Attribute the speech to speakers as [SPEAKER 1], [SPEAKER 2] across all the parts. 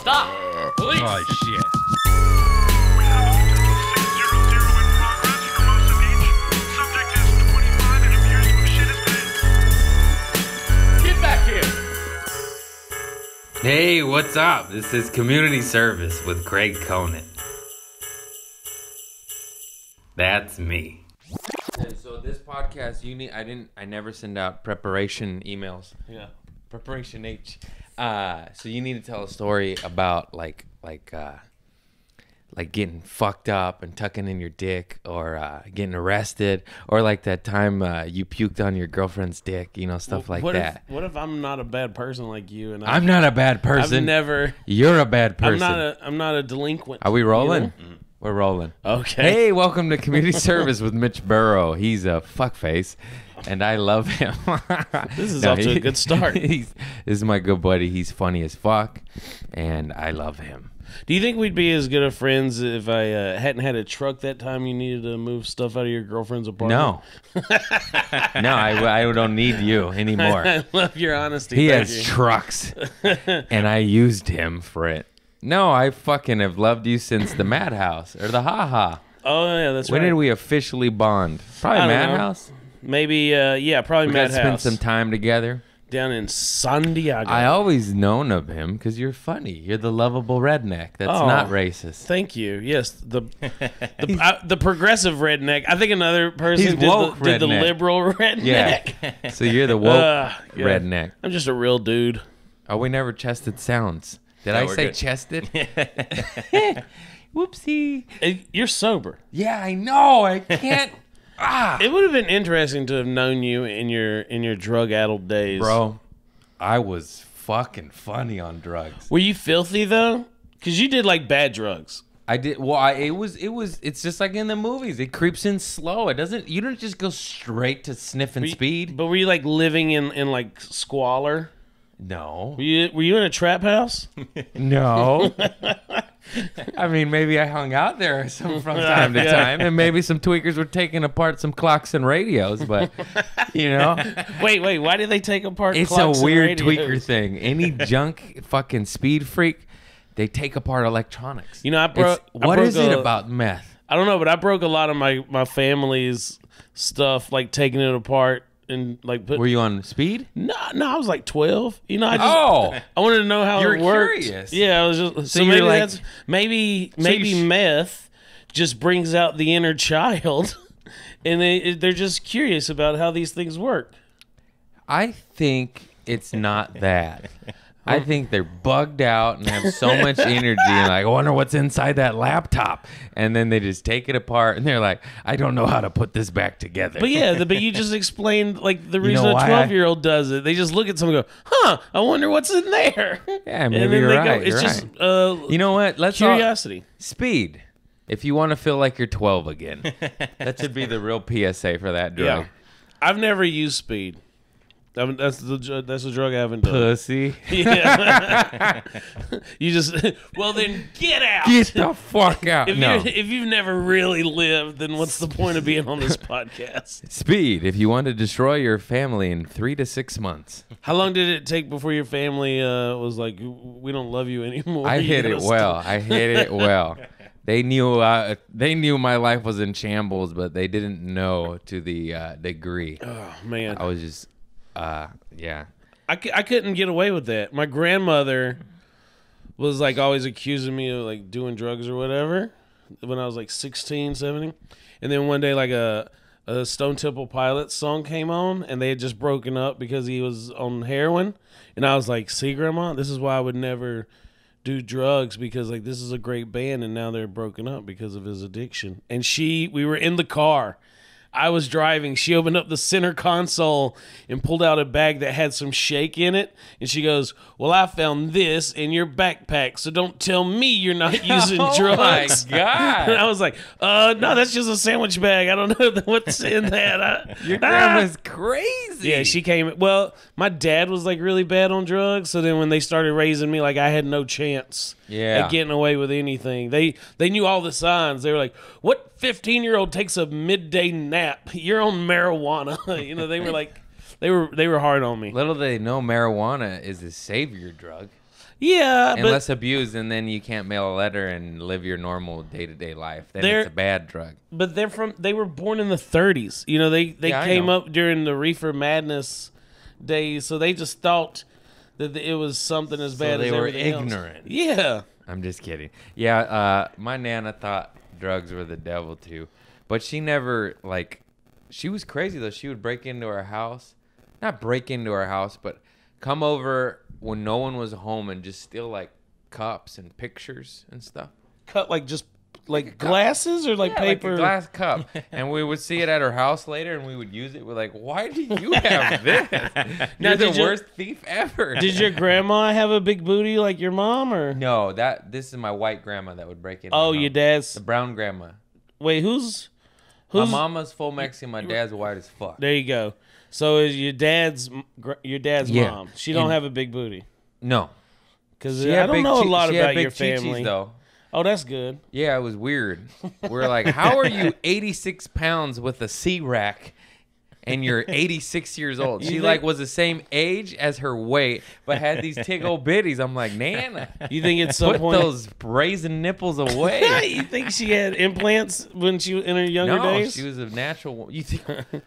[SPEAKER 1] Stop! Police!
[SPEAKER 2] Oh, shit.
[SPEAKER 3] We have a 600 in progress for most of each. Subject is 25 and appears to have shit his pants.
[SPEAKER 1] Get back here!
[SPEAKER 2] Hey, what's up? This is Community Service with Craig Conant. That's me. And so this podcast, I never send out preparation emails. Yeah. Preparation H. So you need to tell a story about like getting fucked up and tucking in your dick, or getting arrested, or like that time you puked on your girlfriend's dick, stuff like that.
[SPEAKER 4] What if I'm not a bad person like you? And
[SPEAKER 2] I'm not a bad person.
[SPEAKER 4] I've never.
[SPEAKER 2] You're a bad person.
[SPEAKER 4] I'm not a delinquent.
[SPEAKER 2] Are we rolling?
[SPEAKER 4] You know?
[SPEAKER 2] We're rolling.
[SPEAKER 4] Okay.
[SPEAKER 2] Hey, welcome to Community Service with Mitch Burrow. He's a fuckface, and I love him.
[SPEAKER 4] This is off to a good start.
[SPEAKER 2] This is my good buddy. He's funny as fuck, and I love him.
[SPEAKER 4] Do you think we'd be as good of friends if I hadn't had a truck that time you needed to move stuff out of your girlfriend's apartment?
[SPEAKER 2] No. I don't need you anymore.
[SPEAKER 4] I love your honesty.
[SPEAKER 2] He
[SPEAKER 4] Thank
[SPEAKER 2] has
[SPEAKER 4] you.
[SPEAKER 2] trucks, and I used him for it. No, I fucking have loved you since the Madhouse, or the Ha Ha.
[SPEAKER 4] Oh, yeah, that's
[SPEAKER 2] When
[SPEAKER 4] right.
[SPEAKER 2] did we officially bond? Probably
[SPEAKER 4] I don't know.
[SPEAKER 2] Madhouse?
[SPEAKER 4] Maybe, probably
[SPEAKER 2] We got to spend
[SPEAKER 4] Madhouse.
[SPEAKER 2] some time together.
[SPEAKER 4] Down in San Diego.
[SPEAKER 2] I always known of him because you're funny. You're the lovable redneck. That's not racist.
[SPEAKER 4] Thank you. Yes, the progressive redneck. I think another person
[SPEAKER 2] He's
[SPEAKER 4] did
[SPEAKER 2] woke
[SPEAKER 4] the
[SPEAKER 2] redneck.
[SPEAKER 4] liberal redneck.
[SPEAKER 2] Yeah. So you're the woke
[SPEAKER 4] Yeah.
[SPEAKER 2] redneck.
[SPEAKER 4] I'm just a real dude.
[SPEAKER 2] Oh, we never chested sounds. Did I say chested? Whoopsie.
[SPEAKER 4] You're sober.
[SPEAKER 2] Yeah, I know. I can't.
[SPEAKER 4] It would have been interesting to have known you in your drug-addled days.
[SPEAKER 2] Bro, I was fucking funny on drugs.
[SPEAKER 4] Were you filthy though? Because you did like bad drugs.
[SPEAKER 2] I did. Well, it's just like in the movies. It creeps in slow. It doesn't. You don't just go straight to sniffing speed.
[SPEAKER 4] But were you like living in like squalor?
[SPEAKER 2] No.
[SPEAKER 4] Were you in a trap house?
[SPEAKER 2] No. I mean, maybe I hung out there from time to time, and maybe some tweakers were taking apart some clocks and radios, but,
[SPEAKER 4] Wait, why did they take apart
[SPEAKER 2] It's
[SPEAKER 4] clocks
[SPEAKER 2] a weird
[SPEAKER 4] and
[SPEAKER 2] tweaker
[SPEAKER 4] radios?
[SPEAKER 2] thing. Any junk fucking speed freak, they take apart electronics.
[SPEAKER 4] What
[SPEAKER 2] is it about meth?
[SPEAKER 4] I don't know, but I broke a lot of my family's stuff, like taking it apart and like put.
[SPEAKER 2] Were you on speed?
[SPEAKER 4] No, I was like 12. I wanted to know how
[SPEAKER 2] You're
[SPEAKER 4] it worked.
[SPEAKER 2] curious.
[SPEAKER 4] Yeah, I was just so
[SPEAKER 2] you're
[SPEAKER 4] maybe
[SPEAKER 2] like-
[SPEAKER 4] that's maybe meth just brings out the inner child, and they're just curious about how these things work.
[SPEAKER 2] I think it's not that. I think they're bugged out and have so much energy and like, I wonder what's inside that laptop. And then they just take it apart and they're like, I don't know how to put this back together.
[SPEAKER 4] But yeah, but you just explained like the
[SPEAKER 2] You
[SPEAKER 4] reason
[SPEAKER 2] know
[SPEAKER 4] a
[SPEAKER 2] why
[SPEAKER 4] 12-year-old does it. They just look at someone and go, "Huh, I wonder what's in there."
[SPEAKER 2] Yeah,
[SPEAKER 4] And
[SPEAKER 2] maybe
[SPEAKER 4] then
[SPEAKER 2] you're
[SPEAKER 4] they
[SPEAKER 2] right.
[SPEAKER 4] Go, it's
[SPEAKER 2] you're
[SPEAKER 4] just
[SPEAKER 2] right. You know what? Let's
[SPEAKER 4] curiosity.
[SPEAKER 2] speed. If you want to feel like you're 12 again, that should be the real PSA for that drug.
[SPEAKER 4] Yeah, I've never used speed. That's the drug I haven't done.
[SPEAKER 2] Pussy.
[SPEAKER 4] Yeah. You just well then get out.
[SPEAKER 2] Get the fuck out.
[SPEAKER 4] If you've never really lived, then what's the point of being on this podcast?
[SPEAKER 2] Speed. If you want to destroy your family in 3 to 6 months.
[SPEAKER 4] How long did it take before your family was like, we don't love you anymore?
[SPEAKER 2] I
[SPEAKER 4] You
[SPEAKER 2] hit
[SPEAKER 4] gotta
[SPEAKER 2] it well. I hit it well. They knew my life was in shambles, but they didn't know to the degree.
[SPEAKER 4] Oh man,
[SPEAKER 2] I was just, yeah.
[SPEAKER 4] I couldn't get away with that. My grandmother was like always accusing me of like doing drugs or whatever when I was like 16, 17. And then one day like a Stone Temple Pilots song came on and they had just broken up because he was on heroin. And I was like, see, Grandma, this is why I would never do drugs, because like this is a great band and now they're broken up because of his addiction. And we were in the car. I was driving. She opened up the center console and pulled out a bag that had some shake in it. And she goes, well, I found this in your backpack, so don't tell me you're not using drugs.
[SPEAKER 2] Oh, my God.
[SPEAKER 4] And I was like, no, that's just a sandwich bag. I don't know what's in that.
[SPEAKER 2] Your grandma's crazy.
[SPEAKER 4] Yeah, she came. Well, my dad was like really bad on drugs. So then when they started raising me, like I had no chance at getting away with anything. They knew all the signs. They were like, what 15-year-old takes a midday nap? You're on marijuana. They were like, they were hard on me.
[SPEAKER 2] Little they know marijuana is a savior drug.
[SPEAKER 4] Yeah,
[SPEAKER 2] and less abused, and then you can't mail a letter and live your normal day-to-day life. Then it's a bad drug.
[SPEAKER 4] but they were born in the 30s. You know, they
[SPEAKER 2] Yeah, I
[SPEAKER 4] came
[SPEAKER 2] know.
[SPEAKER 4] up during the reefer madness days, so they just thought that it was something as bad
[SPEAKER 2] they
[SPEAKER 4] as
[SPEAKER 2] were
[SPEAKER 4] everything else.
[SPEAKER 2] ignorant.
[SPEAKER 4] Yeah.
[SPEAKER 2] I'm just kidding. Yeah, my Nana thought drugs were the devil too, but she never she was crazy though. She would break into our house, not break into our house, but come over when no one was home and just steal like cups and pictures and stuff.
[SPEAKER 4] Cut like glasses or like
[SPEAKER 2] Yeah,
[SPEAKER 4] paper.
[SPEAKER 2] like a glass cup, and we would see it at her house later, and we would use it. We're like, "Why do you have this?
[SPEAKER 4] Now,
[SPEAKER 2] You're the
[SPEAKER 4] did your-
[SPEAKER 2] worst thief ever."
[SPEAKER 4] Did your grandma have a big booty like your mom, or
[SPEAKER 2] No, this is my white grandma that would break in.
[SPEAKER 4] oh,
[SPEAKER 2] my
[SPEAKER 4] your
[SPEAKER 2] home.
[SPEAKER 4] dad's?
[SPEAKER 2] The brown grandma.
[SPEAKER 4] Wait, who's?
[SPEAKER 2] My mama's full Mexican. My dad's white as fuck.
[SPEAKER 4] There you go. So is your dad's
[SPEAKER 2] Yeah.
[SPEAKER 4] mom? She don't
[SPEAKER 2] And-
[SPEAKER 4] have a big booty
[SPEAKER 2] No,
[SPEAKER 4] because
[SPEAKER 2] She
[SPEAKER 4] I
[SPEAKER 2] had
[SPEAKER 4] don't
[SPEAKER 2] big
[SPEAKER 4] know a
[SPEAKER 2] chi-
[SPEAKER 4] lot
[SPEAKER 2] she had
[SPEAKER 4] about
[SPEAKER 2] big
[SPEAKER 4] your
[SPEAKER 2] chi-chis,
[SPEAKER 4] family.
[SPEAKER 2] though.
[SPEAKER 4] Oh, that's good.
[SPEAKER 2] Yeah, it was weird. We're like, how are you 86 pounds with a C-rack and you're 86 years old? She was the same age as her weight, but had these tig old bitties. I'm like, Nana,
[SPEAKER 4] You think at some
[SPEAKER 2] put
[SPEAKER 4] point
[SPEAKER 2] those brazen nipples away.
[SPEAKER 4] you think she had implants when she was in her younger
[SPEAKER 2] No,
[SPEAKER 4] days?
[SPEAKER 2] she was a natural. You think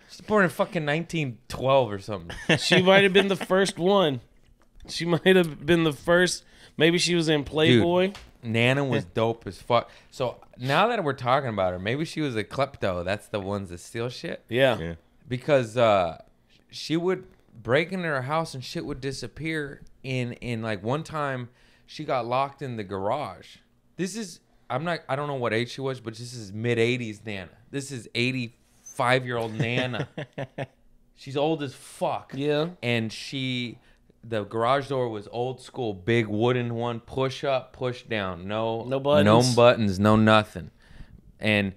[SPEAKER 2] she's born in fucking 1912 or something?
[SPEAKER 4] She might have been the first one. She might have been the first. Maybe she was in Playboy.
[SPEAKER 2] Nana was dope as fuck. So now that we're talking about her, maybe she was a klepto. That's the ones that steal shit.
[SPEAKER 4] Yeah.
[SPEAKER 2] Because she would break into her house and shit would disappear. In like one time, she got locked in the garage. This is I don't know what age she was, but this is mid 80s Nana. This is 85-year-old Nana. She's old as fuck.
[SPEAKER 4] Yeah.
[SPEAKER 2] And the garage door was old school, big wooden one, push up, push down, no buttons, no nothing. And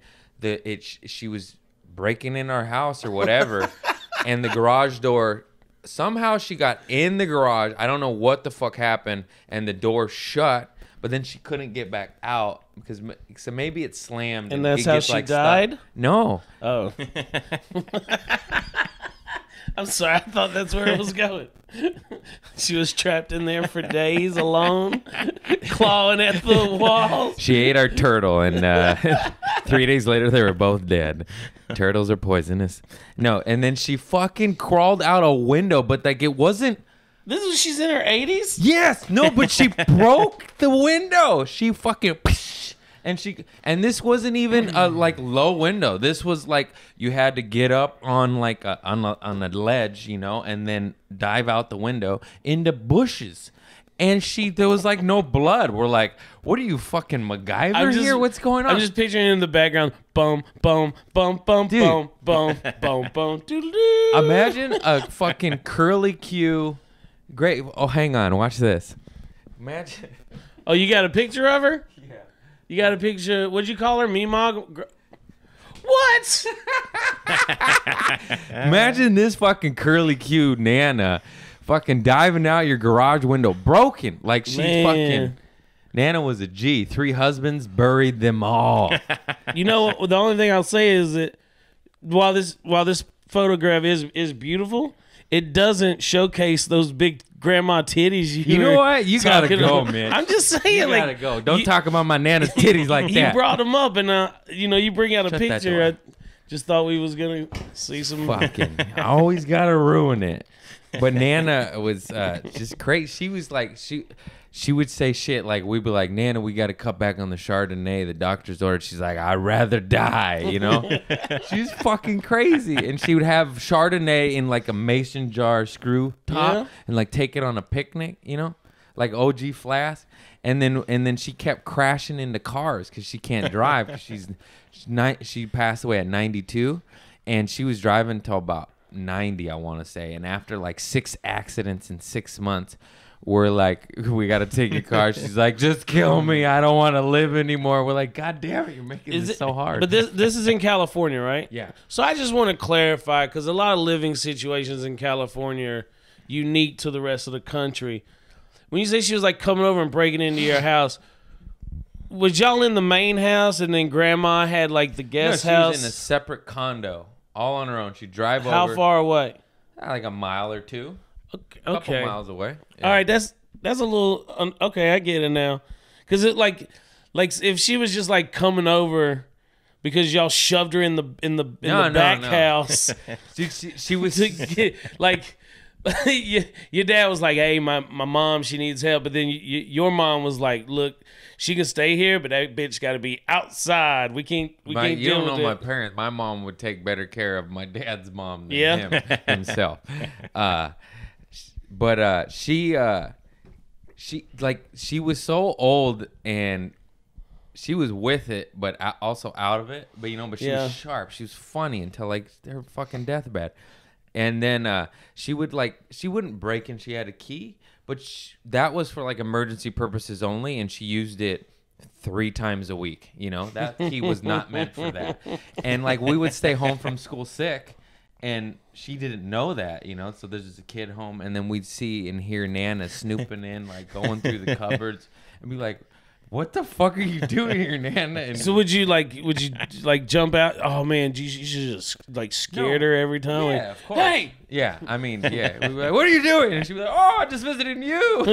[SPEAKER 2] she was breaking in our house or whatever, and the garage door, somehow she got in the garage. I don't know what the fuck happened, and the door shut. But then she couldn't get back out so maybe it slammed.
[SPEAKER 4] And that's
[SPEAKER 2] it
[SPEAKER 4] how
[SPEAKER 2] gets,
[SPEAKER 4] she
[SPEAKER 2] stuck.
[SPEAKER 4] died?
[SPEAKER 2] No.
[SPEAKER 4] Oh. I'm sorry. I thought that's where it was going. She was trapped in there for days alone, clawing at the walls.
[SPEAKER 2] She ate our turtle, and 3 days later, they were both dead. Turtles are poisonous. No, and then she fucking crawled out a window, but it wasn't.
[SPEAKER 4] She's in her 80s?
[SPEAKER 2] Yes, no, but she broke the window. She fucking. And this wasn't even a low window. This was like you had to get up on on a ledge, and then dive out the window into bushes. And there was no blood. We're like, what are you fucking MacGyver here? What's going on?
[SPEAKER 4] I'm just picturing in the background, boom, boom, boom, boom,
[SPEAKER 2] Dude.
[SPEAKER 4] boom, boom, boom, boom, doodle-doo.
[SPEAKER 2] Imagine a fucking curly Q. Great. Oh, hang on. Watch this. Imagine.
[SPEAKER 4] Oh, you got a picture of her?
[SPEAKER 2] Yeah.
[SPEAKER 4] You got a picture? What'd you call her? Meemaw? What?
[SPEAKER 2] Imagine this fucking curly Q Nana fucking diving out your garage window broken. Like she's
[SPEAKER 4] Man.
[SPEAKER 2] fucking. Nana was a G. 3 husbands, buried them all.
[SPEAKER 4] You know what? The only thing I'll say is that while this photograph is beautiful, it doesn't showcase those big grandma titties.
[SPEAKER 2] You know what? You gotta
[SPEAKER 4] talking
[SPEAKER 2] go,
[SPEAKER 4] about.
[SPEAKER 2] Mitch.
[SPEAKER 4] I'm just saying,
[SPEAKER 2] You gotta go. Don't talk about my Nana's titties like
[SPEAKER 4] You
[SPEAKER 2] that.
[SPEAKER 4] brought them up, and you bring out a
[SPEAKER 2] Shut that
[SPEAKER 4] picture.
[SPEAKER 2] door.
[SPEAKER 4] I just thought we was gonna see some.
[SPEAKER 2] Fucking always gotta ruin it. But Nana was just crazy. She was like she would say shit like we'd be like, Nana, we gotta cut back on the Chardonnay. The doctor's ordered. She's like, I'd rather die, She's fucking crazy. And she would have Chardonnay in like a mason jar screw top and take it on a picnic, like OG flask. And then she kept crashing into cars because she can't drive. 'Cause she passed away at 92, and she was driving till about 90, I want to say. And after 6 accidents in 6 months, we're like, we got to take your car. She's like, just kill me. I don't want to live anymore. We're like, God damn it, you're making this so hard.
[SPEAKER 4] But this is in California, right?
[SPEAKER 2] Yeah.
[SPEAKER 4] So I just want to clarify, because a lot of living situations in California are unique to the rest of the country. When you say she was coming over and breaking into your house, was y'all in the main house and then grandma had the guest
[SPEAKER 2] she
[SPEAKER 4] house?
[SPEAKER 2] was in a separate condo, all on her own. She'd drive
[SPEAKER 4] How
[SPEAKER 2] over.
[SPEAKER 4] far away?
[SPEAKER 2] Like a mile or two.
[SPEAKER 4] Okay.
[SPEAKER 2] A couple miles away. Yeah.
[SPEAKER 4] All right, That's a little okay. I get it now, because it like if she was just like coming over because y'all shoved her in the back house.
[SPEAKER 2] she was
[SPEAKER 4] like your dad was like, hey, my mom, she needs help, but then your mom was like, look, she can stay here, but that bitch got to be outside. We can't
[SPEAKER 2] you
[SPEAKER 4] deal
[SPEAKER 2] don't
[SPEAKER 4] with
[SPEAKER 2] know
[SPEAKER 4] it.
[SPEAKER 2] My parents. My mom would take better care of my dad's mom than him himself. But she was so old and she was with it, but also out of it. But but she was sharp. She was funny until like her fucking deathbed. And then she wouldn't break, and she had a key, but that was for like emergency purposes only, and she used it 3 times a week. That key was not meant for that. And like we would stay home from school sick, and she didn't know that, So there's just a kid home, and then we'd see and hear Nana snooping in, like going through the cupboards, and be like, what the fuck are you doing here, Nana? And
[SPEAKER 4] so would you jump out? Oh man, you should just like scared her every time.
[SPEAKER 2] Yeah,
[SPEAKER 4] like,
[SPEAKER 2] of course.
[SPEAKER 4] Hey,
[SPEAKER 2] yeah, I mean, yeah. We'd be like, what are you doing? And she'd be like, oh, I'm just visiting you.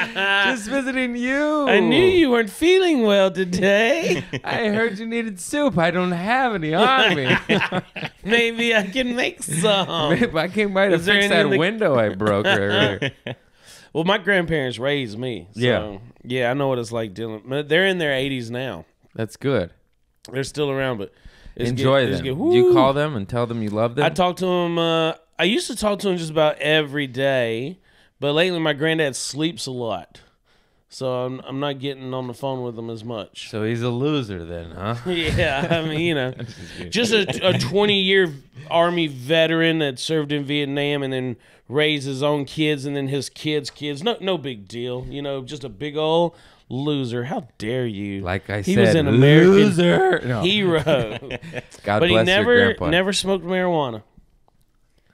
[SPEAKER 2] Just visiting you.
[SPEAKER 4] I knew you weren't feeling well today.
[SPEAKER 2] I heard you needed soup. I don't have any on me.
[SPEAKER 4] Maybe I can make some.
[SPEAKER 2] Maybe I came by to
[SPEAKER 4] Is there
[SPEAKER 2] fix
[SPEAKER 4] any
[SPEAKER 2] that
[SPEAKER 4] in the-
[SPEAKER 2] window I broke earlier.
[SPEAKER 4] Well, my grandparents raised me. So, yeah, I know what it's like dealing. They're in their 80s now.
[SPEAKER 2] That's good.
[SPEAKER 4] They're still around, but
[SPEAKER 2] Enjoy them. Do you call them and tell them you love them?
[SPEAKER 4] I talk to them. I used to talk to them just about every day, but lately my granddad sleeps a lot, so I'm not getting on the phone with him as much.
[SPEAKER 2] So he's a loser then, huh?
[SPEAKER 4] Yeah, I mean, just a 20-year Army veteran that served in Vietnam and then raised his own kids and then his kids' kids. No big deal, just a big old loser. How dare you?
[SPEAKER 2] Like I
[SPEAKER 4] he
[SPEAKER 2] said,
[SPEAKER 4] was an American
[SPEAKER 2] loser. No.
[SPEAKER 4] hero.
[SPEAKER 2] God
[SPEAKER 4] But he
[SPEAKER 2] bless your grandpa.
[SPEAKER 4] never smoked marijuana.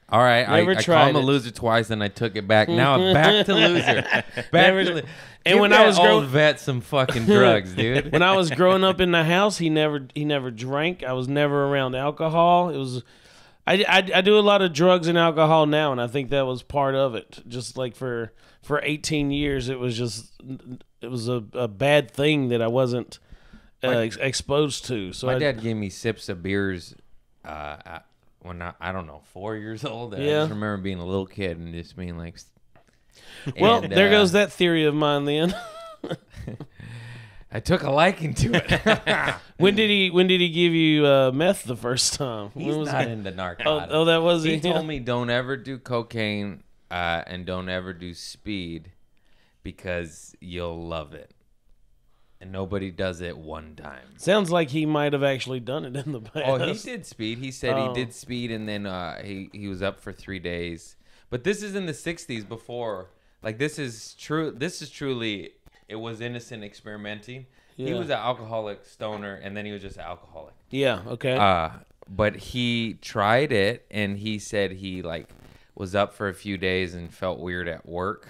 [SPEAKER 2] All right,
[SPEAKER 4] Never
[SPEAKER 2] I called
[SPEAKER 4] tried
[SPEAKER 2] him a
[SPEAKER 4] it.
[SPEAKER 2] loser twice, and I took it back. Now I'm back to loser.
[SPEAKER 4] Never-
[SPEAKER 2] To
[SPEAKER 4] and
[SPEAKER 2] Give
[SPEAKER 4] when
[SPEAKER 2] that
[SPEAKER 4] I was
[SPEAKER 2] old vet some fucking drugs, dude.
[SPEAKER 4] When I was growing up in the house, he never drank. I was never around alcohol. It was I do a lot of drugs and alcohol now, and I think that was part of it. Just like for 18 years, it was a bad thing that I wasn't exposed to. So
[SPEAKER 2] My dad gave me sips of beers when I don't know, 4 years old. I
[SPEAKER 4] Yeah.
[SPEAKER 2] just remember being a little kid and just being like,
[SPEAKER 4] well,
[SPEAKER 2] and,
[SPEAKER 4] there goes that theory of mine then.
[SPEAKER 2] I took a liking to it.
[SPEAKER 4] When did he give you meth the first time?
[SPEAKER 2] He's
[SPEAKER 4] When was
[SPEAKER 2] not
[SPEAKER 4] it?
[SPEAKER 2] into narcotics.
[SPEAKER 4] Oh, that was
[SPEAKER 2] He
[SPEAKER 4] it.
[SPEAKER 2] told me don't ever do cocaine and don't ever do speed because you'll love it. And nobody does it one time.
[SPEAKER 4] Sounds like he might have actually done it in the past.
[SPEAKER 2] Oh, he did speed. He said
[SPEAKER 4] Oh.
[SPEAKER 2] he did speed, and then he was up for 3 days. But this is in the 60s before. Like, this is true. This is truly, it was innocent experimenting. He
[SPEAKER 4] Yeah.
[SPEAKER 2] was an alcoholic stoner, and then he was just an alcoholic.
[SPEAKER 4] Yeah. Okay.
[SPEAKER 2] But he tried it, and he said he like was up for a few days and felt weird at work,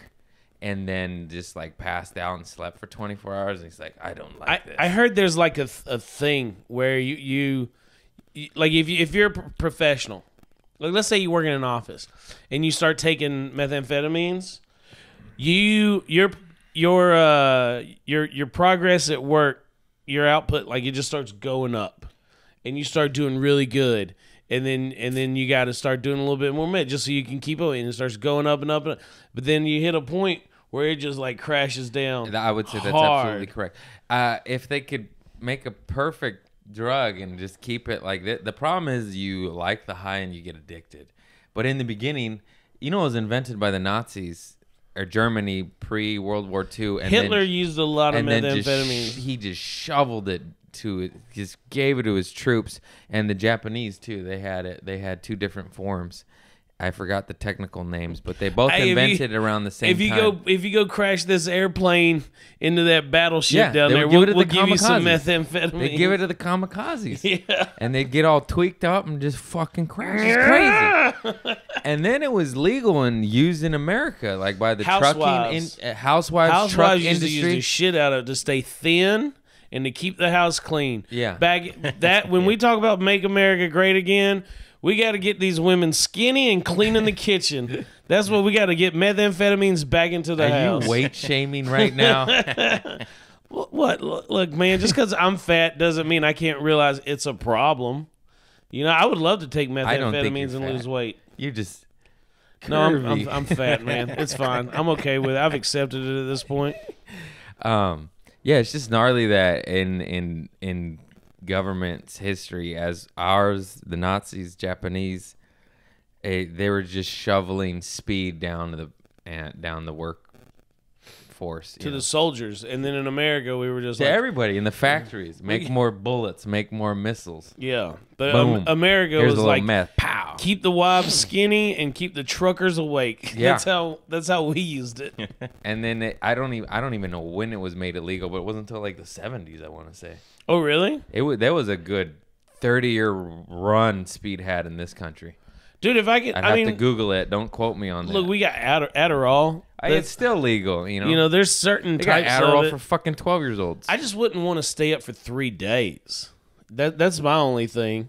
[SPEAKER 2] and then just like passed out and slept for 24 hours. And he's like, I don't like this.
[SPEAKER 4] I heard there's like a thing where you like if you're a professional, like let's say you work in an office and you start taking methamphetamines, your progress at work, your output, like it just starts going up, and you start doing really good. And then you got to start doing a little bit more meth just so you can keep up, and it starts going up and up and up. But then you hit a point where it just like crashes down.
[SPEAKER 2] I would say that's
[SPEAKER 4] hard.
[SPEAKER 2] absolutely correct. If they could make a perfect drug and just keep it like that, the problem is you like the high and you get addicted. But in the beginning, it was invented by the Nazis or Germany pre-World War II. And
[SPEAKER 4] Hitler
[SPEAKER 2] then,
[SPEAKER 4] used a lot of
[SPEAKER 2] and then
[SPEAKER 4] methamphetamine.
[SPEAKER 2] he just shoveled it to it, just gave it to his troops, and the Japanese too. They had it. They had 2 different forms. I forgot the technical names, but they both invented it around the same time.
[SPEAKER 4] If you go crash this airplane into that battleship
[SPEAKER 2] Yeah,
[SPEAKER 4] down
[SPEAKER 2] they
[SPEAKER 4] there,
[SPEAKER 2] would give it to
[SPEAKER 4] we'll
[SPEAKER 2] the
[SPEAKER 4] give you some
[SPEAKER 2] kamikazes.
[SPEAKER 4] methamphetamine.
[SPEAKER 2] They give it to the kamikazes.
[SPEAKER 4] Yeah.
[SPEAKER 2] And they'd get all tweaked up and just fucking crash. It's crazy. And then it was legal and used in America, like by the
[SPEAKER 4] Housewives.
[SPEAKER 2] trucking housewives truck
[SPEAKER 4] Housewives used to
[SPEAKER 2] industry.
[SPEAKER 4] use the shit out of it to stay thin and to keep the house clean.
[SPEAKER 2] Yeah.
[SPEAKER 4] Back that when we talk about Make America Great Again, We got to get these women skinny and clean in the kitchen. That's what we got to get methamphetamines back into the house.
[SPEAKER 2] Are you weight shaming right now?
[SPEAKER 4] What? Look, man, just because I'm fat doesn't mean I can't realize it's a problem. You know, I would love to take
[SPEAKER 2] I don't think
[SPEAKER 4] methamphetamines
[SPEAKER 2] you're
[SPEAKER 4] and
[SPEAKER 2] fat.
[SPEAKER 4] lose weight.
[SPEAKER 2] You're just
[SPEAKER 4] No,
[SPEAKER 2] curvy.
[SPEAKER 4] I'm fat, man. It's fine. I'm okay with it. I've accepted it at this point.
[SPEAKER 2] Yeah, it's just gnarly that in government's history, as ours, the Nazis, Japanese, they were just shoveling speed down the workforce
[SPEAKER 4] To the soldiers. And then in America, we were just
[SPEAKER 2] to
[SPEAKER 4] like,
[SPEAKER 2] everybody in the factories. Make more bullets, make more missiles.
[SPEAKER 4] yeah. But
[SPEAKER 2] Boom.
[SPEAKER 4] America
[SPEAKER 2] Here's
[SPEAKER 4] was
[SPEAKER 2] a little
[SPEAKER 4] like,
[SPEAKER 2] meth. Pow.
[SPEAKER 4] keep the wives skinny and keep the truckers awake.
[SPEAKER 2] Yeah.
[SPEAKER 4] That's how we used it.
[SPEAKER 2] And then I don't even know when it was made illegal, but it wasn't until like the 70s, I want to say.
[SPEAKER 4] Oh, really?
[SPEAKER 2] There was a good 30-year run speed had in this country.
[SPEAKER 4] Dude, if I could,
[SPEAKER 2] I'd
[SPEAKER 4] I
[SPEAKER 2] have
[SPEAKER 4] mean,
[SPEAKER 2] to Google it. Don't quote me on that.
[SPEAKER 4] look, we got Adderall.
[SPEAKER 2] It's still legal, you know.
[SPEAKER 4] You know, there's certain
[SPEAKER 2] They got
[SPEAKER 4] types of
[SPEAKER 2] Adderall
[SPEAKER 4] it.
[SPEAKER 2] for fucking 12-year-olds.
[SPEAKER 4] I just wouldn't want to stay up for 3 days. That's my only thing.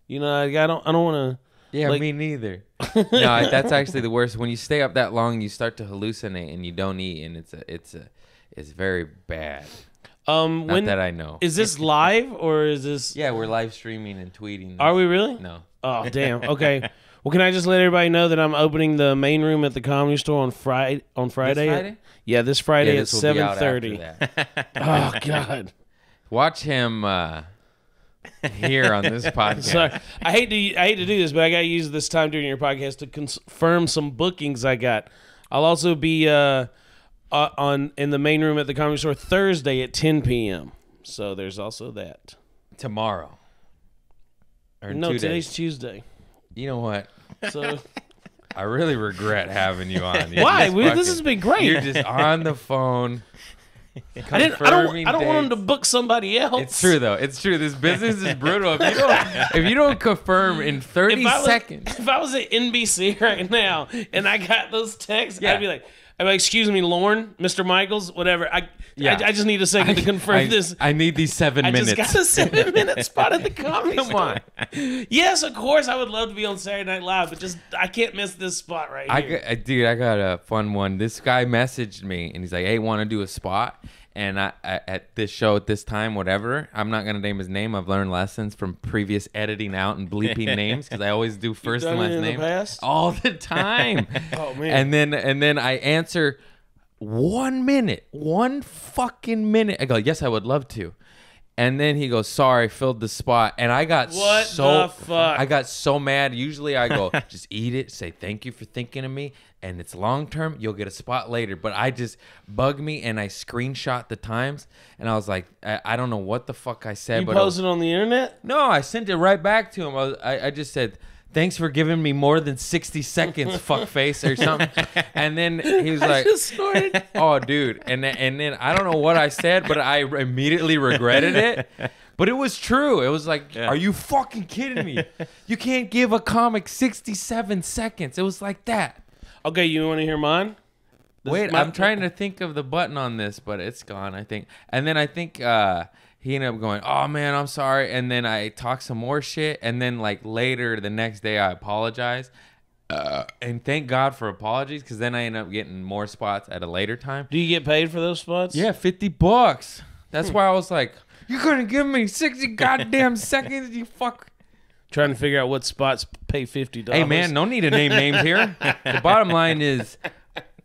[SPEAKER 4] You know, I don't want to.
[SPEAKER 2] Yeah,
[SPEAKER 4] like-
[SPEAKER 2] me neither. No, that's actually the worst. When you stay up that long, you start to hallucinate and you don't eat, and it's very bad. Not
[SPEAKER 4] When
[SPEAKER 2] that I know.
[SPEAKER 4] is this live or is this?
[SPEAKER 2] Yeah, we're live streaming and tweeting.
[SPEAKER 4] Are we really?
[SPEAKER 2] No.
[SPEAKER 4] Oh, damn. Okay. Well, can I just let everybody know that I'm opening the main room at the Comedy Store on Friday?
[SPEAKER 2] This Friday?
[SPEAKER 4] Yeah, this Friday
[SPEAKER 2] Yeah,
[SPEAKER 4] at
[SPEAKER 2] this will be out after
[SPEAKER 4] 7:30.
[SPEAKER 2] that.
[SPEAKER 4] Oh God.
[SPEAKER 2] Watch him here on this podcast.
[SPEAKER 4] Sorry, I hate to do this, but I got to use this time during your podcast to confirm some bookings I got. I'll also be in the main room at the Comedy Store Thursday at 10 p.m. So there's also that.
[SPEAKER 2] Tomorrow. Or in
[SPEAKER 4] No,
[SPEAKER 2] 2
[SPEAKER 4] today's
[SPEAKER 2] days.
[SPEAKER 4] Tuesday.
[SPEAKER 2] You know what?
[SPEAKER 4] So
[SPEAKER 2] I really regret having you on.
[SPEAKER 4] why? This has been great.
[SPEAKER 2] You're just on the phone.
[SPEAKER 4] I don't want them to book somebody else.
[SPEAKER 2] It's true though. It's true. This business is brutal. If you don't confirm in 30 seconds.
[SPEAKER 4] If I was at NBC right now and I got those texts,
[SPEAKER 2] Yeah.
[SPEAKER 4] I'd be like, excuse me, Lauren, Mr. Michaels, whatever. I just need a second to confirm this.
[SPEAKER 2] I need these 7
[SPEAKER 4] I
[SPEAKER 2] minutes.
[SPEAKER 4] just got a 7-minute spot at the Comedy
[SPEAKER 2] Come
[SPEAKER 4] Store.
[SPEAKER 2] on.
[SPEAKER 4] Yes, of course, I would love to be on Saturday Night Live, but I can't miss this spot right here.
[SPEAKER 2] Dude, I got a fun one. This guy messaged me and he's like, "Hey, want to do a spot?" And I at this show at this time, whatever. I'm not gonna name his name. I've learned lessons from previous editing out and bleeping names because I always do first
[SPEAKER 4] done
[SPEAKER 2] and
[SPEAKER 4] it
[SPEAKER 2] last
[SPEAKER 4] in the
[SPEAKER 2] name
[SPEAKER 4] past?
[SPEAKER 2] all the time.
[SPEAKER 4] Oh, man.
[SPEAKER 2] And then I answer 1 minute, 1 fucking minute. I go, "Yes, I would love to." And then he goes, "Sorry, filled the spot." And I got
[SPEAKER 4] What
[SPEAKER 2] so
[SPEAKER 4] the fuck?
[SPEAKER 2] I got so mad. Usually I go, "Just eat it. Say thank you for thinking of me. And it's long term. You'll get a spot later." But I just bug me and I screenshot the times. And I was like, I don't know what the fuck I said.
[SPEAKER 4] You
[SPEAKER 2] but
[SPEAKER 4] posted on the internet?
[SPEAKER 2] no, I sent it right back to him. I just said, "Thanks for giving me more than 60 seconds, fuckface," or something. And then he was like,
[SPEAKER 4] Just snorted.
[SPEAKER 2] "Oh, dude." And then I don't know what I said, but I immediately regretted it. But it was true. It was like, "Are you fucking kidding me? You can't give a comic 67 seconds." It was like that.
[SPEAKER 4] Okay, you want to hear mine?
[SPEAKER 2] Wait, I'm trying to think of the button on this, but it's gone, I think. And then I think he ended up going, "Oh, man, I'm sorry." And then I talked some more shit. And then, like, later the next day, I apologized. And thank God for apologies, because then I ended up getting more spots at a later time.
[SPEAKER 4] Do you get paid for those spots?
[SPEAKER 2] Yeah, $50. That's why I was like, "You're going to give me 60 goddamn seconds, you fuck."
[SPEAKER 4] Trying to figure out what spots pay $50.
[SPEAKER 2] Hey, man, no need to name names here. The bottom line is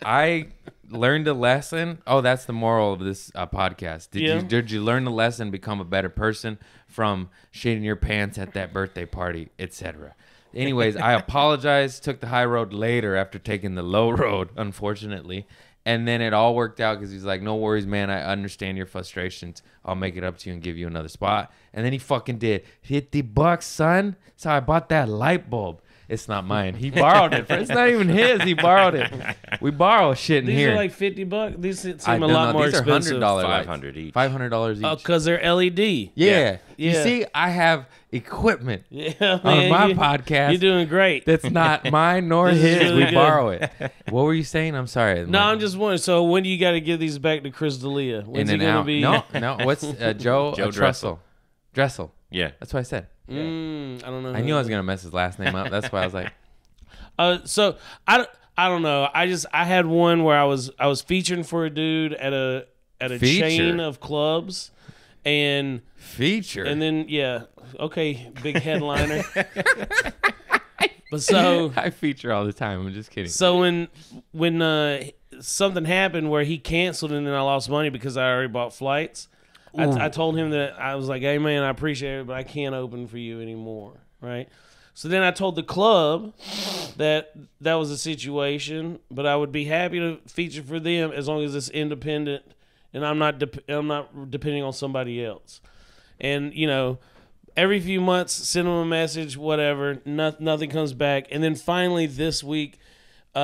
[SPEAKER 2] I learned a lesson. Oh, that's the moral of this podcast. Did you learn the lesson, become a better person from shitting your pants at that birthday party, etc.? Anyways, I apologized, took the high road later after taking the low road, unfortunately. And then it all worked out because he's like, "No worries, man. I understand your frustrations. I'll make it up to you and give you another spot." And then he fucking did. $50, son. That's how I bought that light bulb. It's not mine. He borrowed it. It's not even his. He borrowed it. We borrow shit in
[SPEAKER 4] These
[SPEAKER 2] here.
[SPEAKER 4] are like $50. These seem
[SPEAKER 2] I
[SPEAKER 4] a
[SPEAKER 2] don't
[SPEAKER 4] lot
[SPEAKER 2] know.
[SPEAKER 4] more
[SPEAKER 2] These are
[SPEAKER 4] expensive.
[SPEAKER 2] $100
[SPEAKER 1] $500 each.
[SPEAKER 2] $500 each.
[SPEAKER 4] Oh, because they're LED.
[SPEAKER 2] Yeah. You
[SPEAKER 4] Yeah.
[SPEAKER 2] see, I have equipment
[SPEAKER 4] Yeah,
[SPEAKER 2] on
[SPEAKER 4] man,
[SPEAKER 2] my
[SPEAKER 4] you-
[SPEAKER 2] podcast
[SPEAKER 4] You're doing great.
[SPEAKER 2] that's not mine nor
[SPEAKER 4] This is
[SPEAKER 2] his.
[SPEAKER 4] really
[SPEAKER 2] We
[SPEAKER 4] good.
[SPEAKER 2] borrow it. What were you saying? I'm sorry.
[SPEAKER 4] No, I'm just wondering. So when do you got to give these back to Chris D'Elia? When's
[SPEAKER 2] in
[SPEAKER 4] he
[SPEAKER 2] and
[SPEAKER 4] gonna
[SPEAKER 2] out.
[SPEAKER 4] be?
[SPEAKER 2] No. What's Joe
[SPEAKER 1] Joe
[SPEAKER 2] Dressel? Dressel.
[SPEAKER 1] Yeah.
[SPEAKER 2] That's what I said.
[SPEAKER 4] I don't know.
[SPEAKER 2] I knew I was gonna mess his last name up. That's why I was like,
[SPEAKER 4] So I don't know. I had one where I was featuring for a dude at a
[SPEAKER 2] Feature?
[SPEAKER 4] chain of clubs, and
[SPEAKER 2] feature.
[SPEAKER 4] then okay, big headliner. But so
[SPEAKER 2] I feature all the time. I'm just kidding.
[SPEAKER 4] So when something happened where he canceled and then I lost money because I already bought flights, I told him that I was like, hey man, I appreciate it, but I can't open for you anymore, right? So then I told the club that was a situation, but I would be happy to feature for them as long as it's independent and I'm not depending on somebody else. And every few months, send them a message, whatever. Nothing comes back. And then finally this week, they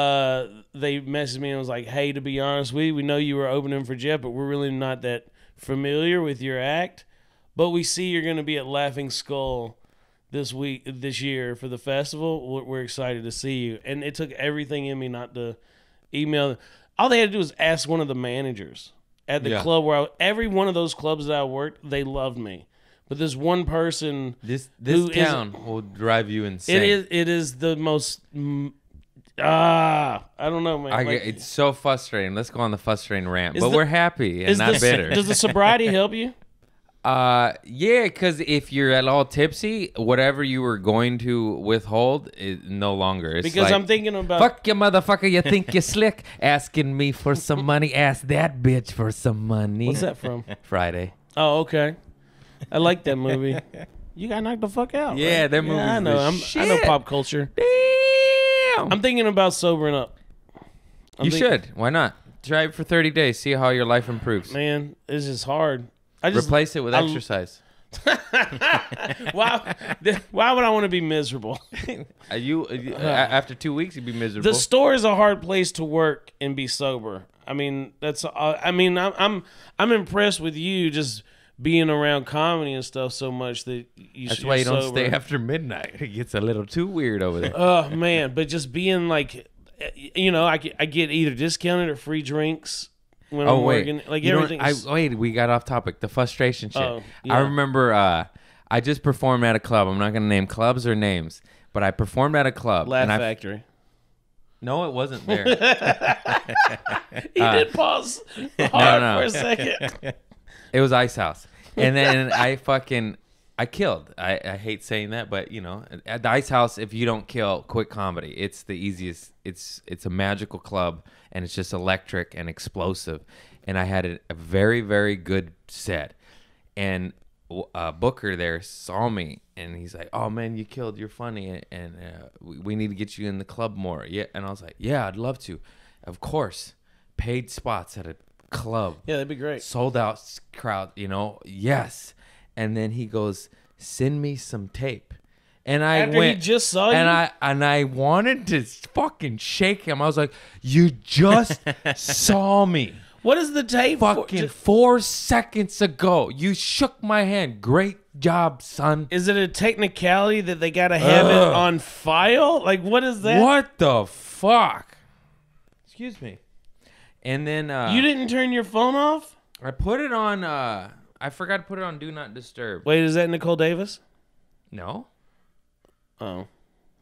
[SPEAKER 4] messaged me and was like, hey, to be honest with you, we know you were opening for Jeff, but we're really not that familiar with your act. But we see you're going to be at Laughing Skull this year for the festival. We're excited to see you. And it took everything in me not to email them. All they had to do was ask one of the managers at the club where every one of those clubs that I worked, they loved me. But this one person,
[SPEAKER 2] this town will drive you insane.
[SPEAKER 4] It is the most. I don't know, man.
[SPEAKER 2] It's so frustrating. Let's go on the frustrating rant. But we're happy and not bitter.
[SPEAKER 4] Does the sobriety help you?
[SPEAKER 2] Yeah, because if you're at all tipsy, whatever you were going to withhold is no longer. It's
[SPEAKER 4] because
[SPEAKER 2] like,
[SPEAKER 4] I'm thinking about
[SPEAKER 2] fuck you, motherfucker. You think you're slick? Asking me for some money. Ask that bitch for some money.
[SPEAKER 4] What's that from?
[SPEAKER 2] Friday.
[SPEAKER 4] Oh, okay. I like that movie. You got knocked the fuck out.
[SPEAKER 2] Yeah,
[SPEAKER 4] right?
[SPEAKER 2] that movie.
[SPEAKER 4] I know. I know pop culture.
[SPEAKER 2] Damn.
[SPEAKER 4] I'm thinking about sobering up.
[SPEAKER 2] You should. Why not? Try it for 30 days. See how your life improves.
[SPEAKER 4] Man, it's just hard.
[SPEAKER 2] Replace it with exercise.
[SPEAKER 4] Why would I want to be miserable?
[SPEAKER 2] After 2 weeks, you'd be miserable.
[SPEAKER 4] The store is a hard place to work and be sober. I mean, I'm impressed with you just being around comedy and stuff so much that
[SPEAKER 2] that's why you don't stay after midnight. It gets a little too weird over there.
[SPEAKER 4] Oh man, but just being like, I get either discounted or free drinks when I'm working. Like everything.
[SPEAKER 2] We got off topic. The frustration shit.
[SPEAKER 4] Oh, yeah.
[SPEAKER 2] I remember I just performed at a club. I'm not gonna name clubs or names, but I performed at a club.
[SPEAKER 4] Laugh Factory.
[SPEAKER 2] No, it wasn't there.
[SPEAKER 4] He did pause hard for a second.
[SPEAKER 2] It was Ice House. And then I killed. I hate saying that, but at the Ice House, if you don't kill, quit comedy. It's the easiest. It's a magical club, and it's just electric and explosive. And I had a very, very good set. And Booker there saw me, and he's like, "Oh man, you killed. You're funny, and we need to get you in the club more." Yeah, and I was like, "Yeah, I'd love to, of course." Paid spots at a club.
[SPEAKER 4] Yeah, that'd be great.
[SPEAKER 2] Sold out crowd, yes. And then he goes, "Send me some tape." And I
[SPEAKER 4] After
[SPEAKER 2] went,
[SPEAKER 4] he just saw
[SPEAKER 2] and
[SPEAKER 4] you?
[SPEAKER 2] I wanted to fucking shake him. I was like, "You just saw me.
[SPEAKER 4] What is the tape?
[SPEAKER 2] Fucking 4 seconds ago. You shook my hand. Great job, son."
[SPEAKER 4] Is it a technicality that they gotta have it on file? Like, what is that?
[SPEAKER 2] What the fuck? Excuse me. And then
[SPEAKER 4] You didn't turn your phone off?
[SPEAKER 2] I put it on. I forgot to put it on Do Not Disturb.
[SPEAKER 4] Wait, is that Nicole Davis?
[SPEAKER 2] No.
[SPEAKER 4] Oh,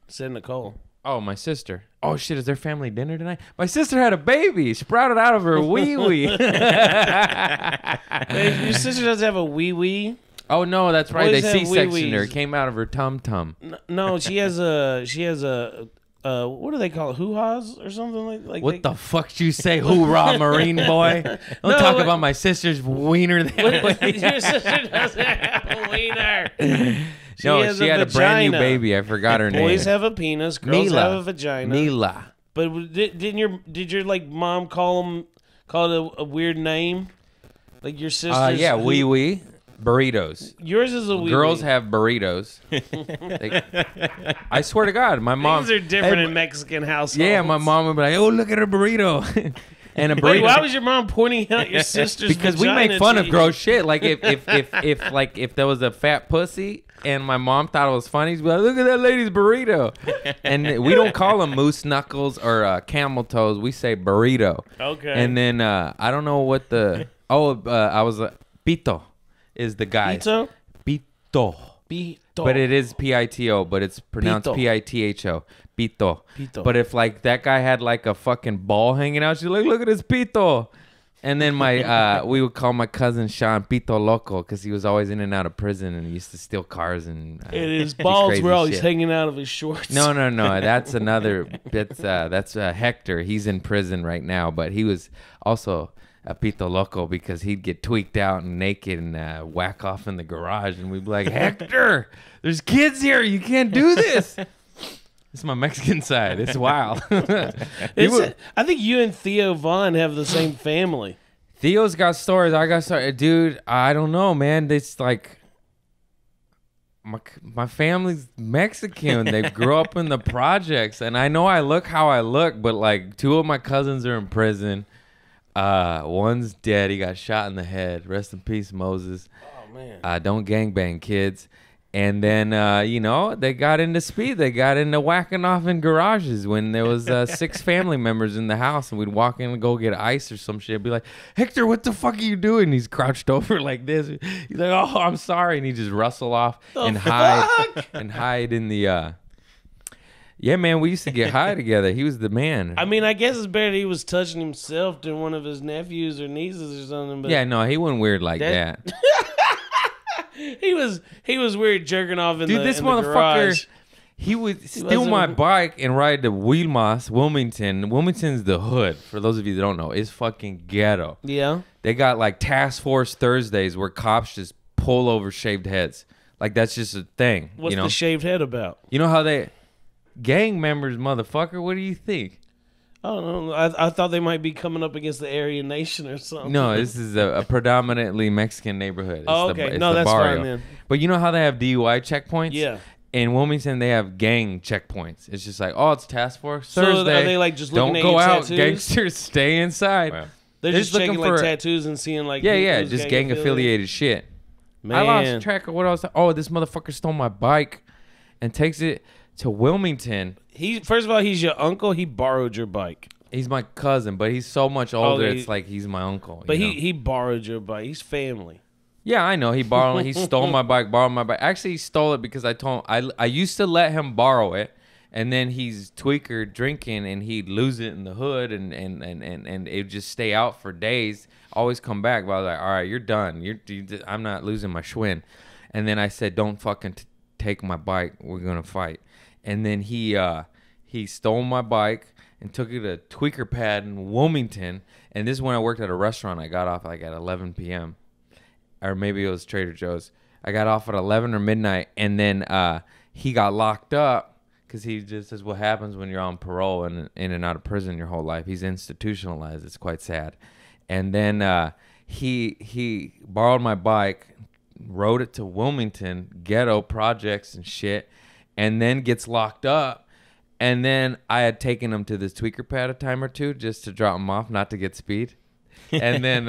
[SPEAKER 4] said Nicole.
[SPEAKER 2] Oh, my sister. Oh shit! Is there family dinner tonight? My sister had a baby. Sprouted out of her wee wee.
[SPEAKER 4] Wait, your sister doesn't have a wee wee.
[SPEAKER 2] Oh no, that's right.
[SPEAKER 4] Boys
[SPEAKER 2] They
[SPEAKER 4] have
[SPEAKER 2] C-sectioned her.
[SPEAKER 4] wee-wees.
[SPEAKER 2] It came out of her tum tum.
[SPEAKER 4] No, she has a what do they call it? Hoo-haws or something like
[SPEAKER 2] What the fuck did you say, hoorah, Marine boy? Don't talk about my sister's wiener that way.
[SPEAKER 4] Your sister doesn't have a wiener. She
[SPEAKER 2] had a brand new baby. I forgot her name.
[SPEAKER 4] Boys have a penis. Girls
[SPEAKER 2] Mila.
[SPEAKER 4] have a vagina.
[SPEAKER 2] Mila.
[SPEAKER 4] But did your like mom call it a weird name? Like your sister's?
[SPEAKER 2] Yeah, wee wee. Burritos.
[SPEAKER 4] Yours is a wee.
[SPEAKER 2] Girls have burritos. I swear to God, my mom.
[SPEAKER 4] Things are different in Mexican households.
[SPEAKER 2] Yeah, my mom would be like, "Oh, look at her burrito." And a burrito.
[SPEAKER 4] Wait, why was your mom pointing out your sister's?
[SPEAKER 2] Because we
[SPEAKER 4] vagina
[SPEAKER 2] make fun
[SPEAKER 4] to
[SPEAKER 2] of
[SPEAKER 4] you?
[SPEAKER 2] gross shit. Like if there was a fat pussy and my mom thought it was funny, she'd be like, "Look at that lady's burrito." And we don't call them moose knuckles or camel toes. We say burrito.
[SPEAKER 4] Okay.
[SPEAKER 2] And then I don't know what the I was pito is the guy.
[SPEAKER 4] Pito?
[SPEAKER 2] Pito.
[SPEAKER 4] Pito.
[SPEAKER 2] But it is P-I-T-O, but it's pronounced
[SPEAKER 4] Pito.
[SPEAKER 2] P-I-T-H-O. Pito.
[SPEAKER 4] Pito.
[SPEAKER 2] But if like that guy had like a fucking ball hanging out, she's like, look at his pito. And then my we would call my cousin Sean Pito Loco because he was always in and out of prison and he used to steal cars and
[SPEAKER 4] And his
[SPEAKER 2] do
[SPEAKER 4] balls
[SPEAKER 2] crazy
[SPEAKER 4] were always
[SPEAKER 2] shit.
[SPEAKER 4] hanging out of his shorts.
[SPEAKER 2] No. That's another. That's Hector. He's in prison right now, but he was also a Pito Loco because he'd get tweaked out and naked and whack off in the garage, and we'd be like, Hector, there's kids here. You can't do this. This is my Mexican side. It's wild.
[SPEAKER 4] I think you and Theo Vaughn have the same family.
[SPEAKER 2] Theo's got stories. I got stories. Dude, I don't know, man. It's like my family's Mexican. They grew up in the projects. And I know I look how I look, but like 2 of my cousins are in prison. One's dead. He got shot in the head. Rest in peace, Moses.
[SPEAKER 4] Oh, man.
[SPEAKER 2] Don't gangbang, kids. And then, they got into speed. They got into whacking off in garages when there was 6 family members in the house. And we'd walk in and go get ice or some shit. Be like, Hector, what the fuck are you doing? And he's crouched over like this. He's like, oh, I'm sorry. And he just rustle off and hide in the... Yeah, man, we used to get high together. He was the man.
[SPEAKER 4] I mean, I guess it's better he was touching himself than one of his nephews or nieces or something. But
[SPEAKER 2] Yeah, no, he wasn't weird like that.
[SPEAKER 4] he was weird jerking off in
[SPEAKER 2] Dude,
[SPEAKER 4] the
[SPEAKER 2] this
[SPEAKER 4] in the
[SPEAKER 2] motherfucker,
[SPEAKER 4] garage.
[SPEAKER 2] he would steal
[SPEAKER 4] wasn't-
[SPEAKER 2] my bike and ride to Wilmington. Wilmington's the hood, for those of you that don't know. It's fucking ghetto.
[SPEAKER 4] Yeah.
[SPEAKER 2] They got like Task Force Thursdays where cops just pull over shaved heads. Like that's just a thing.
[SPEAKER 4] What's
[SPEAKER 2] you know?
[SPEAKER 4] the shaved head about?
[SPEAKER 2] You know how they... Gang members, motherfucker, what do you think?
[SPEAKER 4] I don't know. I thought they might be coming up against the Aryan Nation or something.
[SPEAKER 2] No, this is a predominantly Mexican neighborhood. It's
[SPEAKER 4] Oh,
[SPEAKER 2] the-
[SPEAKER 4] okay.
[SPEAKER 2] it's
[SPEAKER 4] No,
[SPEAKER 2] the
[SPEAKER 4] that's
[SPEAKER 2] barrio.
[SPEAKER 4] fine then.
[SPEAKER 2] But you know how they have DUI checkpoints?
[SPEAKER 4] Yeah.
[SPEAKER 2] In Wilmington, they have gang checkpoints. It's just like, oh, it's Task Force
[SPEAKER 4] So
[SPEAKER 2] Thursday.
[SPEAKER 4] are they like just looking
[SPEAKER 2] Don't
[SPEAKER 4] at
[SPEAKER 2] go
[SPEAKER 4] your
[SPEAKER 2] out,
[SPEAKER 4] tattoos?
[SPEAKER 2] gangsters. Stay inside.
[SPEAKER 1] Wow.
[SPEAKER 4] They're
[SPEAKER 2] They're
[SPEAKER 4] just
[SPEAKER 2] just looking
[SPEAKER 4] checking like
[SPEAKER 2] for-
[SPEAKER 4] tattoos and seeing like
[SPEAKER 2] Yeah,
[SPEAKER 4] who's
[SPEAKER 2] just gang affiliated shit.
[SPEAKER 4] Man.
[SPEAKER 2] I lost track of what I was. Oh, this motherfucker stole my bike and takes it to Wilmington.
[SPEAKER 4] First of all, he's your uncle. He borrowed your bike,
[SPEAKER 2] He's my cousin, but he's so much older.
[SPEAKER 4] Okay.
[SPEAKER 2] It's like he's my uncle.
[SPEAKER 4] but
[SPEAKER 2] you know?
[SPEAKER 4] he borrowed your bike. He's family.
[SPEAKER 2] Yeah, I know. He stole my bike, borrowed my bike. Actually, he stole it because I told him I used to let him borrow it, and then he's tweaker drinking, and he'd lose it in the hood, and it'd just stay out for days. Always come back, but I was like, all right, you're done. I'm not losing my Schwinn. And then I said, don't fucking take my bike. We're gonna fight. And then he stole my bike and took it to a tweaker pad in Wilmington. And this is when I worked at a restaurant. I got off like at 11 p.m. Or maybe it was Trader Joe's. I got off at 11 or midnight. And then he got locked up because he just is what happens when you're on parole and in and out of prison your whole life. He's institutionalized. It's quite sad. And then he borrowed my bike, rode it to Wilmington, ghetto projects and shit, and then gets locked up. And then I had taken him to this tweaker pad a time or two just to drop him off, not to get speed. And then,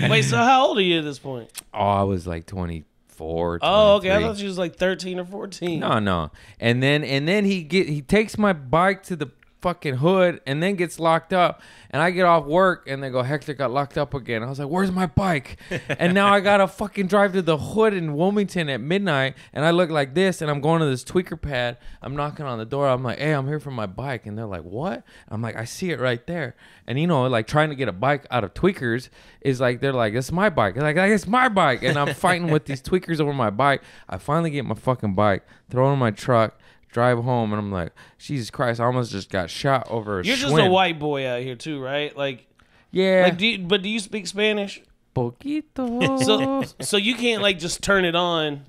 [SPEAKER 4] Wait, so how old are you at this point?
[SPEAKER 2] I was like 24.
[SPEAKER 4] Oh, okay. I
[SPEAKER 2] 23.
[SPEAKER 4] thought you was like 13 or 14.
[SPEAKER 2] No. And then he takes my bike to the fucking hood and then gets locked up. And I get off work and they go, Hector got locked up again. I was like, where's my bike? And now I gotta fucking drive to the hood in Wilmington at midnight, and I look like this, and I'm going to this tweaker pad. I'm knocking on the door. I'm like, hey, I'm here for my bike. And they're like, what? I'm like, I see it right there. And like trying to get a bike out of tweakers is like, they're like, it's my bike. They're like, it's my bike. And I'm fighting with these tweakers over my bike. I finally get my fucking bike, throw it in my truck, drive home, and I'm like, Jesus Christ, I almost just got shot over a
[SPEAKER 4] You're just
[SPEAKER 2] Schwinn.
[SPEAKER 4] a white boy out here too, right? Like,
[SPEAKER 2] Yeah.
[SPEAKER 4] like, do you speak Spanish?
[SPEAKER 2] Poquito.
[SPEAKER 4] So you can't like just turn it on,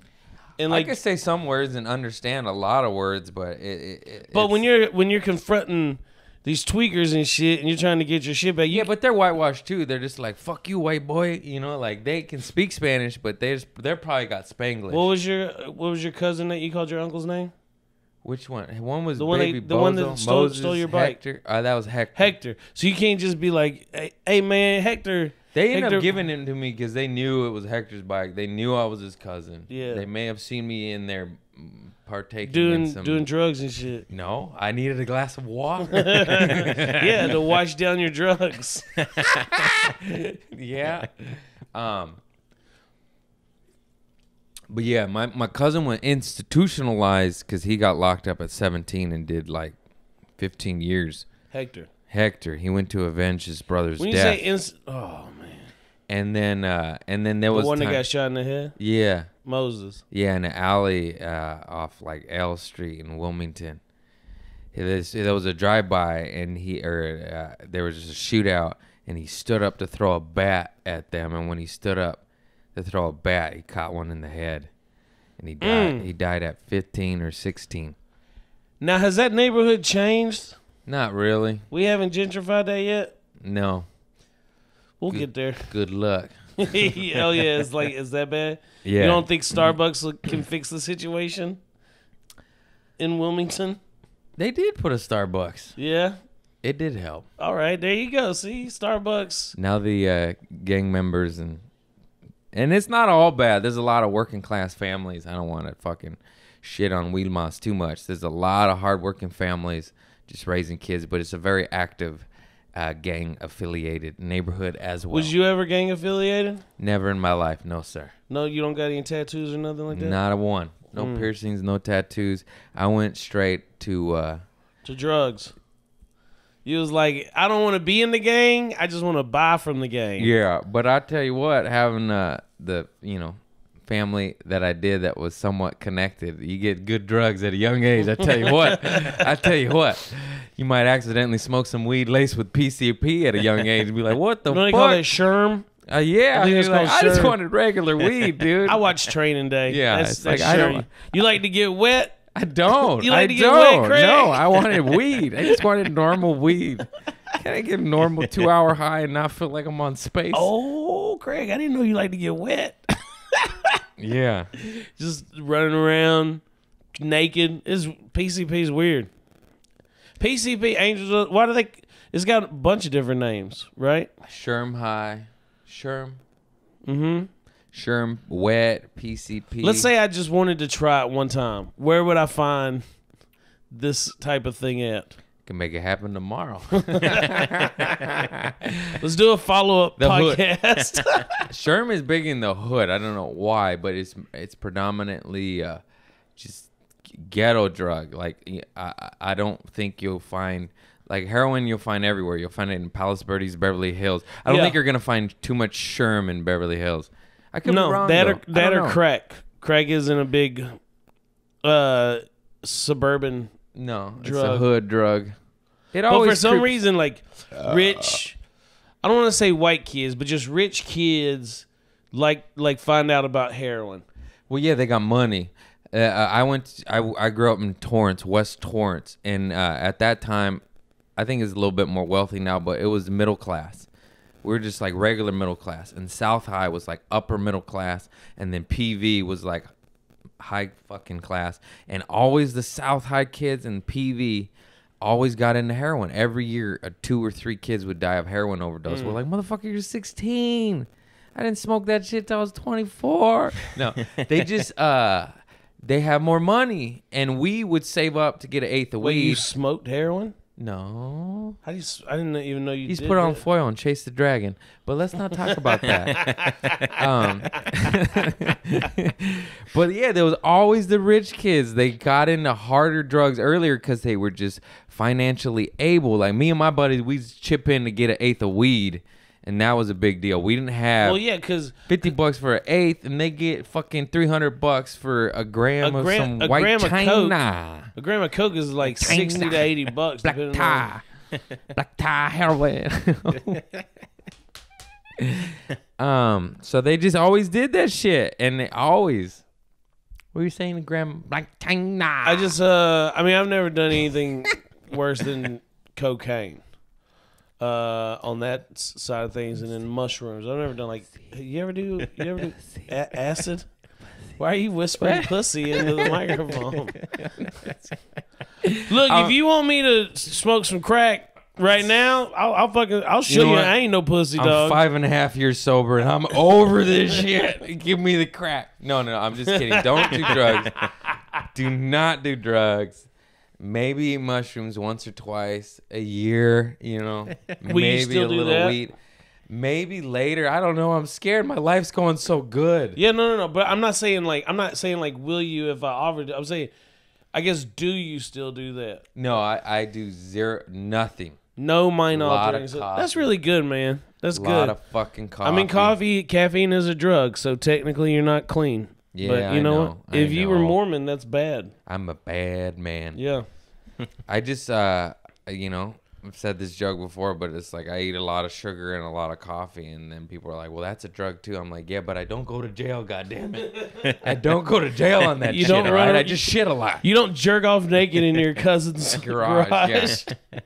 [SPEAKER 4] and
[SPEAKER 2] I
[SPEAKER 4] like.
[SPEAKER 2] can say some words and understand a lot of words, but
[SPEAKER 4] But when you're confronting these tweakers and shit, and you're trying to get your shit back,
[SPEAKER 2] but they're whitewashed too. They're just like, fuck you, white boy. Like they can speak Spanish, but they're probably got Spanglish.
[SPEAKER 4] What was your cousin that you called your uncle's name?
[SPEAKER 2] Which one? One was
[SPEAKER 4] The one
[SPEAKER 2] Baby
[SPEAKER 4] the one that
[SPEAKER 2] Bozo,
[SPEAKER 4] stole
[SPEAKER 2] Moses,
[SPEAKER 4] your bike.
[SPEAKER 2] Hector. That was Hector.
[SPEAKER 4] Hector. So you can't just be like, hey man, Hector.
[SPEAKER 2] They ended
[SPEAKER 4] Hector-
[SPEAKER 2] up giving him to me because they knew it was Hector's bike. They knew I was his cousin.
[SPEAKER 4] Yeah.
[SPEAKER 2] They may have seen me in there partaking in some...
[SPEAKER 4] doing drugs and shit.
[SPEAKER 2] No, I needed a glass of water.
[SPEAKER 4] Yeah, to wash down your drugs.
[SPEAKER 2] But yeah, my cousin went institutionalized because he got locked up at 17 and did like 15 years. Hector. He went to avenge his brother's
[SPEAKER 4] When you
[SPEAKER 2] death.
[SPEAKER 4] say oh man.
[SPEAKER 2] And then there
[SPEAKER 4] The
[SPEAKER 2] was
[SPEAKER 4] one that got shot in the head?
[SPEAKER 2] Yeah.
[SPEAKER 4] Moses.
[SPEAKER 2] Yeah, in an alley off like L Street in Wilmington. There was a drive-by, and there was just a shootout, and he stood up to throw a bat at them. And when he stood up to throw a bat, he caught one in the head, and he died. He died at 15 or 16.
[SPEAKER 4] Now, has that neighborhood changed?
[SPEAKER 2] Not really.
[SPEAKER 4] We haven't gentrified that yet?
[SPEAKER 2] No.
[SPEAKER 4] We'll get there.
[SPEAKER 2] Good luck.
[SPEAKER 4] Oh, yeah. It's like, is that bad?
[SPEAKER 2] Yeah.
[SPEAKER 4] You don't think Starbucks can fix the situation in Wilmington?
[SPEAKER 2] They did put a Starbucks.
[SPEAKER 4] Yeah.
[SPEAKER 2] It did help.
[SPEAKER 4] All right. There you go. See? Starbucks.
[SPEAKER 2] Now the gang members and it's not all bad. There's a lot of working class families. I don't want to fucking shit on Wilmas too much. There's a lot of hardworking families just raising kids, but it's a very active gang affiliated neighborhood as well.
[SPEAKER 4] Was you ever gang affiliated?
[SPEAKER 2] Never in my life, no sir.
[SPEAKER 4] No, you don't got any tattoos or nothing like that?
[SPEAKER 2] Not a one. No piercings, no tattoos. I went straight to
[SPEAKER 4] drugs. You was like, I don't want to be in the gang. I just want to buy from the gang.
[SPEAKER 2] Yeah, but I tell you what, having the family that I did that was somewhat connected, you get good drugs at a young age. I tell you what, you might accidentally smoke some weed laced with PCP at a young age and be like, what the
[SPEAKER 4] You know
[SPEAKER 2] fuck?
[SPEAKER 4] they call that Sherm?
[SPEAKER 2] Yeah,
[SPEAKER 4] I think it's called
[SPEAKER 2] I just
[SPEAKER 4] Sherm.
[SPEAKER 2] wanted regular weed, dude.
[SPEAKER 4] I watch Training Day.
[SPEAKER 2] Yeah,
[SPEAKER 4] that's
[SPEAKER 2] it's like,
[SPEAKER 4] Sherm.
[SPEAKER 2] I don't-
[SPEAKER 4] You like to get wet?
[SPEAKER 2] I don't.
[SPEAKER 4] You like
[SPEAKER 2] I
[SPEAKER 4] to get wet,
[SPEAKER 2] don't.
[SPEAKER 4] Craig?
[SPEAKER 2] No, I wanted weed. I just wanted normal weed. Can I get a normal 2-hour high and not feel like I'm on space?
[SPEAKER 4] Oh, Craig, I didn't know you like to get wet.
[SPEAKER 2] Yeah.
[SPEAKER 4] Just running around naked. PCP's weird. PCP, Angels, why do they... It's got a bunch of different names, right?
[SPEAKER 2] Sherm high. Sherm.
[SPEAKER 4] Mm-hmm.
[SPEAKER 2] Sherm wet. PCP.
[SPEAKER 4] Let's say I just wanted to try it one time. Where would I find this type of thing at?
[SPEAKER 2] Can make it happen tomorrow.
[SPEAKER 4] Let's do a follow-up
[SPEAKER 2] The hood.
[SPEAKER 4] podcast.
[SPEAKER 2] Sherm is big in the hood. I don't know why, but it's predominantly just ghetto drug. Like I don't think you'll find like heroin. You'll find everywhere. You'll find it in Palos Verdes, Beverly Hills. I don't think you're gonna find too much Sherm in Beverly Hills. I could be wrong.
[SPEAKER 4] that
[SPEAKER 2] though.
[SPEAKER 4] or crack. Crack isn't a big suburban.
[SPEAKER 2] No, it's a
[SPEAKER 4] drug.
[SPEAKER 2] hood drug. It
[SPEAKER 4] But
[SPEAKER 2] always
[SPEAKER 4] for some
[SPEAKER 2] creeps-
[SPEAKER 4] reason, like rich, I don't want to say white kids, but just rich kids like find out about heroin.
[SPEAKER 2] Well, yeah, they got money. I grew up in Torrance, West Torrance, and at that time, I think it's a little bit more wealthy now, but it was middle class. We were just like regular middle class, and South High was like upper middle class, and then PV was like high fucking class, and always the South High kids and PV always got into heroin. Every year, 2 or 3 kids would die of heroin overdose. We're like, motherfucker, you're 16. I didn't smoke that shit till I was 24. No, they just they have more money, and we would save up to get an eighth of
[SPEAKER 4] Wait, you
[SPEAKER 2] weed.
[SPEAKER 4] smoked heroin?
[SPEAKER 2] No.
[SPEAKER 4] How do you? I didn't even know you.
[SPEAKER 2] He's
[SPEAKER 4] did
[SPEAKER 2] put on
[SPEAKER 4] that.
[SPEAKER 2] foil and chased the dragon. But let's not talk about that. But yeah, there was always the rich kids. They got into harder drugs earlier because they were just financially able. Like me and my buddies, we'd chip in to get an eighth of weed. And that was a big deal. We didn't have
[SPEAKER 4] Well, yeah, because
[SPEAKER 2] $50 for an eighth, and they get fucking $300 for a gram of some
[SPEAKER 4] a
[SPEAKER 2] white
[SPEAKER 4] gram of
[SPEAKER 2] China.
[SPEAKER 4] a gram of coke is like 60 to 80 bucks.
[SPEAKER 2] Black
[SPEAKER 4] depending
[SPEAKER 2] tie. Black tie heroin. So they just always did that shit, and they always. What were you saying, gram? Black China.
[SPEAKER 4] I just, I mean, I've never done anything worse than cocaine. On that side of things, and then mushrooms. I've never done like. You ever do acid? Why are you whispering pussy into the microphone? Look, if you want me to smoke some crack right now, I'll show you.
[SPEAKER 2] what?
[SPEAKER 4] I ain't no pussy,
[SPEAKER 2] I'm
[SPEAKER 4] dog.
[SPEAKER 2] 5.5 years sober, and I'm over this shit. Give me the crack. No, I'm just kidding. Don't do drugs. Do not do drugs. Maybe mushrooms once or twice a year, you know.
[SPEAKER 4] Will you
[SPEAKER 2] Maybe
[SPEAKER 4] still
[SPEAKER 2] a
[SPEAKER 4] do
[SPEAKER 2] little
[SPEAKER 4] that?
[SPEAKER 2] weed. maybe later. I don't know. I'm scared. My life's going so good.
[SPEAKER 4] Yeah, no. But I'm not saying like will you if I offered it. I'm saying, I guess, do you still do that?
[SPEAKER 2] No, I do nothing.
[SPEAKER 4] No mind
[SPEAKER 2] Lot
[SPEAKER 4] altering.
[SPEAKER 2] of
[SPEAKER 4] So
[SPEAKER 2] coffee.
[SPEAKER 4] that's really good, man. That's
[SPEAKER 2] A
[SPEAKER 4] good.
[SPEAKER 2] lot of fucking coffee.
[SPEAKER 4] I mean, caffeine is a drug, so technically you're not clean.
[SPEAKER 2] Yeah,
[SPEAKER 4] but you
[SPEAKER 2] I
[SPEAKER 4] know
[SPEAKER 2] know.
[SPEAKER 4] what? If you were
[SPEAKER 2] know.
[SPEAKER 4] Mormon, that's bad.
[SPEAKER 2] I'm a bad man.
[SPEAKER 4] Yeah.
[SPEAKER 2] I just, you know, I've said this joke before, but it's like I eat a lot of sugar and a lot of coffee, and then people are like, "Well, that's a drug too." I'm like, "Yeah, but I don't go to jail. God damn it, I don't go to jail on that
[SPEAKER 4] You
[SPEAKER 2] shit.
[SPEAKER 4] don't
[SPEAKER 2] All
[SPEAKER 4] run
[SPEAKER 2] right?
[SPEAKER 4] a-
[SPEAKER 2] I just shit a lot."
[SPEAKER 4] You don't jerk off naked in your cousin's
[SPEAKER 2] Garage,
[SPEAKER 4] garage.
[SPEAKER 2] yeah.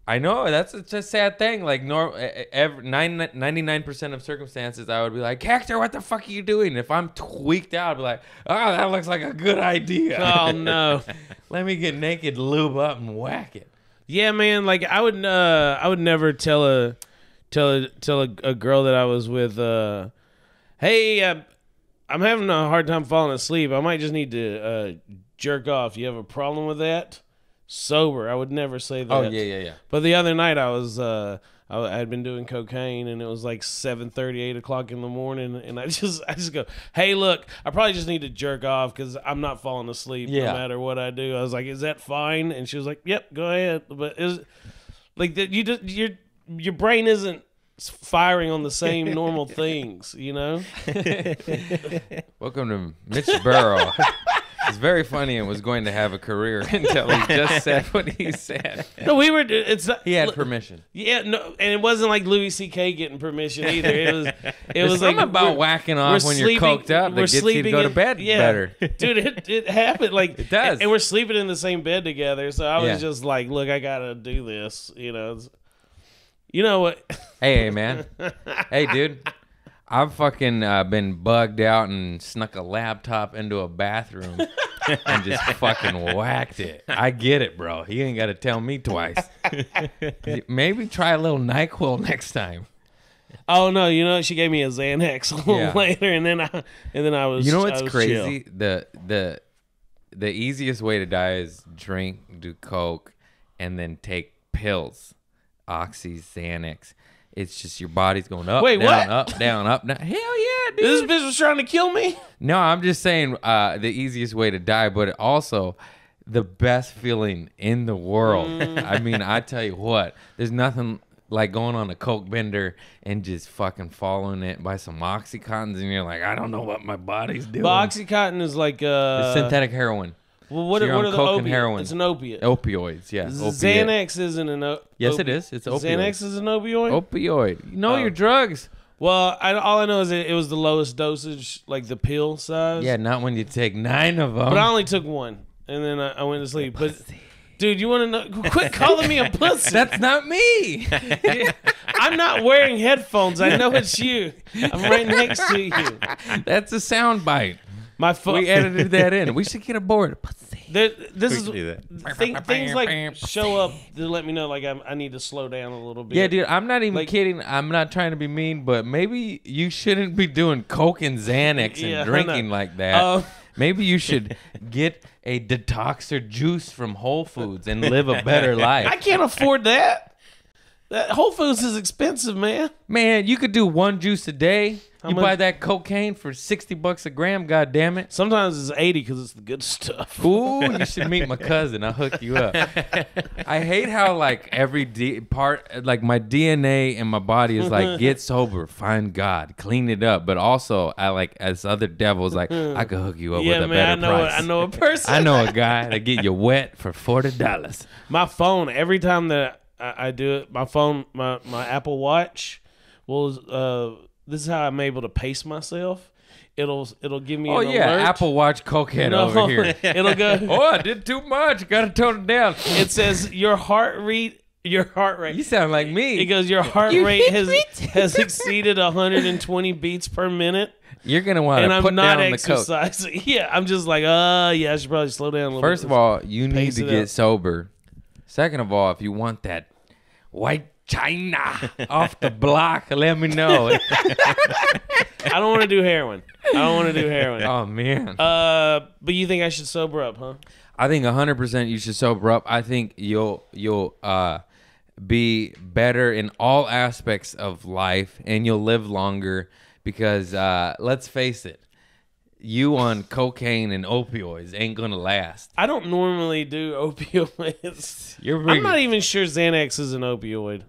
[SPEAKER 2] I know that's a sad thing. Like 99% of circumstances, I would be like, "Hector, what the fuck are you doing?" If I'm tweaked out, I'd be like, "Oh, that looks like a good idea."
[SPEAKER 4] Oh no.
[SPEAKER 2] Let me get naked, lube up, and whack it.
[SPEAKER 4] Yeah, man. Like I would never tell a girl that I was with, "Hey, I'm having a hard time falling asleep. I might just need to jerk off. You have a problem with that?" Sober, I would never say that.
[SPEAKER 2] Oh yeah.
[SPEAKER 4] But the other night I was I had been doing cocaine, and it was like 7:30, 8 o'clock in the morning, and I just go, "Hey, look, I probably just need to jerk off because I'm not falling asleep no
[SPEAKER 2] Yeah.
[SPEAKER 4] matter what I do." I was like, "Is that fine?" And she was like, "Yep, go ahead." But it was like that. You just your brain isn't firing on the same normal things, you know.
[SPEAKER 2] Welcome to Mitch Burrow. He's very funny and was going to have a career until he just said what he said.
[SPEAKER 4] No, we were. It's not,
[SPEAKER 2] He had permission.
[SPEAKER 4] Yeah, no, and it wasn't like Louis C.K. getting permission either. It was
[SPEAKER 2] There's
[SPEAKER 4] like
[SPEAKER 2] something about
[SPEAKER 4] we're-
[SPEAKER 2] whacking
[SPEAKER 4] we're
[SPEAKER 2] off when you're
[SPEAKER 4] sleeping-
[SPEAKER 2] coked up that
[SPEAKER 4] we're
[SPEAKER 2] gets you to
[SPEAKER 4] sleeping
[SPEAKER 2] go to
[SPEAKER 4] in-
[SPEAKER 2] bed
[SPEAKER 4] yeah.
[SPEAKER 2] better.
[SPEAKER 4] Dude, it happened. Like
[SPEAKER 2] It does.
[SPEAKER 4] and we're sleeping in the same bed together. So I was
[SPEAKER 2] Yeah.
[SPEAKER 4] just like, "Look, I gotta do this." You know. You know what?
[SPEAKER 2] Hey, man. Hey, dude. I've fucking been bugged out and snuck a laptop into a bathroom and just fucking whacked it. I get it, bro. You ain't got to tell me twice. Maybe try a little NyQuil next time.
[SPEAKER 4] Oh no! You know, she gave me a Xanax a little
[SPEAKER 2] Yeah.
[SPEAKER 4] later, and then I was.
[SPEAKER 2] You know
[SPEAKER 4] I
[SPEAKER 2] what's
[SPEAKER 4] was
[SPEAKER 2] crazy?
[SPEAKER 4] chill.
[SPEAKER 2] The easiest way to die is drink, do coke, and then take pills, Oxy, Xanax. It's just your body's going up,
[SPEAKER 4] Wait,
[SPEAKER 2] down,
[SPEAKER 4] what?
[SPEAKER 2] up, down, up, down. Hell yeah, dude.
[SPEAKER 4] This bitch was trying to kill me.
[SPEAKER 2] No, I'm just saying the easiest way to die, but also the best feeling in the world. I mean, I tell you what, there's nothing like going on a coke bender and just fucking following it by some Oxycontins, and you're like, I don't know what my body's doing.
[SPEAKER 4] But Oxycontin is like
[SPEAKER 2] It's synthetic heroin.
[SPEAKER 4] Well, what,
[SPEAKER 2] So you're
[SPEAKER 4] what
[SPEAKER 2] on
[SPEAKER 4] are the
[SPEAKER 2] coke and
[SPEAKER 4] opiates?
[SPEAKER 2] heroin.
[SPEAKER 4] It's an opiate.
[SPEAKER 2] Opioids, yeah.
[SPEAKER 4] Xanax isn't an
[SPEAKER 2] Yes, it is. It's opioid.
[SPEAKER 4] Xanax is an opioid?
[SPEAKER 2] Opioid. You know
[SPEAKER 4] Oh.
[SPEAKER 2] your drugs.
[SPEAKER 4] Well, all I know is that it was the lowest dosage, like the pill size.
[SPEAKER 2] Yeah, not when you take 9 of them.
[SPEAKER 4] But I only took one, and then I went to sleep. But, dude, you want to know? Quit calling me a pussy.
[SPEAKER 2] That's not me.
[SPEAKER 4] I'm not wearing headphones. I know it's you. I'm right next to you.
[SPEAKER 2] That's a sound bite.
[SPEAKER 4] My phone.
[SPEAKER 2] We edited that in. We should get a board. Pussy.
[SPEAKER 4] This is
[SPEAKER 1] can do that.
[SPEAKER 4] things like show up to let me know like I need to slow down a little bit.
[SPEAKER 2] Yeah, dude, I'm not even
[SPEAKER 4] Like-
[SPEAKER 2] kidding. I'm not trying to be mean, but maybe you shouldn't be doing coke and Xanax and
[SPEAKER 4] Yeah, I
[SPEAKER 2] drinking
[SPEAKER 4] know.
[SPEAKER 2] like that.
[SPEAKER 4] Oh.
[SPEAKER 2] Maybe you should get a detoxer juice from Whole Foods and live a better life.
[SPEAKER 4] I can't afford that. That Whole Foods is expensive, man.
[SPEAKER 2] Man, you could do one juice a day. You
[SPEAKER 4] much-
[SPEAKER 2] buy that cocaine for $60 a gram, god damn it.
[SPEAKER 4] Sometimes it's 80 because it's the good stuff.
[SPEAKER 2] Ooh, you should meet my cousin. I'll hook you up. I hate how like every part, like my DNA and my body is like, get sober, find God, clean it up. But also, I like as other devils, like I could hook you up
[SPEAKER 4] Yeah,
[SPEAKER 2] with a
[SPEAKER 4] man,
[SPEAKER 2] better price.
[SPEAKER 4] I know a person.
[SPEAKER 2] I know a guy that get you wet for $40.
[SPEAKER 4] My phone, every time that I do it, my phone, my Apple Watch will. This is how I'm able to pace myself. It'll give me
[SPEAKER 2] Oh
[SPEAKER 4] an
[SPEAKER 2] yeah,
[SPEAKER 4] alert.
[SPEAKER 2] Apple Watch cokehead
[SPEAKER 4] No,
[SPEAKER 2] over here.
[SPEAKER 4] It'll go.
[SPEAKER 2] Oh, I did too much. Got to tone it down.
[SPEAKER 4] It says your heart rate.
[SPEAKER 2] You sound like me.
[SPEAKER 4] It goes. Your heart
[SPEAKER 2] You
[SPEAKER 4] rate
[SPEAKER 2] hit
[SPEAKER 4] has exceeded 120 beats per minute,
[SPEAKER 2] You're gonna want
[SPEAKER 4] and
[SPEAKER 2] to
[SPEAKER 4] I'm
[SPEAKER 2] put
[SPEAKER 4] not
[SPEAKER 2] down the coke.
[SPEAKER 4] exercising. Yeah, I'm just like, yeah, I should probably slow down a little.
[SPEAKER 2] First
[SPEAKER 4] bit.
[SPEAKER 2] of all, you need
[SPEAKER 4] Pace
[SPEAKER 2] to
[SPEAKER 4] it
[SPEAKER 2] get
[SPEAKER 4] up.
[SPEAKER 2] sober. Second of all, if you want that white China off the block, let me know.
[SPEAKER 4] I don't want to do heroin.
[SPEAKER 2] Oh man,
[SPEAKER 4] But you think I should sober up, huh?
[SPEAKER 2] I think 100% you should sober up. I think you'll be better in all aspects of life, and you'll live longer because let's face it, you on cocaine and opioids ain't gonna last.
[SPEAKER 4] I don't normally do opioids.
[SPEAKER 2] You're
[SPEAKER 4] I'm not even sure Xanax is an opioid.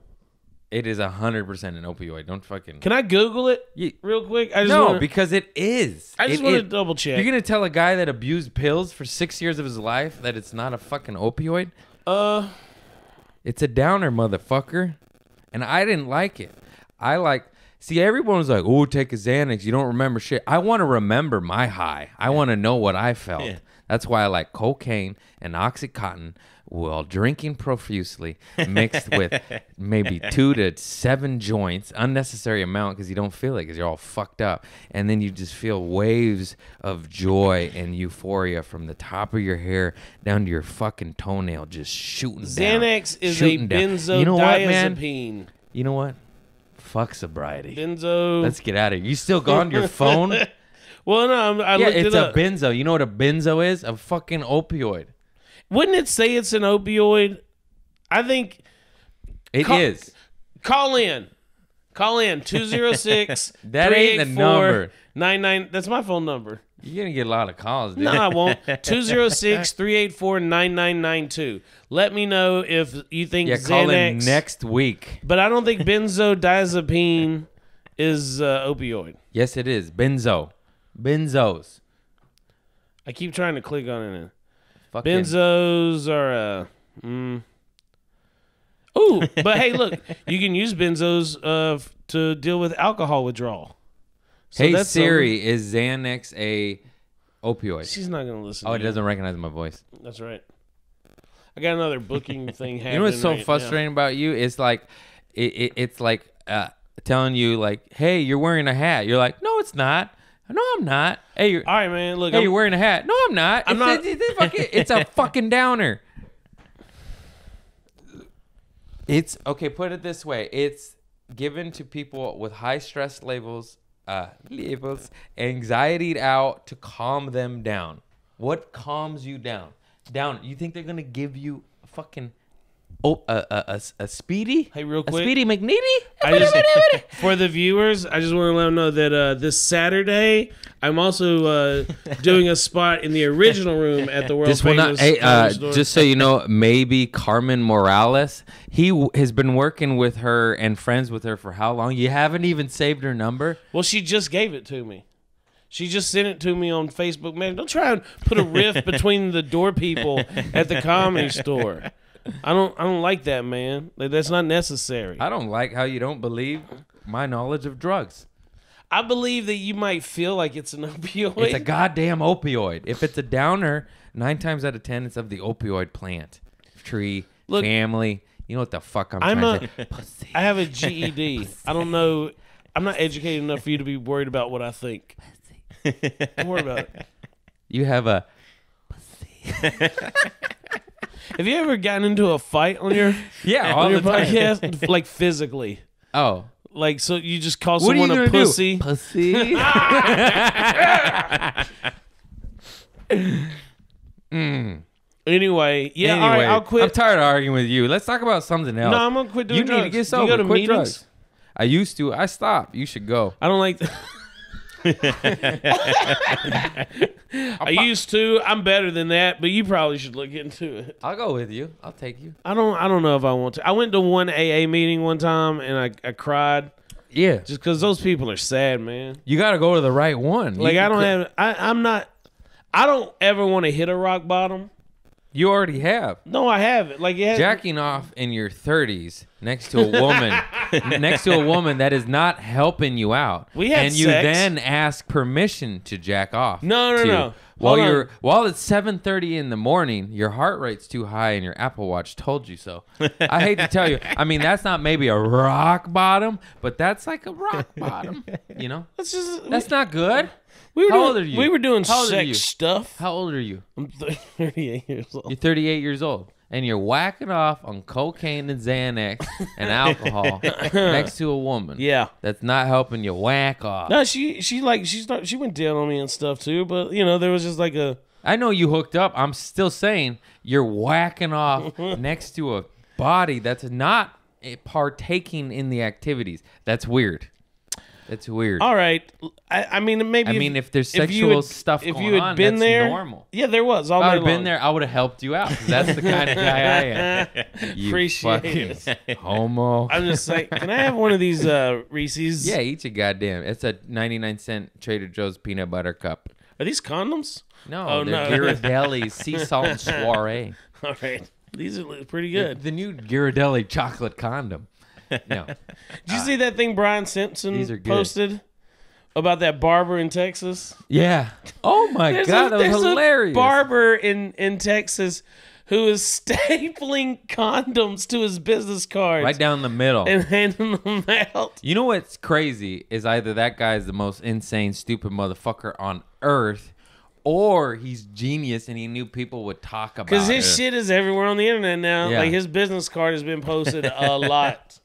[SPEAKER 2] It is 100% an opioid. Don't fucking.
[SPEAKER 4] Can I Google it
[SPEAKER 2] You-
[SPEAKER 4] real quick?
[SPEAKER 2] Because it is.
[SPEAKER 4] I just
[SPEAKER 2] It
[SPEAKER 4] want to
[SPEAKER 2] is.
[SPEAKER 4] double check.
[SPEAKER 2] You're gonna tell a guy that abused pills for 6 years of his life that it's not a fucking opioid? It's a downer, motherfucker. And I didn't like it. See, everyone was like, "Oh, take a Xanax. You don't remember shit." I want to remember my high. I want to know what I felt.
[SPEAKER 1] Yeah.
[SPEAKER 2] That's why I like cocaine and Oxycontin while drinking profusely, mixed with maybe 2 to 7 joints, unnecessary amount because you don't feel it because you're all fucked up. And then you just feel waves of joy and euphoria from the top of your hair down to your fucking toenail, just shooting down.
[SPEAKER 4] Xanax is
[SPEAKER 2] shooting
[SPEAKER 4] a
[SPEAKER 2] down.
[SPEAKER 4] benzodiazepine.
[SPEAKER 2] You know what, man? You know what? Fuck sobriety.
[SPEAKER 4] Benzo.
[SPEAKER 2] Let's get out of here. You still on your phone?
[SPEAKER 4] Well, no, I
[SPEAKER 2] Yeah,
[SPEAKER 4] looked
[SPEAKER 2] it's
[SPEAKER 4] it
[SPEAKER 2] a
[SPEAKER 4] up.
[SPEAKER 2] benzo. You know what a benzo is? A fucking opioid.
[SPEAKER 4] Wouldn't it say it's an opioid? I think.
[SPEAKER 2] It is.
[SPEAKER 4] Call in. Call in 206
[SPEAKER 2] That ain't the number.
[SPEAKER 4] 99. That's my phone number.
[SPEAKER 2] You're going to get a lot of calls, dude.
[SPEAKER 4] No, I won't. 206-384-9992. Let me know if you think
[SPEAKER 2] Yeah, call in
[SPEAKER 4] Xanax.
[SPEAKER 2] next week.
[SPEAKER 4] But I don't think benzodiazepine is opioid.
[SPEAKER 2] Yes, it is. Benzo. Benzos.
[SPEAKER 4] I keep trying to click on it.
[SPEAKER 2] Fucking.
[SPEAKER 4] Benzos are Ooh, but hey, look, you can use benzos to deal with alcohol withdrawal. So
[SPEAKER 2] Hey,
[SPEAKER 4] that's
[SPEAKER 2] Siri, is Xanax a opioid?
[SPEAKER 4] She's not gonna listen.
[SPEAKER 2] Oh,
[SPEAKER 4] to
[SPEAKER 2] it
[SPEAKER 4] you.
[SPEAKER 2] doesn't recognize my voice.
[SPEAKER 4] That's right. I got another booking thing happening.
[SPEAKER 2] You know what's so
[SPEAKER 4] right
[SPEAKER 2] frustrating about you? It's like, it's like telling you, like, hey, you're wearing a hat. You're like, no, it's not. No, I'm not. Hey,
[SPEAKER 4] Now. All right, man. Look,
[SPEAKER 2] hey, you're wearing a hat. No, I'm not.
[SPEAKER 4] I'm not-
[SPEAKER 2] It's a fucking downer. It's okay. Put it this way: it's given to people with high stress levels, anxietied out to calm them down. What calms you down? You think they're gonna give you a fucking a speedy?
[SPEAKER 4] Hey, real
[SPEAKER 2] A
[SPEAKER 4] quick.
[SPEAKER 2] speedy McNeedy?
[SPEAKER 4] I just, for the viewers, I just want to let them know that this Saturday, I'm also doing a spot in the original room at the world
[SPEAKER 2] This will
[SPEAKER 4] famous
[SPEAKER 2] not. Hey,
[SPEAKER 4] comedy store.
[SPEAKER 2] just so you know, maybe Carmen Morales. He has been working with her and friends with her for how long? You haven't even saved her number.
[SPEAKER 4] Well, she just gave it to me. She just sent it to me on Facebook. Man, don't try and put a rift between the door people at the comedy store. I don't like that, man. Like, that's not necessary.
[SPEAKER 2] I don't like how you don't believe my knowledge of drugs.
[SPEAKER 4] I believe that you might feel like it's an opioid.
[SPEAKER 2] It's a goddamn opioid. If it's a downer, 9 times out of 10, it's of the opioid plant, tree,
[SPEAKER 4] Look,
[SPEAKER 2] family. You know what the fuck I'm
[SPEAKER 4] I'm
[SPEAKER 2] trying
[SPEAKER 4] a-
[SPEAKER 2] to say? Pussy.
[SPEAKER 4] I have a GED. I don't know. I'm not educated enough for you to be worried about what I think. Don't worry about it.
[SPEAKER 2] You have a.
[SPEAKER 4] Have you ever gotten into a fight on your
[SPEAKER 2] Yeah, all
[SPEAKER 4] on your
[SPEAKER 2] the time.
[SPEAKER 4] podcast, like physically?
[SPEAKER 2] Oh.
[SPEAKER 4] Like, so you just call
[SPEAKER 2] What are you
[SPEAKER 4] someone
[SPEAKER 2] gonna
[SPEAKER 4] a pussy?
[SPEAKER 2] do? Pussy.
[SPEAKER 4] Anyway, yeah, all right, I'll
[SPEAKER 2] I'm
[SPEAKER 4] quit.
[SPEAKER 2] tired of arguing with you. Let's talk about something else.
[SPEAKER 4] No, I'm gonna quit doing
[SPEAKER 2] You need
[SPEAKER 4] drugs.
[SPEAKER 2] to get
[SPEAKER 4] Do
[SPEAKER 2] sober.
[SPEAKER 4] you go to
[SPEAKER 2] Quit
[SPEAKER 4] meetings?
[SPEAKER 2] drugs. I used to. I stopped. You should go.
[SPEAKER 4] I don't like. I used to. I'm better than that, but you probably should look into it.
[SPEAKER 2] I'll go with you. I'll take you.
[SPEAKER 4] I don't know if I want to. I went to one AA meeting one time and I cried
[SPEAKER 2] Yeah.
[SPEAKER 4] just because those people are sad, man.
[SPEAKER 2] You got to go to the right one.
[SPEAKER 4] Like,
[SPEAKER 2] You
[SPEAKER 4] I don't
[SPEAKER 2] could-
[SPEAKER 4] have. I'm not. I don't ever want to hit a rock bottom.
[SPEAKER 2] You already have.
[SPEAKER 4] No, I haven't. Like, it has,
[SPEAKER 2] Jacking off in your 30s next to a woman, that is not helping you out.
[SPEAKER 4] We had
[SPEAKER 2] and you
[SPEAKER 4] sex.
[SPEAKER 2] then ask permission to jack off.
[SPEAKER 4] No.
[SPEAKER 2] While
[SPEAKER 4] Hold on.
[SPEAKER 2] while it's 7:30 in the morning, your heart rate's too high and your Apple Watch told you so. I hate to tell you. I mean, that's not maybe a rock bottom, but that's like a rock bottom. You know, that's not good. How old are you?
[SPEAKER 4] We were doing
[SPEAKER 2] How old are you?
[SPEAKER 4] sex stuff.
[SPEAKER 2] How old are you?
[SPEAKER 4] I'm 38 years old.
[SPEAKER 2] You're 38 years old, and you're whacking off on cocaine and Xanax and alcohol next to a woman.
[SPEAKER 4] Yeah.
[SPEAKER 2] That's not helping you whack off.
[SPEAKER 4] No, she went down on me and stuff too, but you know, there was just like a
[SPEAKER 2] I know you hooked up. I'm still saying you're whacking off next to body that's not partaking in the activities. That's weird. That's weird.
[SPEAKER 4] All right. I mean, maybe.
[SPEAKER 2] I mean, if there's
[SPEAKER 4] if you
[SPEAKER 2] sexual
[SPEAKER 4] had-
[SPEAKER 2] stuff
[SPEAKER 4] if
[SPEAKER 2] going
[SPEAKER 4] you had
[SPEAKER 2] on,
[SPEAKER 4] been
[SPEAKER 2] that's
[SPEAKER 4] there,
[SPEAKER 2] normal.
[SPEAKER 4] Yeah, there was. All
[SPEAKER 2] If I
[SPEAKER 4] night
[SPEAKER 2] would have been
[SPEAKER 4] long.
[SPEAKER 2] there, I would have helped you out. 'Cause that's the kind of guy I am. You
[SPEAKER 4] Appreciate
[SPEAKER 2] fucking homo.
[SPEAKER 4] I'm just like, can I have one of these Reese's?
[SPEAKER 2] Yeah, eat your goddamn. It's a 99-cent Trader Joe's peanut butter cup.
[SPEAKER 4] Are these condoms?
[SPEAKER 2] No,
[SPEAKER 4] Oh,
[SPEAKER 2] they're
[SPEAKER 4] no.
[SPEAKER 2] Ghirardelli sea salt and soiree.
[SPEAKER 4] All right. These are pretty good.
[SPEAKER 2] The new Ghirardelli chocolate condom. No.
[SPEAKER 4] Did you see that thing Brian Simpson
[SPEAKER 2] These are good.
[SPEAKER 4] posted about that barber in Texas?
[SPEAKER 2] Yeah. Oh my God, that was
[SPEAKER 4] there's
[SPEAKER 2] hilarious.
[SPEAKER 4] A barber in Texas who is stapling condoms to his business cards
[SPEAKER 2] Right down the middle.
[SPEAKER 4] and handing them out.
[SPEAKER 2] You know what's crazy is either that guy is the most insane, stupid motherfucker on earth, or he's genius and he knew people would talk about it.
[SPEAKER 4] Because his shit is everywhere on the internet now.
[SPEAKER 2] Yeah.
[SPEAKER 4] Like his business card has been posted a lot.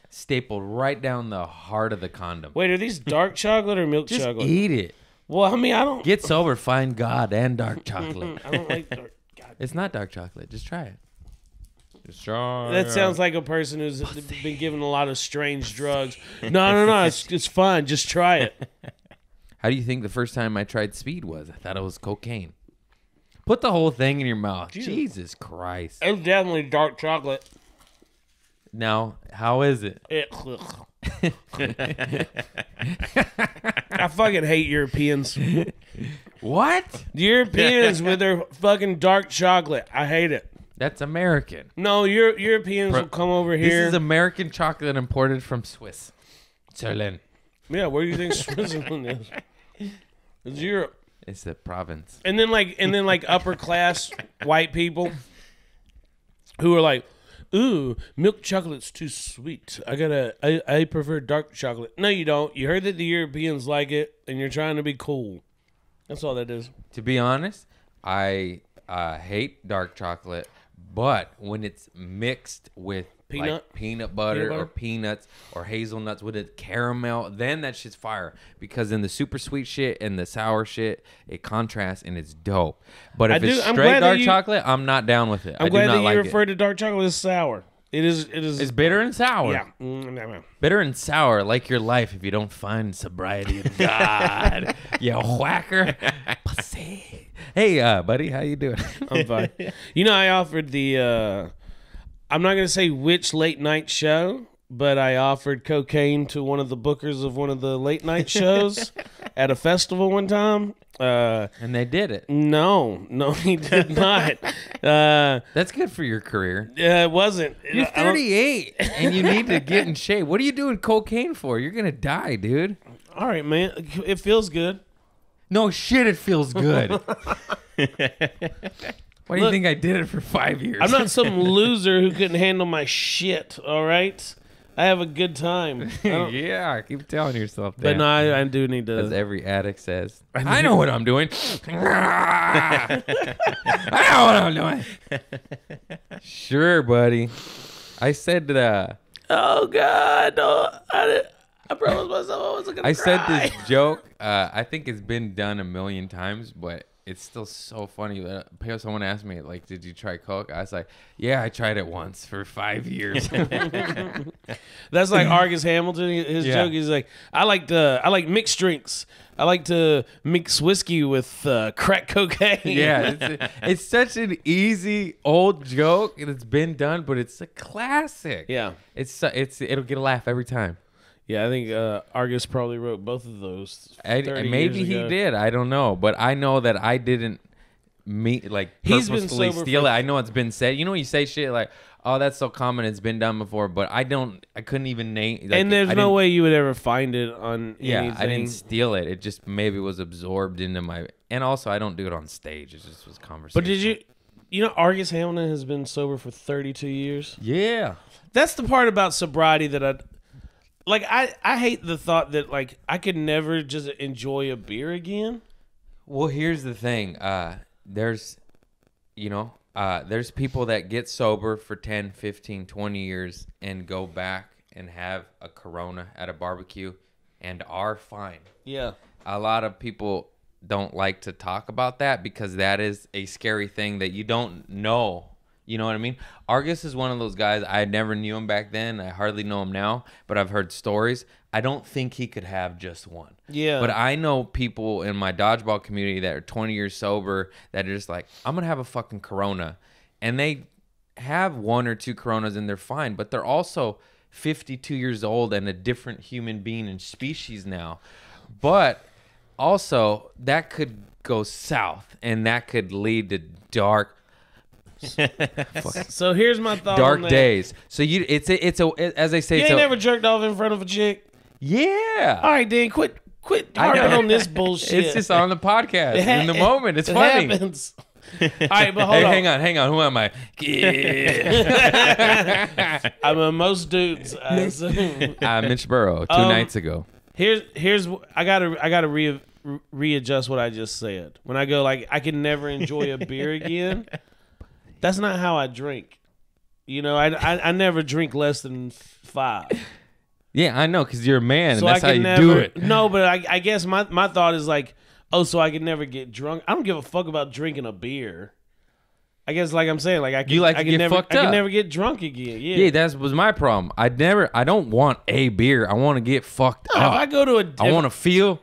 [SPEAKER 2] Stapled right down the heart of the condom.
[SPEAKER 4] Wait, are these dark chocolate or milk
[SPEAKER 2] Just
[SPEAKER 4] chocolate?
[SPEAKER 2] eat it.
[SPEAKER 4] Well, I mean, I don't.
[SPEAKER 2] Get sober, find God and dark chocolate.
[SPEAKER 4] I don't like dark. God.
[SPEAKER 2] It's not dark chocolate. Just try it. Just try
[SPEAKER 4] That sounds like a person who's been given a lot of strange drugs. No. It's fine. Just try it.
[SPEAKER 2] How do you think the first time I tried speed was? I thought it was cocaine. Put the whole thing in your mouth. Jesus Christ.
[SPEAKER 4] It's definitely dark chocolate.
[SPEAKER 2] Now, how is it?
[SPEAKER 4] I fucking hate Europeans.
[SPEAKER 2] What?
[SPEAKER 4] Europeans with their fucking dark chocolate. I hate it.
[SPEAKER 2] That's American.
[SPEAKER 4] No, Europeans will come over
[SPEAKER 2] This
[SPEAKER 4] here.
[SPEAKER 2] is American chocolate imported from Swiss. Switzerland.
[SPEAKER 4] Yeah, where do you think Switzerland is? It's Europe.
[SPEAKER 2] It's the province.
[SPEAKER 4] And then like upper class white people who are like, ooh, milk chocolate's too sweet. I prefer dark chocolate. No, you don't. You heard that the Europeans like it, and you're trying to be cool. That's all that is.
[SPEAKER 2] To be honest, I hate dark chocolate, but when it's mixed with like peanut butter or peanuts or hazelnuts with a caramel, then that shit's fire. Because in the super sweet shit and the sour shit, it contrasts and it's dope. But if it's straight dark chocolate, I'm not down with it.
[SPEAKER 4] I'm glad that you refer to dark chocolate as sour. It is.
[SPEAKER 2] It's bitter and sour.
[SPEAKER 4] Yeah.
[SPEAKER 2] Bitter and sour, like your life if you don't find sobriety in God. You whacker. Pussy. Hey, buddy, how you doing?
[SPEAKER 4] I'm fine. You know, I offered the. I'm not going to say which late night show, but I offered cocaine to one of the bookers of one of the late night shows at a festival one time.
[SPEAKER 2] And they did it.
[SPEAKER 4] No, he did not.
[SPEAKER 2] That's good for your career.
[SPEAKER 4] It wasn't.
[SPEAKER 2] You're 38 and you need to get in shape. What are you doing cocaine for? You're going to die, dude.
[SPEAKER 4] All right, man. It feels good.
[SPEAKER 2] No shit, it feels good. Why do you think I did it for 5 years?
[SPEAKER 4] I'm not some loser who couldn't handle my shit, all right? I have a good time.
[SPEAKER 2] Yeah, keep telling yourself that.
[SPEAKER 4] But no, I do need
[SPEAKER 2] As
[SPEAKER 4] to.
[SPEAKER 2] every addict says, I know what I'm doing. I know what I'm doing. Sure, buddy. I said that.
[SPEAKER 4] Oh, God. No, I promised myself I wasn't going to
[SPEAKER 2] said this joke. I think it's been done a million times, but it's still so funny that someone asked me, like, did you try coke? I was like, yeah, I tried it once for 5 years.
[SPEAKER 4] That's like Argus Hamilton. His joke is like, I like mixed drinks. I like to mix whiskey with crack cocaine.
[SPEAKER 2] Yeah, it's such an easy old joke, and it's been done, but it's a classic.
[SPEAKER 4] Yeah.
[SPEAKER 2] It'll get a laugh every time.
[SPEAKER 4] Yeah, I think Argus probably wrote both of those. 30
[SPEAKER 2] Maybe
[SPEAKER 4] years
[SPEAKER 2] he
[SPEAKER 4] ago.
[SPEAKER 2] did. I don't know, but I know that I didn't
[SPEAKER 4] He's been
[SPEAKER 2] purposefully
[SPEAKER 4] sober
[SPEAKER 2] steal
[SPEAKER 4] for-
[SPEAKER 2] it. I know it's been said. You know, you say shit like, "Oh, that's so common. It's been done before," but I couldn't even name.
[SPEAKER 4] And there's no way you would ever find it on anything.
[SPEAKER 2] I didn't steal it. It just maybe was absorbed into my. And also, I don't do it on stage. It just was conversation.
[SPEAKER 4] But did you know Argus Hamilton has been sober for 32 years?
[SPEAKER 2] Yeah.
[SPEAKER 4] That's the part about sobriety that I hate the thought that like I could never just enjoy a beer again.
[SPEAKER 2] Well, here's the thing. There's people that get sober for 10, 15, 20 years and go back and have a Corona at a barbecue and are fine.
[SPEAKER 4] Yeah.
[SPEAKER 2] A lot of people don't like to talk about that because that is a scary thing that you don't know You know what I mean? Argus is one of those guys. I never knew him back then. I hardly know him now, but I've heard stories. I don't think he could have just one.
[SPEAKER 4] Yeah.
[SPEAKER 2] But I know people in my dodgeball community that are 20 years sober that are just like, I'm going to have a fucking Corona. And they have 1 or 2 Coronas and they're fine. But they're also 52 years old and a different human being and species now. But also, that could go south and that could lead to dark
[SPEAKER 4] So here's my thought.
[SPEAKER 2] dark
[SPEAKER 4] on that.
[SPEAKER 2] days. So it's as I say,
[SPEAKER 4] You ain't never jerked off in front of a chick.
[SPEAKER 2] yeah.
[SPEAKER 4] All right, Dan, quit harping on this bullshit.
[SPEAKER 2] It's just on the podcast in the moment. It's funny.
[SPEAKER 4] Happens. All right, but hold
[SPEAKER 2] Hey,
[SPEAKER 4] on.
[SPEAKER 2] hang on. Who am I?
[SPEAKER 4] I'm a most dudes. I assume.
[SPEAKER 2] Mitch Burrow. 2 nights ago.
[SPEAKER 4] Here's I gotta readjust what I just said. When I go like I can never enjoy a beer again, that's not how I drink. You know, I never drink less than 5.
[SPEAKER 2] Yeah, I know, because you're a man,
[SPEAKER 4] So
[SPEAKER 2] and that's
[SPEAKER 4] I
[SPEAKER 2] how
[SPEAKER 4] can
[SPEAKER 2] you
[SPEAKER 4] never,
[SPEAKER 2] do it.
[SPEAKER 4] No, but I guess my thought is like, oh, so I can never get drunk. I don't give a fuck about drinking a beer. I guess like I'm saying, like I can,
[SPEAKER 2] You like
[SPEAKER 4] I
[SPEAKER 2] to
[SPEAKER 4] can
[SPEAKER 2] get
[SPEAKER 4] never,
[SPEAKER 2] fucked
[SPEAKER 4] I can
[SPEAKER 2] up.
[SPEAKER 4] never get drunk again. Yeah.
[SPEAKER 2] Yeah, that was my problem. I don't want a beer. I want to get fucked
[SPEAKER 4] If
[SPEAKER 2] up.
[SPEAKER 4] I go to
[SPEAKER 2] I want to feel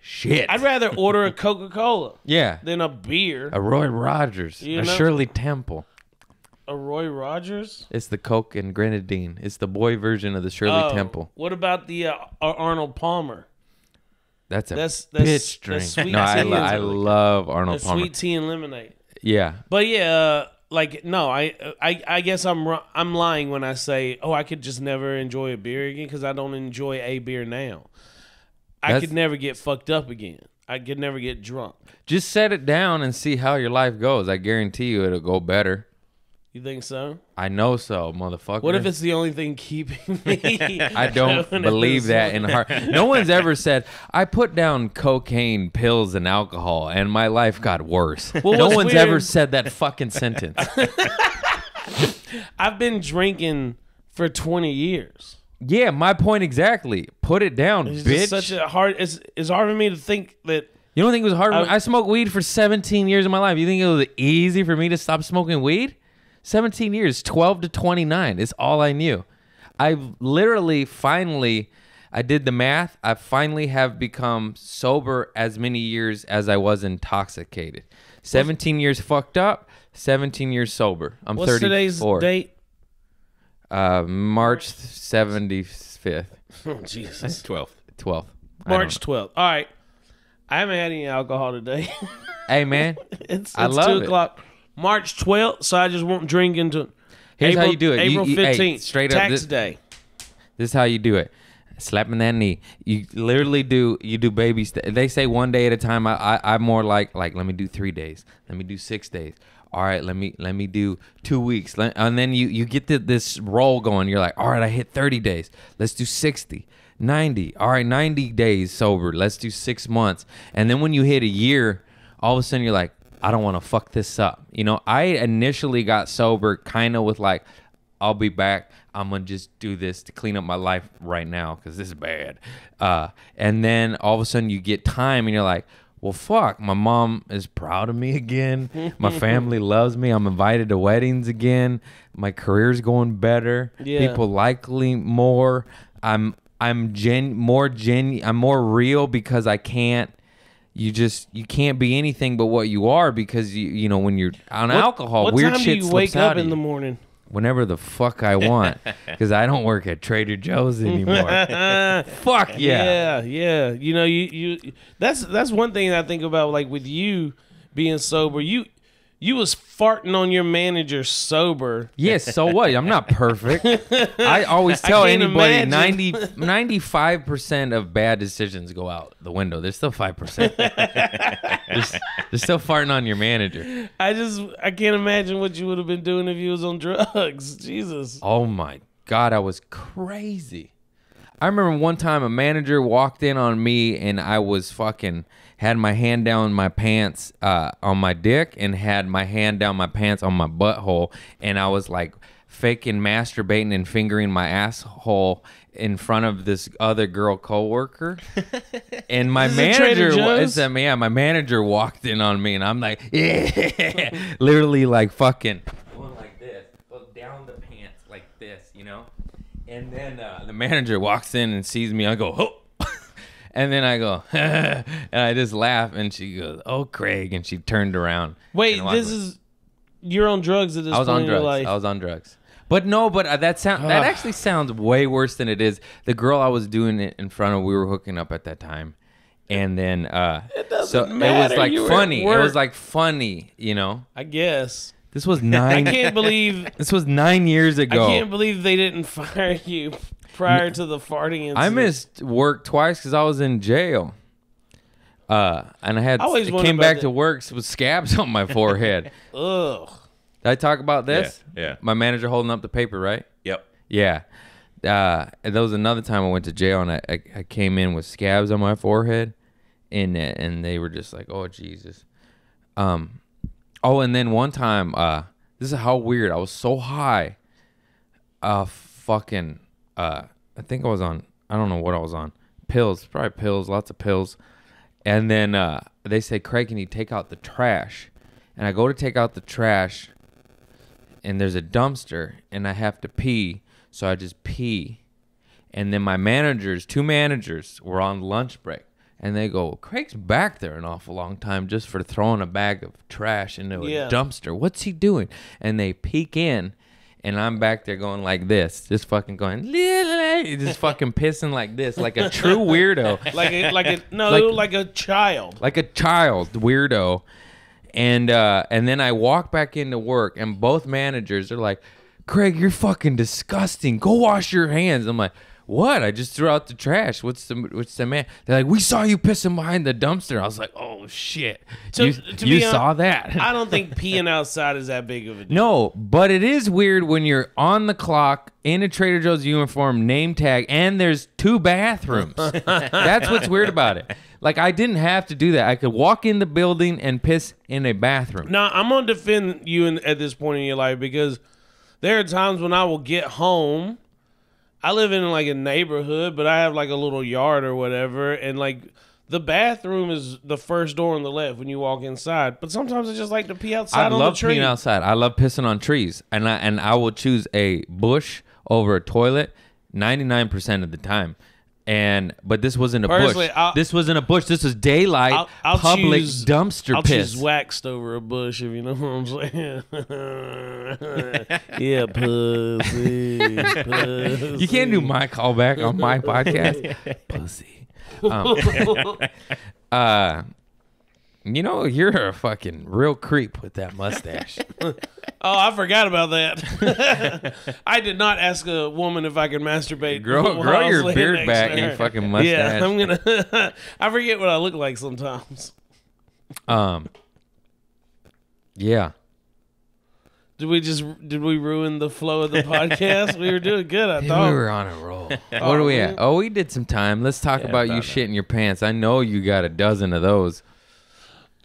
[SPEAKER 2] shit.
[SPEAKER 4] I'd rather order a Coca-Cola
[SPEAKER 2] yeah.
[SPEAKER 4] than a beer.
[SPEAKER 2] A Roy Rogers.
[SPEAKER 4] You
[SPEAKER 2] a
[SPEAKER 4] know?
[SPEAKER 2] Shirley Temple.
[SPEAKER 4] A Roy Rogers.
[SPEAKER 2] It's the Coke and grenadine. It's the boy version of the Shirley Temple.
[SPEAKER 4] What about the Arnold Palmer?
[SPEAKER 2] That's a
[SPEAKER 4] That's
[SPEAKER 2] bitch drink.
[SPEAKER 4] sweet
[SPEAKER 2] No, I,
[SPEAKER 4] tea.
[SPEAKER 2] I love Arnold
[SPEAKER 4] The
[SPEAKER 2] Palmer.
[SPEAKER 4] sweet tea and lemonade.
[SPEAKER 2] Yeah.
[SPEAKER 4] But yeah, like no, I guess I'm lying when I say, oh, I could just never enjoy a beer again because I don't enjoy a beer now. I could never get fucked up again. I could never get drunk.
[SPEAKER 2] Just set it down and see how your life goes. I guarantee you it'll go better.
[SPEAKER 4] You think so?
[SPEAKER 2] I know so, motherfucker.
[SPEAKER 4] What if it's the only thing keeping me?
[SPEAKER 2] I don't believe that in heart. No one's ever said, I put down cocaine, pills, and alcohol, and my life got worse. No
[SPEAKER 4] what's
[SPEAKER 2] one's
[SPEAKER 4] weird-
[SPEAKER 2] ever said that fucking sentence.
[SPEAKER 4] I've been drinking for 20 years.
[SPEAKER 2] Yeah, my point exactly. Put it down,
[SPEAKER 4] It's
[SPEAKER 2] bitch.
[SPEAKER 4] just such a hard. It's hard for me to think that.
[SPEAKER 2] You don't think it was hard?
[SPEAKER 4] I-
[SPEAKER 2] I smoked weed for 17 years of my life. You think it was easy for me to stop smoking weed? 17 years, 12 to 29 is all I knew. I literally finally, I did the math. I finally have become sober as many years as I was intoxicated. 17 years fucked up, 17 years sober. I'm
[SPEAKER 4] What's
[SPEAKER 2] 34.
[SPEAKER 4] today's date?
[SPEAKER 2] March 75th,
[SPEAKER 4] Oh Jesus.
[SPEAKER 1] 12th.
[SPEAKER 2] 12th.
[SPEAKER 4] March 12th. All right. I haven't had any alcohol today.
[SPEAKER 2] Hey, man.
[SPEAKER 4] it's
[SPEAKER 2] I love
[SPEAKER 4] 2
[SPEAKER 2] it.
[SPEAKER 4] o'clock. March 12th, so I just won't drink until
[SPEAKER 2] Here's
[SPEAKER 4] April,
[SPEAKER 2] how you do it.
[SPEAKER 4] April
[SPEAKER 2] You- hey,
[SPEAKER 4] 15th.
[SPEAKER 2] straight up,
[SPEAKER 4] tax
[SPEAKER 2] this-
[SPEAKER 4] day.
[SPEAKER 2] This is how you do it. Slapping that knee. You literally do baby they say 1 day at a time. I'm more like let me do 3 days. Let me do 6 days. All right, let me do 2 weeks. And then you get this roll going. You're like, all right, I hit 30 days. Let's do 60, 90. All right, 90 days sober. Let's do 6 months. And then when you hit a year, all of a sudden you're like, I don't want to fuck this up. You know, I initially got sober kind of with like, I'll be back. I'm going to just do this to clean up my life right now because this is bad. And then all of a sudden you get time and you're like, well, fuck, my mom is proud of me again. My family loves me. I'm invited to weddings again. My career's going better.
[SPEAKER 4] Yeah.
[SPEAKER 2] People like me more. I'm more real because I can't. You can't be anything but what you are because you know when you're on alcohol,
[SPEAKER 4] what
[SPEAKER 2] weird
[SPEAKER 4] time
[SPEAKER 2] shit
[SPEAKER 4] do you
[SPEAKER 2] slips
[SPEAKER 4] wake
[SPEAKER 2] out
[SPEAKER 4] up
[SPEAKER 2] of
[SPEAKER 4] in
[SPEAKER 2] you.
[SPEAKER 4] the morning?
[SPEAKER 2] Whenever the fuck I want, because I don't work at Trader Joe's anymore. Fuck yeah.
[SPEAKER 4] Yeah. You know, you that's one thing I think about, like with you being sober. You was farting on your manager sober.
[SPEAKER 2] Yes, so what? I'm not perfect. I always tell
[SPEAKER 4] can't
[SPEAKER 2] anybody
[SPEAKER 4] imagine.
[SPEAKER 2] 95% of bad decisions go out the window. There's still 5%. There's still farting on your manager.
[SPEAKER 4] I can't imagine what you would have been doing if you was on drugs. Jesus.
[SPEAKER 2] Oh my God, I was crazy. I remember one time a manager walked in on me and I was fucking had my hand down my pants on my dick and had my hand down my pants on my butthole, and I was like faking masturbating and fingering my asshole in front of this other girl coworker. And my
[SPEAKER 4] Is it Trader
[SPEAKER 2] manager
[SPEAKER 4] Joe's?
[SPEAKER 2] my manager walked in on me and I'm like, yeah, literally like fucking going like And then the manager walks in and sees me. I go, oh. And then I go, and I just laugh. And she goes, oh, Craig. And she turned around.
[SPEAKER 4] Wait, you're on drugs at this point in your life.
[SPEAKER 2] I was on drugs. But no, that actually sounds way worse than it is. The girl I was doing it in front of, we were hooking up at that time. And then,
[SPEAKER 4] it doesn't
[SPEAKER 2] so
[SPEAKER 4] matter.
[SPEAKER 2] it was like
[SPEAKER 4] You were
[SPEAKER 2] funny.
[SPEAKER 4] at work.
[SPEAKER 2] It was like funny, you know?
[SPEAKER 4] I guess.
[SPEAKER 2] This was 9.
[SPEAKER 4] I can't believe.
[SPEAKER 2] This was 9 years ago.
[SPEAKER 4] I can't believe they didn't fire you prior to the farting incident.
[SPEAKER 2] I missed work twice because I was in jail. And I
[SPEAKER 4] always wondered
[SPEAKER 2] came
[SPEAKER 4] about
[SPEAKER 2] back
[SPEAKER 4] that.
[SPEAKER 2] to work with scabs on my forehead.
[SPEAKER 4] Ugh.
[SPEAKER 2] Did I talk about this?
[SPEAKER 1] Yeah.
[SPEAKER 2] My manager holding up the paper, right?
[SPEAKER 1] Yep.
[SPEAKER 2] Yeah. And there was another time I went to jail and I came in with scabs on my forehead, and they were just like, "Oh Jesus." Oh, and then one time, this is how weird. I was so high. I think I was on. I don't know what I was on. Pills, probably pills, lots of pills. And then they say, "Craig, can you take out the trash?" And I go to take out the trash, and there's a dumpster, and I have to pee, so I just pee. And then my two managers were on lunch break, and they go, "Craig's back there an awful long time just for throwing a bag of trash into a dumpster. What's he doing?" And they peek in, and I'm back there going like this, just fucking going, just fucking pissing like this, like a true weirdo.
[SPEAKER 4] Like a child.
[SPEAKER 2] Like a child weirdo. And then I walk back into work, and both managers are like, "Craig, you're fucking disgusting. Go wash your hands." I'm like, "What? I just threw out the trash. What's the man?" They're like, "We saw you pissing behind the dumpster." I was like, "Oh shit, you saw that?"
[SPEAKER 4] I don't think peeing outside is that big of a deal.
[SPEAKER 2] No, but it is weird when you're on the clock in a Trader Joe's uniform, name tag, and there's 2 bathrooms. That's what's weird about it. Like, I didn't have to do that. I could walk in the building and piss in a bathroom.
[SPEAKER 4] Now, I'm going to defend you at this point in your life because there are times when I will get home. I live in like a neighborhood, but I have like a little yard or whatever. And like the bathroom is the first door on the left when you walk inside. But sometimes I just like to pee outside on the tree.
[SPEAKER 2] I love peeing outside. I love pissing on trees. And I will choose a bush over a toilet 99% of the time. But this wasn't a bush. This wasn't a bush. This was daylight, public dumpster piss.
[SPEAKER 4] I'll choose waxed over a bush, if you know what I'm saying. Yeah, pussy.
[SPEAKER 2] You can't do my callback on my podcast. Pussy. You know, you're a fucking real creep with that mustache.
[SPEAKER 4] Oh, I forgot about that. I did not ask a woman if I could masturbate.
[SPEAKER 2] Grow your beard back and your fucking mustache.
[SPEAKER 4] Yeah, I'm gonna. I forget what I look like sometimes.
[SPEAKER 2] Yeah.
[SPEAKER 4] Did we ruin the flow of the podcast? We were doing good, I thought.
[SPEAKER 2] We were on a roll. What are we at? Oh, we did some time. Let's talk about you shitting your pants. I know you got a dozen of those.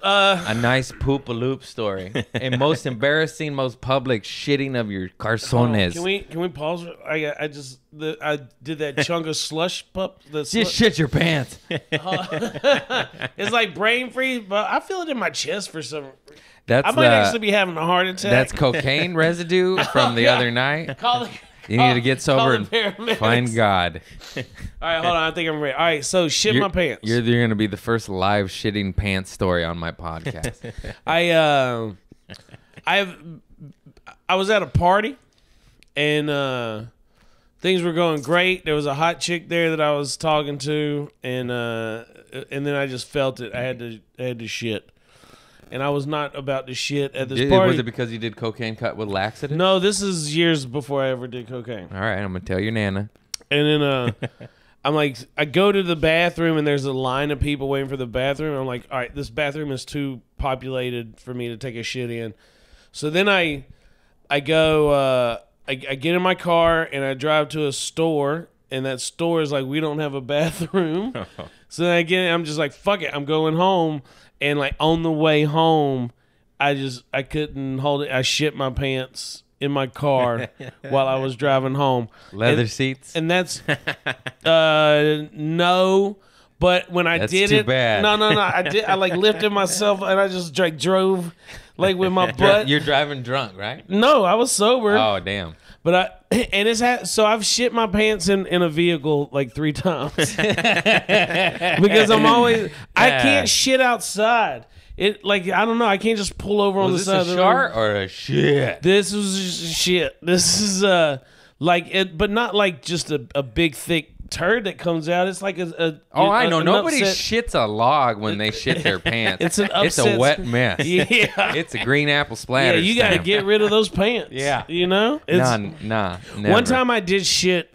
[SPEAKER 2] A nice poop-a-loop story. A most embarrassing, most public shitting of your calzones.
[SPEAKER 4] Can we pause? I did that chunk of slush pup.
[SPEAKER 2] Just shit your pants.
[SPEAKER 4] It's like brain freeze, but I feel it in my chest for some.
[SPEAKER 2] I
[SPEAKER 4] might actually be having a heart attack.
[SPEAKER 2] That's cocaine residue from the other night. You need to get sober and find God.
[SPEAKER 4] All right, hold on. I think I'm ready. All right, so my pants.
[SPEAKER 2] You're going to be the first live shitting pants story on my podcast.
[SPEAKER 4] I was at a party, and things were going great. There was a hot chick there that I was talking to, and then I just felt it. I had to shit. And I was not about to shit at this party.
[SPEAKER 2] Was it because you did cocaine cut with laxative?
[SPEAKER 4] No, this is years before I ever did cocaine.
[SPEAKER 2] All right, I'm going to tell your nana.
[SPEAKER 4] And then I'm like, I go to the bathroom, and there's a line of people waiting for the bathroom. I'm like, all right, this bathroom is too populated for me to take a shit in. So then I go, I get in my car, and I drive to a store, and that store is like, we don't have a bathroom. So then I'm just like, fuck it, I'm going home. And like on the way home, I couldn't hold it. I shit my pants in my car while I was driving home.
[SPEAKER 2] Leather seats?
[SPEAKER 4] And that's no. But when I did
[SPEAKER 2] too
[SPEAKER 4] it,
[SPEAKER 2] bad.
[SPEAKER 4] no. I like lifted myself and I just drove like with my butt.
[SPEAKER 2] You're driving drunk, right?
[SPEAKER 4] No, I was sober.
[SPEAKER 2] Oh damn.
[SPEAKER 4] But so I've shit my pants in a vehicle like 3 times because I can't shit outside. It I don't know. I can't just pull over on the side of the road.
[SPEAKER 2] Was this a shart or a shit?
[SPEAKER 4] This was just shit. This is but not like just a big thick turd that comes out. It's like
[SPEAKER 2] I know. Nobody shits a log when they shit their pants.
[SPEAKER 4] It's an upset.
[SPEAKER 2] It's a wet mess.
[SPEAKER 4] Yeah.
[SPEAKER 2] It's a green apple splatter.
[SPEAKER 4] Yeah, you got to get rid of those pants.
[SPEAKER 2] Yeah.
[SPEAKER 4] You know?
[SPEAKER 2] Nah. Never.
[SPEAKER 4] One time I did shit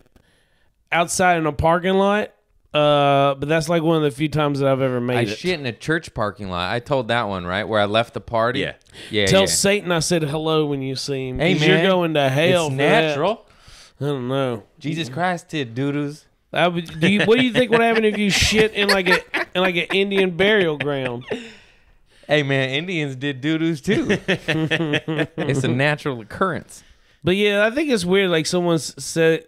[SPEAKER 4] outside in a parking lot, but that's like one of the few times that I've ever made it.
[SPEAKER 2] I shit in a church parking lot. I told that one, right? Where I left the party. Yeah.
[SPEAKER 4] Tell Satan I said hello when you see him.
[SPEAKER 2] Hey, man.
[SPEAKER 4] You're going to hell.
[SPEAKER 2] It's
[SPEAKER 4] for
[SPEAKER 2] natural.
[SPEAKER 4] That. I don't know.
[SPEAKER 2] Jesus Christ did doo-doos.
[SPEAKER 4] What do you think would happen if you shit in like an Indian burial ground?
[SPEAKER 2] Hey man, Indians did doo-doos too. It's a natural occurrence.
[SPEAKER 4] But yeah, I think it's weird. Like if someone says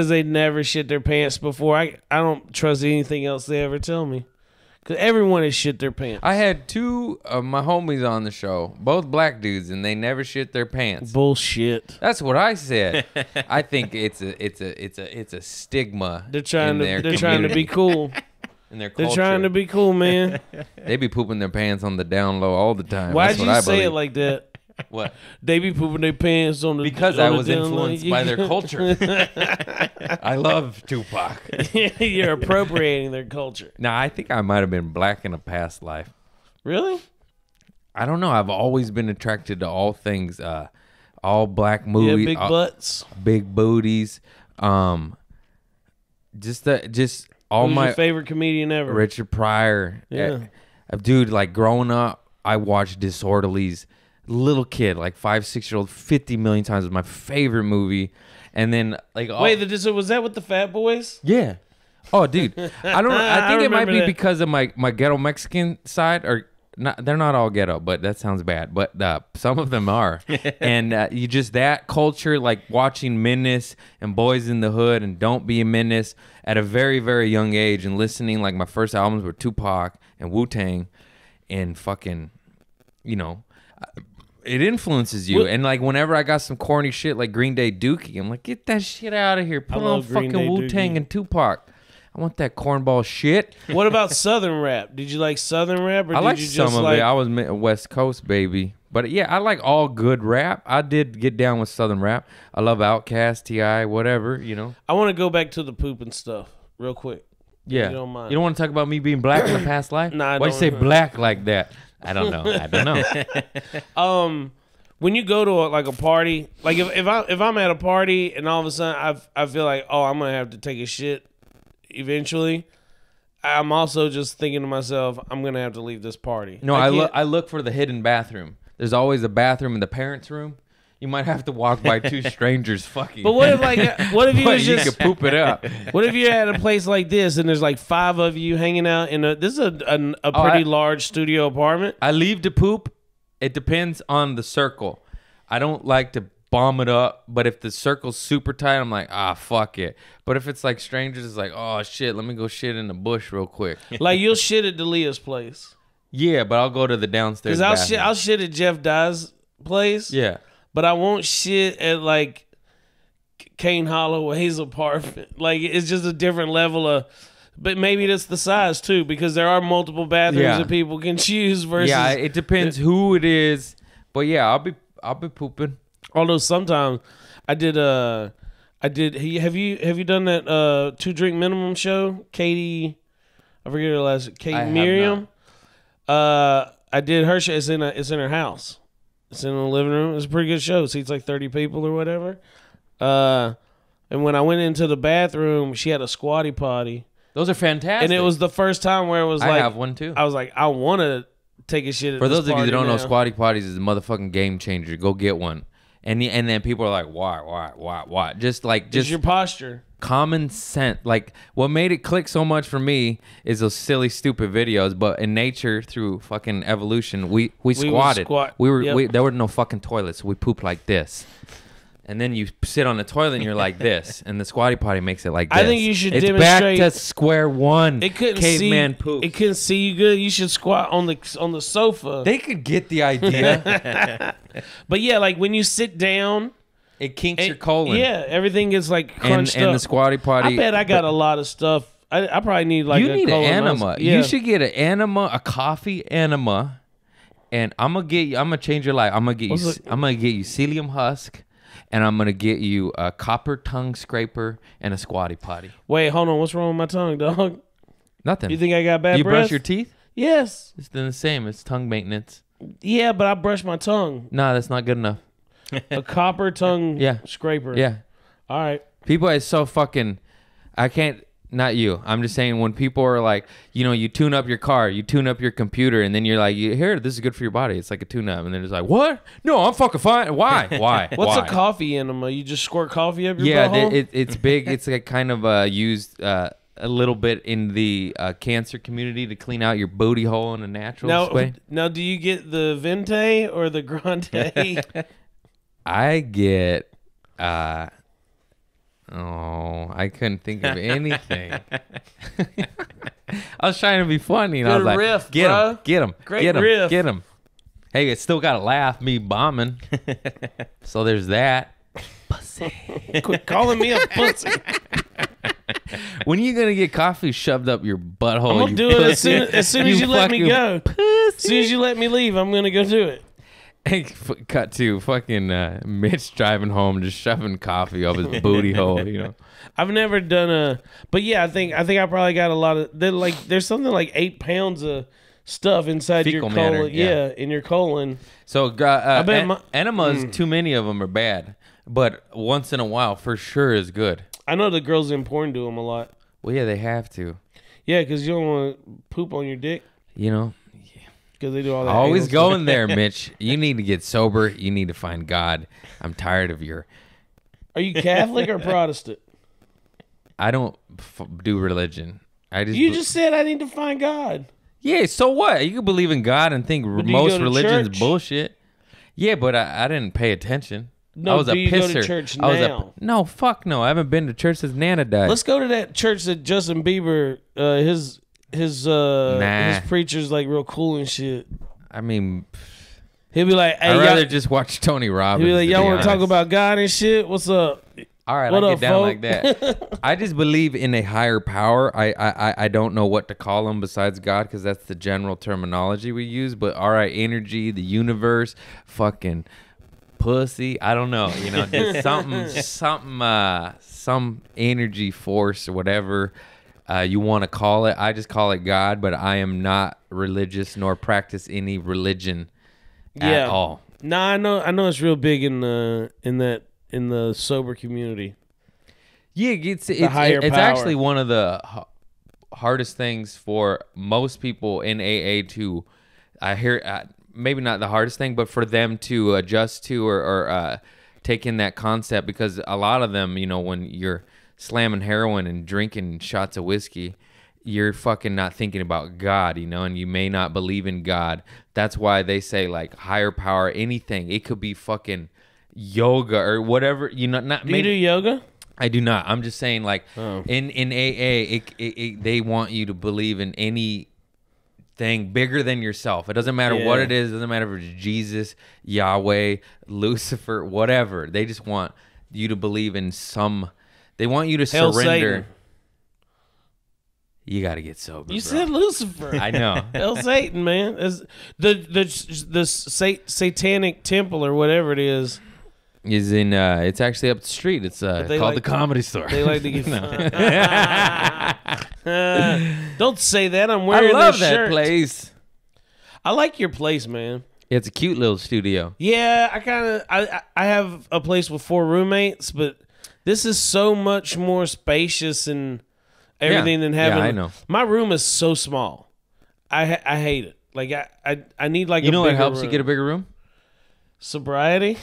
[SPEAKER 4] they never shit their pants before, I don't trust anything else they ever tell me. Because everyone has shit their pants.
[SPEAKER 2] I had 2 of my homies on the show, both black dudes, and they never shit their pants.
[SPEAKER 4] Bullshit.
[SPEAKER 2] That's what I said. I think it's a stigma.
[SPEAKER 4] They're trying to be cool.
[SPEAKER 2] In their culture.
[SPEAKER 4] They're trying to be cool, man.
[SPEAKER 2] They be pooping their pants on the down low all the time.
[SPEAKER 4] Why'd
[SPEAKER 2] That's what
[SPEAKER 4] you
[SPEAKER 2] I
[SPEAKER 4] say
[SPEAKER 2] believe.
[SPEAKER 4] it like that?
[SPEAKER 2] What?
[SPEAKER 4] They be pooping their pants on the
[SPEAKER 2] Because
[SPEAKER 4] on
[SPEAKER 2] I
[SPEAKER 4] the
[SPEAKER 2] was
[SPEAKER 4] down
[SPEAKER 2] influenced
[SPEAKER 4] low.
[SPEAKER 2] by their culture. I love Tupac.
[SPEAKER 4] You're appropriating their culture.
[SPEAKER 2] Now, I think I might have been black in a past life.
[SPEAKER 4] Really?
[SPEAKER 2] I don't know. I've always been attracted to all things, all black movies.
[SPEAKER 4] Yeah, big butts.
[SPEAKER 2] Big booties. Just all
[SPEAKER 4] Who's
[SPEAKER 2] my
[SPEAKER 4] your favorite comedian ever?
[SPEAKER 2] Richard Pryor.
[SPEAKER 4] Yeah.
[SPEAKER 2] Dude, like growing up, I watched Disorderlies. Little kid, like 5, 6-year-old, 50 million times. It was my favorite movie. And then like
[SPEAKER 4] was that with the Fat Boys?
[SPEAKER 2] yeah. Oh, dude. I think it might be
[SPEAKER 4] remember that.
[SPEAKER 2] because of my ghetto Mexican side, or not. They're not all ghetto, but that sounds bad. But some of them are. And you just that culture, like watching Menace and Boys in the Hood and Don't Be a Menace at a very, very young age, and listening, like my first albums were Tupac and Wu-Tang, and fucking, it influences you. And like whenever I got some corny shit like Green Day Dookie, I'm like, get that shit out of here. Put on
[SPEAKER 4] love Green
[SPEAKER 2] fucking
[SPEAKER 4] Day
[SPEAKER 2] Wu-Tang
[SPEAKER 4] Dookie.
[SPEAKER 2] and Tupac. I want that cornball shit.
[SPEAKER 4] What about Southern rap? Did you like Southern rap, or
[SPEAKER 2] I
[SPEAKER 4] did
[SPEAKER 2] like
[SPEAKER 4] you
[SPEAKER 2] some
[SPEAKER 4] just
[SPEAKER 2] of
[SPEAKER 4] like?
[SPEAKER 2] it. I was West Coast baby, but yeah, I like all good rap. I did get down with Southern rap. I love Outkast, T.I., whatever.
[SPEAKER 4] I want to go back to the pooping stuff real quick.
[SPEAKER 2] Yeah,
[SPEAKER 4] You don't mind.
[SPEAKER 2] You don't want to talk about me being black in a past life?
[SPEAKER 4] Nah, I
[SPEAKER 2] Why'd you
[SPEAKER 4] don't
[SPEAKER 2] say
[SPEAKER 4] know.
[SPEAKER 2] black like that? I don't know.
[SPEAKER 4] When you go to a party, like if I'm at a party and all of a sudden I feel like, oh, I'm gonna have to take a shit eventually, I'm also just thinking to myself, I'm gonna have to leave this party.
[SPEAKER 2] No,
[SPEAKER 4] can't-
[SPEAKER 2] I look for the hidden bathroom. There's always a bathroom in the parents' room. You might have to walk by 2 strangers fucking.
[SPEAKER 4] But what if you
[SPEAKER 2] But
[SPEAKER 4] was
[SPEAKER 2] you
[SPEAKER 4] just
[SPEAKER 2] could poop it up.
[SPEAKER 4] what if you're at a place like this and there's like 5 of you hanging out in this is a pretty large studio apartment?
[SPEAKER 2] I leave to poop. It depends on the circle. I don't like to bomb it up, but if the circle's super tight, I'm like, fuck it. But if it's like strangers, it's like, oh shit, let me go shit in the bush real quick.
[SPEAKER 4] Like you'll shit at Delia's place.
[SPEAKER 2] Yeah, but I'll go to the downstairs
[SPEAKER 4] Because
[SPEAKER 2] bathroom.
[SPEAKER 4] I'll shit at Jeff Dye's place.
[SPEAKER 2] Yeah.
[SPEAKER 4] But I won't shit at like Kane Holloway's apartment. Like it's just a different level of. But maybe that's the size too, because there are multiple bathrooms
[SPEAKER 2] Yeah.
[SPEAKER 4] that people can choose versus.
[SPEAKER 2] Yeah, it depends who it is. But yeah, I'll be pooping.
[SPEAKER 4] Although sometimes I did. Have you done that 2-drink minimum show? Katie, I forget her last. Kate
[SPEAKER 2] I have
[SPEAKER 4] Miriam. I did her show. It's in her house. It's in the living room. It's a pretty good show. It seats like 30 people or whatever. And when I went into the bathroom, she had a squatty potty.
[SPEAKER 2] Those are fantastic.
[SPEAKER 4] And it was the first time where it was
[SPEAKER 2] I
[SPEAKER 4] like,
[SPEAKER 2] have one too.
[SPEAKER 4] I was like, I want to take a shit at
[SPEAKER 2] For
[SPEAKER 4] this
[SPEAKER 2] those of you that
[SPEAKER 4] party
[SPEAKER 2] don't know,
[SPEAKER 4] now.
[SPEAKER 2] squatty potties is a motherfucking game changer. Go get one. And then people are like, why? Just
[SPEAKER 4] your posture.
[SPEAKER 2] common sense. Like what made it click so much for me is those silly, stupid videos. But in nature, through fucking evolution, we squatted. There were no fucking toilets. So we pooped like this. And then you sit on the toilet and you're like this, and the squatty potty makes it like this.
[SPEAKER 4] I think you should
[SPEAKER 2] it's
[SPEAKER 4] demonstrate.
[SPEAKER 2] back to square one.
[SPEAKER 4] It couldn't
[SPEAKER 2] caveman
[SPEAKER 4] see.
[SPEAKER 2] poop.
[SPEAKER 4] It couldn't see you good. You should squat on the sofa.
[SPEAKER 2] They could get the idea.
[SPEAKER 4] But yeah, like when you sit down,
[SPEAKER 2] It kinks your colon.
[SPEAKER 4] Yeah, everything gets like
[SPEAKER 2] and
[SPEAKER 4] crunched up.
[SPEAKER 2] the squatty potty.
[SPEAKER 4] I bet I got a lot of stuff. I probably need like
[SPEAKER 2] you
[SPEAKER 4] a
[SPEAKER 2] need an
[SPEAKER 4] colon
[SPEAKER 2] enema.
[SPEAKER 4] Yeah.
[SPEAKER 2] You should get an enema, a coffee enema, and I'm gonna change your life. I'm gonna get you psyllium husk, and I'm gonna get you a copper tongue scraper and a squatty potty.
[SPEAKER 4] Wait, hold on. What's wrong with my tongue, dog?
[SPEAKER 2] Nothing.
[SPEAKER 4] You think I got bad
[SPEAKER 2] Do you
[SPEAKER 4] breath?
[SPEAKER 2] brush your teeth?
[SPEAKER 4] Yes.
[SPEAKER 2] It's the same. It's tongue maintenance.
[SPEAKER 4] Yeah, but I brush my tongue.
[SPEAKER 2] No, that's not good enough.
[SPEAKER 4] A copper tongue
[SPEAKER 2] Yeah.
[SPEAKER 4] scraper.
[SPEAKER 2] Yeah.
[SPEAKER 4] All right.
[SPEAKER 2] People are so fucking. I can't. Not you. I'm just saying when people are like, you tune up your car, you tune up your computer, and then you're like, here, this is good for your body. It's like a tune-up, and they're just like, what? No, I'm fucking fine. Why? Why?
[SPEAKER 4] What's
[SPEAKER 2] Why?
[SPEAKER 4] a coffee enema? You just squirt coffee up your
[SPEAKER 2] Yeah,
[SPEAKER 4] butthole?
[SPEAKER 2] it's big. It's like kind of used a little bit in the cancer community to clean out your booty hole in a natural way.
[SPEAKER 4] Now, do you get the Venti or the Grande?
[SPEAKER 2] I get. I couldn't think of anything. I was trying to be funny, and I was
[SPEAKER 4] Good
[SPEAKER 2] like,
[SPEAKER 4] riff,
[SPEAKER 2] "Get
[SPEAKER 4] bro.
[SPEAKER 2] him, get him,
[SPEAKER 4] Great
[SPEAKER 2] get him,
[SPEAKER 4] riff.
[SPEAKER 2] get him." Hey, it's still got to laugh. Me bombing. So there's that.
[SPEAKER 4] Quit calling me a pussy.
[SPEAKER 2] When are you gonna get coffee shoved up your butthole?
[SPEAKER 4] I'm going to
[SPEAKER 2] you
[SPEAKER 4] do it
[SPEAKER 2] pussy?
[SPEAKER 4] as soon as you let me
[SPEAKER 2] fucking
[SPEAKER 4] go. As soon as you let me leave, I'm going to go do it.
[SPEAKER 2] Hey, cut to fucking Mitch driving home, just shoving coffee up his booty hole.
[SPEAKER 4] I've never done but yeah, I think I probably got a lot of. There's something like 8 pounds of stuff inside
[SPEAKER 2] Fecal
[SPEAKER 4] your
[SPEAKER 2] matter,
[SPEAKER 4] colon.
[SPEAKER 2] yeah.
[SPEAKER 4] In your colon.
[SPEAKER 2] So
[SPEAKER 4] bet
[SPEAKER 2] enemas, too many of them are bad, but once in a while, for sure, is good.
[SPEAKER 4] I know the girls in porn do them a lot.
[SPEAKER 2] Well, yeah, they have to.
[SPEAKER 4] Yeah, because you don't want to poop on your dick. Because they do all that.
[SPEAKER 2] Always
[SPEAKER 4] anal stuff.
[SPEAKER 2] going there, Mitch. You need to get sober. You need to find God. I'm tired of your.
[SPEAKER 4] Are you Catholic or Protestant?
[SPEAKER 2] I don't do religion.
[SPEAKER 4] You just said I need to find God.
[SPEAKER 2] Yeah, so what? You can believe in God and think
[SPEAKER 4] do you
[SPEAKER 2] most
[SPEAKER 4] go to
[SPEAKER 2] religion's
[SPEAKER 4] church?
[SPEAKER 2] bullshit. Yeah, but I didn't pay attention.
[SPEAKER 4] No,
[SPEAKER 2] I was
[SPEAKER 4] do
[SPEAKER 2] a
[SPEAKER 4] you
[SPEAKER 2] pisser.
[SPEAKER 4] go to church
[SPEAKER 2] I was
[SPEAKER 4] now?
[SPEAKER 2] no, fuck no. I haven't been to church since Nana died.
[SPEAKER 4] Let's go to that church that Justin Bieber, his preacher's like real cool and shit.
[SPEAKER 2] I mean,
[SPEAKER 4] He'll be like, "Hey,
[SPEAKER 2] I'd rather
[SPEAKER 4] y'all."
[SPEAKER 2] just watch Tony Robbins.
[SPEAKER 4] He'll be like,
[SPEAKER 2] to
[SPEAKER 4] "Y'all
[SPEAKER 2] be
[SPEAKER 4] want to talk
[SPEAKER 2] honest.
[SPEAKER 4] about God and shit? What's up?"
[SPEAKER 2] All right,
[SPEAKER 4] What
[SPEAKER 2] I
[SPEAKER 4] up,
[SPEAKER 2] get down
[SPEAKER 4] folk?
[SPEAKER 2] like that. I just believe in a higher power. I don't know what to call him besides God because that's the general terminology we use. But all right, energy, the universe, fucking pussy. I don't know. Just some energy force or whatever you want to call it. I just call it God. But I am not religious nor practice any religion at all.
[SPEAKER 4] No, I know it's real big in the sober community.
[SPEAKER 2] Yeah, it's
[SPEAKER 4] higher power.
[SPEAKER 2] actually one of the hardest things for most people in AA to, I hear, maybe not the hardest thing, but for them to adjust to or take in that concept because a lot of them, when you're slamming heroin and drinking shots of whiskey, you're fucking not thinking about God, and you may not believe in God. That's why they say like higher power, anything. It could be fucking yoga or whatever, not
[SPEAKER 4] Do you do yoga?
[SPEAKER 2] I do not. I'm just saying like in AA they want you to believe in anything bigger than yourself. It doesn't matter what it is. It doesn't matter if it's Jesus, Yahweh, Lucifer, whatever. They just want you to believe in they want you to
[SPEAKER 4] Hail
[SPEAKER 2] surrender.
[SPEAKER 4] Satan.
[SPEAKER 2] You got to get sober.
[SPEAKER 4] You
[SPEAKER 2] bro.
[SPEAKER 4] said Lucifer.
[SPEAKER 2] I know.
[SPEAKER 4] Hell Satan, man. The satanic temple or whatever it is.
[SPEAKER 2] Is in it's actually up the street. It's called
[SPEAKER 4] like-
[SPEAKER 2] the Comedy Store.
[SPEAKER 4] They like to get Don't say that. I'm wearing
[SPEAKER 2] I love
[SPEAKER 4] this
[SPEAKER 2] that
[SPEAKER 4] shirt.
[SPEAKER 2] place.
[SPEAKER 4] I like your place, man.
[SPEAKER 2] It's a cute little studio.
[SPEAKER 4] Yeah, I have a place with 4 roommates, but this is so much more spacious and everything than having.
[SPEAKER 2] Yeah, I know.
[SPEAKER 4] My room is so small. I hate it. Like I need like
[SPEAKER 2] You know what
[SPEAKER 4] bigger
[SPEAKER 2] helps you
[SPEAKER 4] room.
[SPEAKER 2] get a bigger room?
[SPEAKER 4] Sobriety.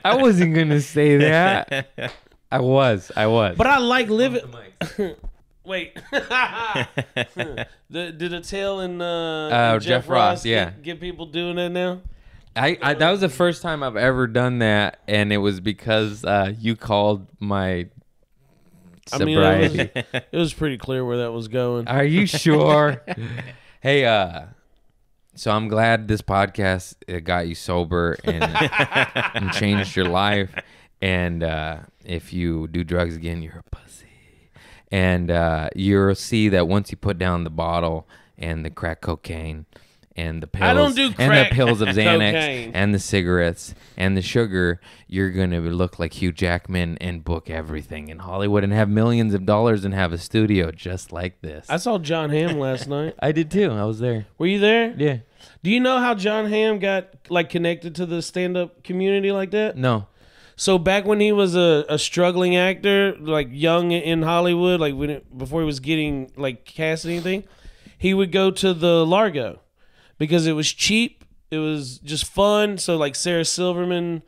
[SPEAKER 2] I wasn't gonna say that. I was.
[SPEAKER 4] But I like living. Wait. Did the tail and
[SPEAKER 2] Jeff Ross, yeah.
[SPEAKER 4] get people doing that now?
[SPEAKER 2] I that was the first time I've ever done that, and it was because you called my sobriety.
[SPEAKER 4] It was pretty clear where that was going.
[SPEAKER 2] Are you sure? Hey, So I'm glad this podcast got you sober and changed your life. And if you do drugs again, you're a pussy. And you'll see that once you put down the bottle and the crack cocaine and the pills
[SPEAKER 4] I don't do
[SPEAKER 2] and
[SPEAKER 4] crack
[SPEAKER 2] the pills of Xanax
[SPEAKER 4] cocaine.
[SPEAKER 2] and the cigarettes and the sugar, you're going to look like Hugh Jackman and book everything in Hollywood and have millions of dollars and have a studio just like this.
[SPEAKER 4] I saw John Hamm last night.
[SPEAKER 2] I did too. I was there.
[SPEAKER 4] Were you there?
[SPEAKER 2] Yeah.
[SPEAKER 4] Do you know how John Hamm got like connected to the stand-up community like that?
[SPEAKER 2] No.
[SPEAKER 4] So back when he was a struggling actor, like young in Hollywood, like before he was getting like cast and anything, he would go to the Largo because it was cheap. It was just fun. So like Sarah Silverman,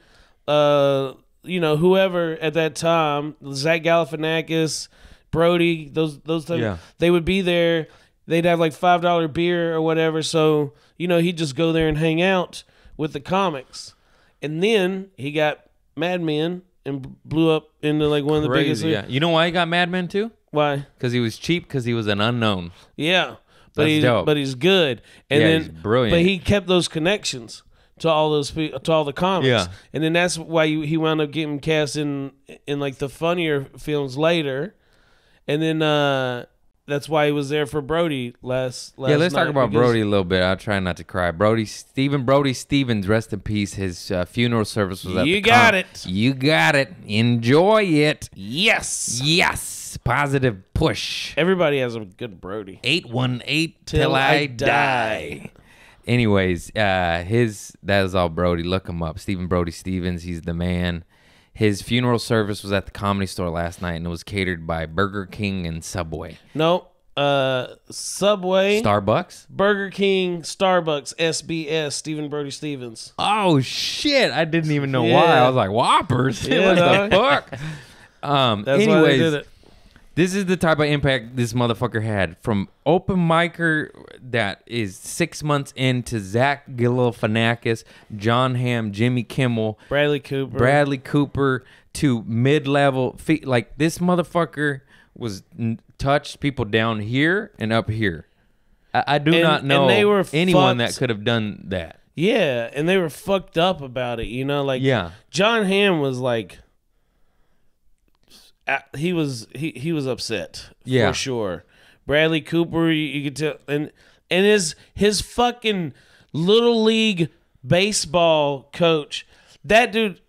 [SPEAKER 4] whoever at that time, Zach Galifianakis, Brody, those type,
[SPEAKER 2] Yeah.
[SPEAKER 4] they would be there. They'd have like $5 beer or whatever. So he'd just go there and hang out with the comics, and then he got Mad Men and blew up into like one of the biggest.
[SPEAKER 2] Crazy, yeah. You know why he got Mad Men too?
[SPEAKER 4] Why?
[SPEAKER 2] Because he was cheap. Because he was an unknown.
[SPEAKER 4] Yeah,
[SPEAKER 2] That's dope.
[SPEAKER 4] but he's good, and
[SPEAKER 2] Yeah,
[SPEAKER 4] then
[SPEAKER 2] he's brilliant.
[SPEAKER 4] But he kept those connections to all those to all the comics.
[SPEAKER 2] Yeah.
[SPEAKER 4] And then that's why he wound up getting cast in like the funnier films later, and then that's why he was there for Brody last
[SPEAKER 2] Yeah, let's talk
[SPEAKER 4] night,
[SPEAKER 2] about
[SPEAKER 4] because-
[SPEAKER 2] Brody a little bit. I'll try not to cry. Brody Stevens, rest in peace. His funeral service was at
[SPEAKER 4] You
[SPEAKER 2] the
[SPEAKER 4] got it.
[SPEAKER 2] You got it. Enjoy it.
[SPEAKER 4] Yes.
[SPEAKER 2] Yes. Positive push.
[SPEAKER 4] Everybody has a good Brody.
[SPEAKER 2] 818 till I die. Anyways, that is all Brody. Look him up. Stephen Brody Stevens. He's the man. His funeral service was at the Comedy Store last night, and it was catered by Burger King and Subway.
[SPEAKER 4] No, Subway,
[SPEAKER 2] Starbucks?
[SPEAKER 4] Burger King, Starbucks, SBS, Stephen Brody Stevens.
[SPEAKER 2] Oh, shit. I didn't even know why.
[SPEAKER 4] Yeah.
[SPEAKER 2] I was like, Whoppers?
[SPEAKER 4] Yeah,
[SPEAKER 2] what
[SPEAKER 4] dog.
[SPEAKER 2] the fuck?
[SPEAKER 4] That's why they
[SPEAKER 2] anyways,
[SPEAKER 4] did it.
[SPEAKER 2] this is the type of impact this motherfucker had. From open micer that is 6 months into Zach Galifianakis, John Hamm, Jimmy Kimmel,
[SPEAKER 4] Bradley Cooper,
[SPEAKER 2] to mid-level. Like, this motherfucker was touched people down here and up here. I do not know
[SPEAKER 4] and they were
[SPEAKER 2] anyone
[SPEAKER 4] fucked.
[SPEAKER 2] that could have done that.
[SPEAKER 4] Yeah, and they were fucked up about it. Like
[SPEAKER 2] Yeah.
[SPEAKER 4] John Hamm was like, he was upset.
[SPEAKER 2] Yeah.
[SPEAKER 4] For sure. Bradley Cooper, you could tell, and his fucking little league baseball coach, that dude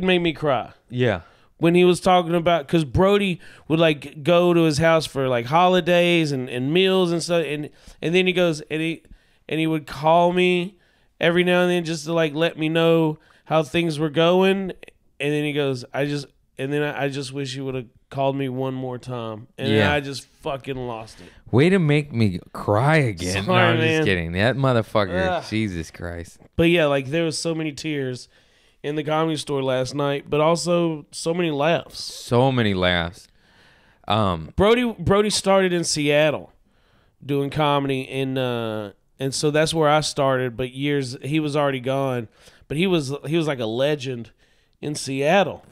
[SPEAKER 4] made me cry
[SPEAKER 2] Yeah.
[SPEAKER 4] when he was talking about, because Brody would like go to his house for like holidays and meals and stuff, and then he goes and he would call me every now and then just to like let me know how things were going, and then he goes, I just wish you would have called me one more time, and
[SPEAKER 2] Yeah.
[SPEAKER 4] I just fucking lost it.
[SPEAKER 2] Way to make me cry again. No,
[SPEAKER 4] Sorry,
[SPEAKER 2] I'm
[SPEAKER 4] man.
[SPEAKER 2] just kidding. That motherfucker,
[SPEAKER 4] Ugh.
[SPEAKER 2] Jesus Christ.
[SPEAKER 4] But yeah, like there was so many tears in the Comedy Store last night, but also so many laughs.
[SPEAKER 2] So many laughs.
[SPEAKER 4] Brody started in Seattle doing comedy, and so that's where I started. But he was already gone, but he was like a legend in Seattle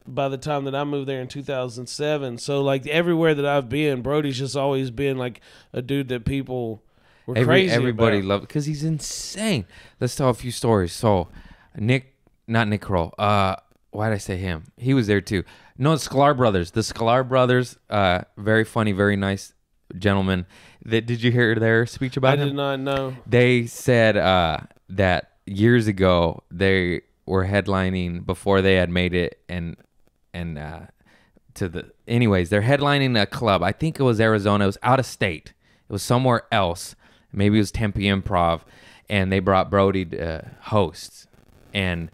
[SPEAKER 4] by the time that I moved there in 2007. So like everywhere that I've been, Brody's just always been like a dude that people were crazy
[SPEAKER 2] Everybody
[SPEAKER 4] about.
[SPEAKER 2] loved it because he's insane. Let's tell a few stories. So not Nick Kroll. Why did I say him? He was there too. No, the Sklar brothers. The Sklar brothers, very funny, very nice gentlemen. Did you hear their speech about
[SPEAKER 4] I
[SPEAKER 2] him?
[SPEAKER 4] did not know.
[SPEAKER 2] They said that years ago they were headlining before they had made it, and anyways, they're headlining a club. I think it was Arizona. It was out of state. It was somewhere else. Maybe it was Tempe Improv, and they brought Brody to host, and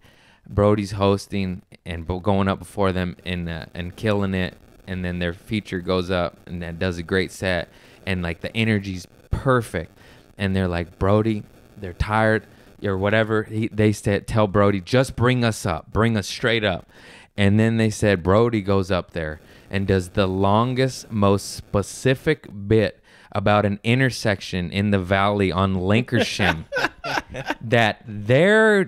[SPEAKER 2] Brody's hosting and going up before them and killing it, and then their feature goes up and that does a great set, and like the energy's perfect, and they're like, Brody, they're tired or whatever. They said, tell Brody, just bring us up, bring us straight up. And then they said Brody goes up there and does the longest, most specific bit about an intersection in the valley on Lancashire that they're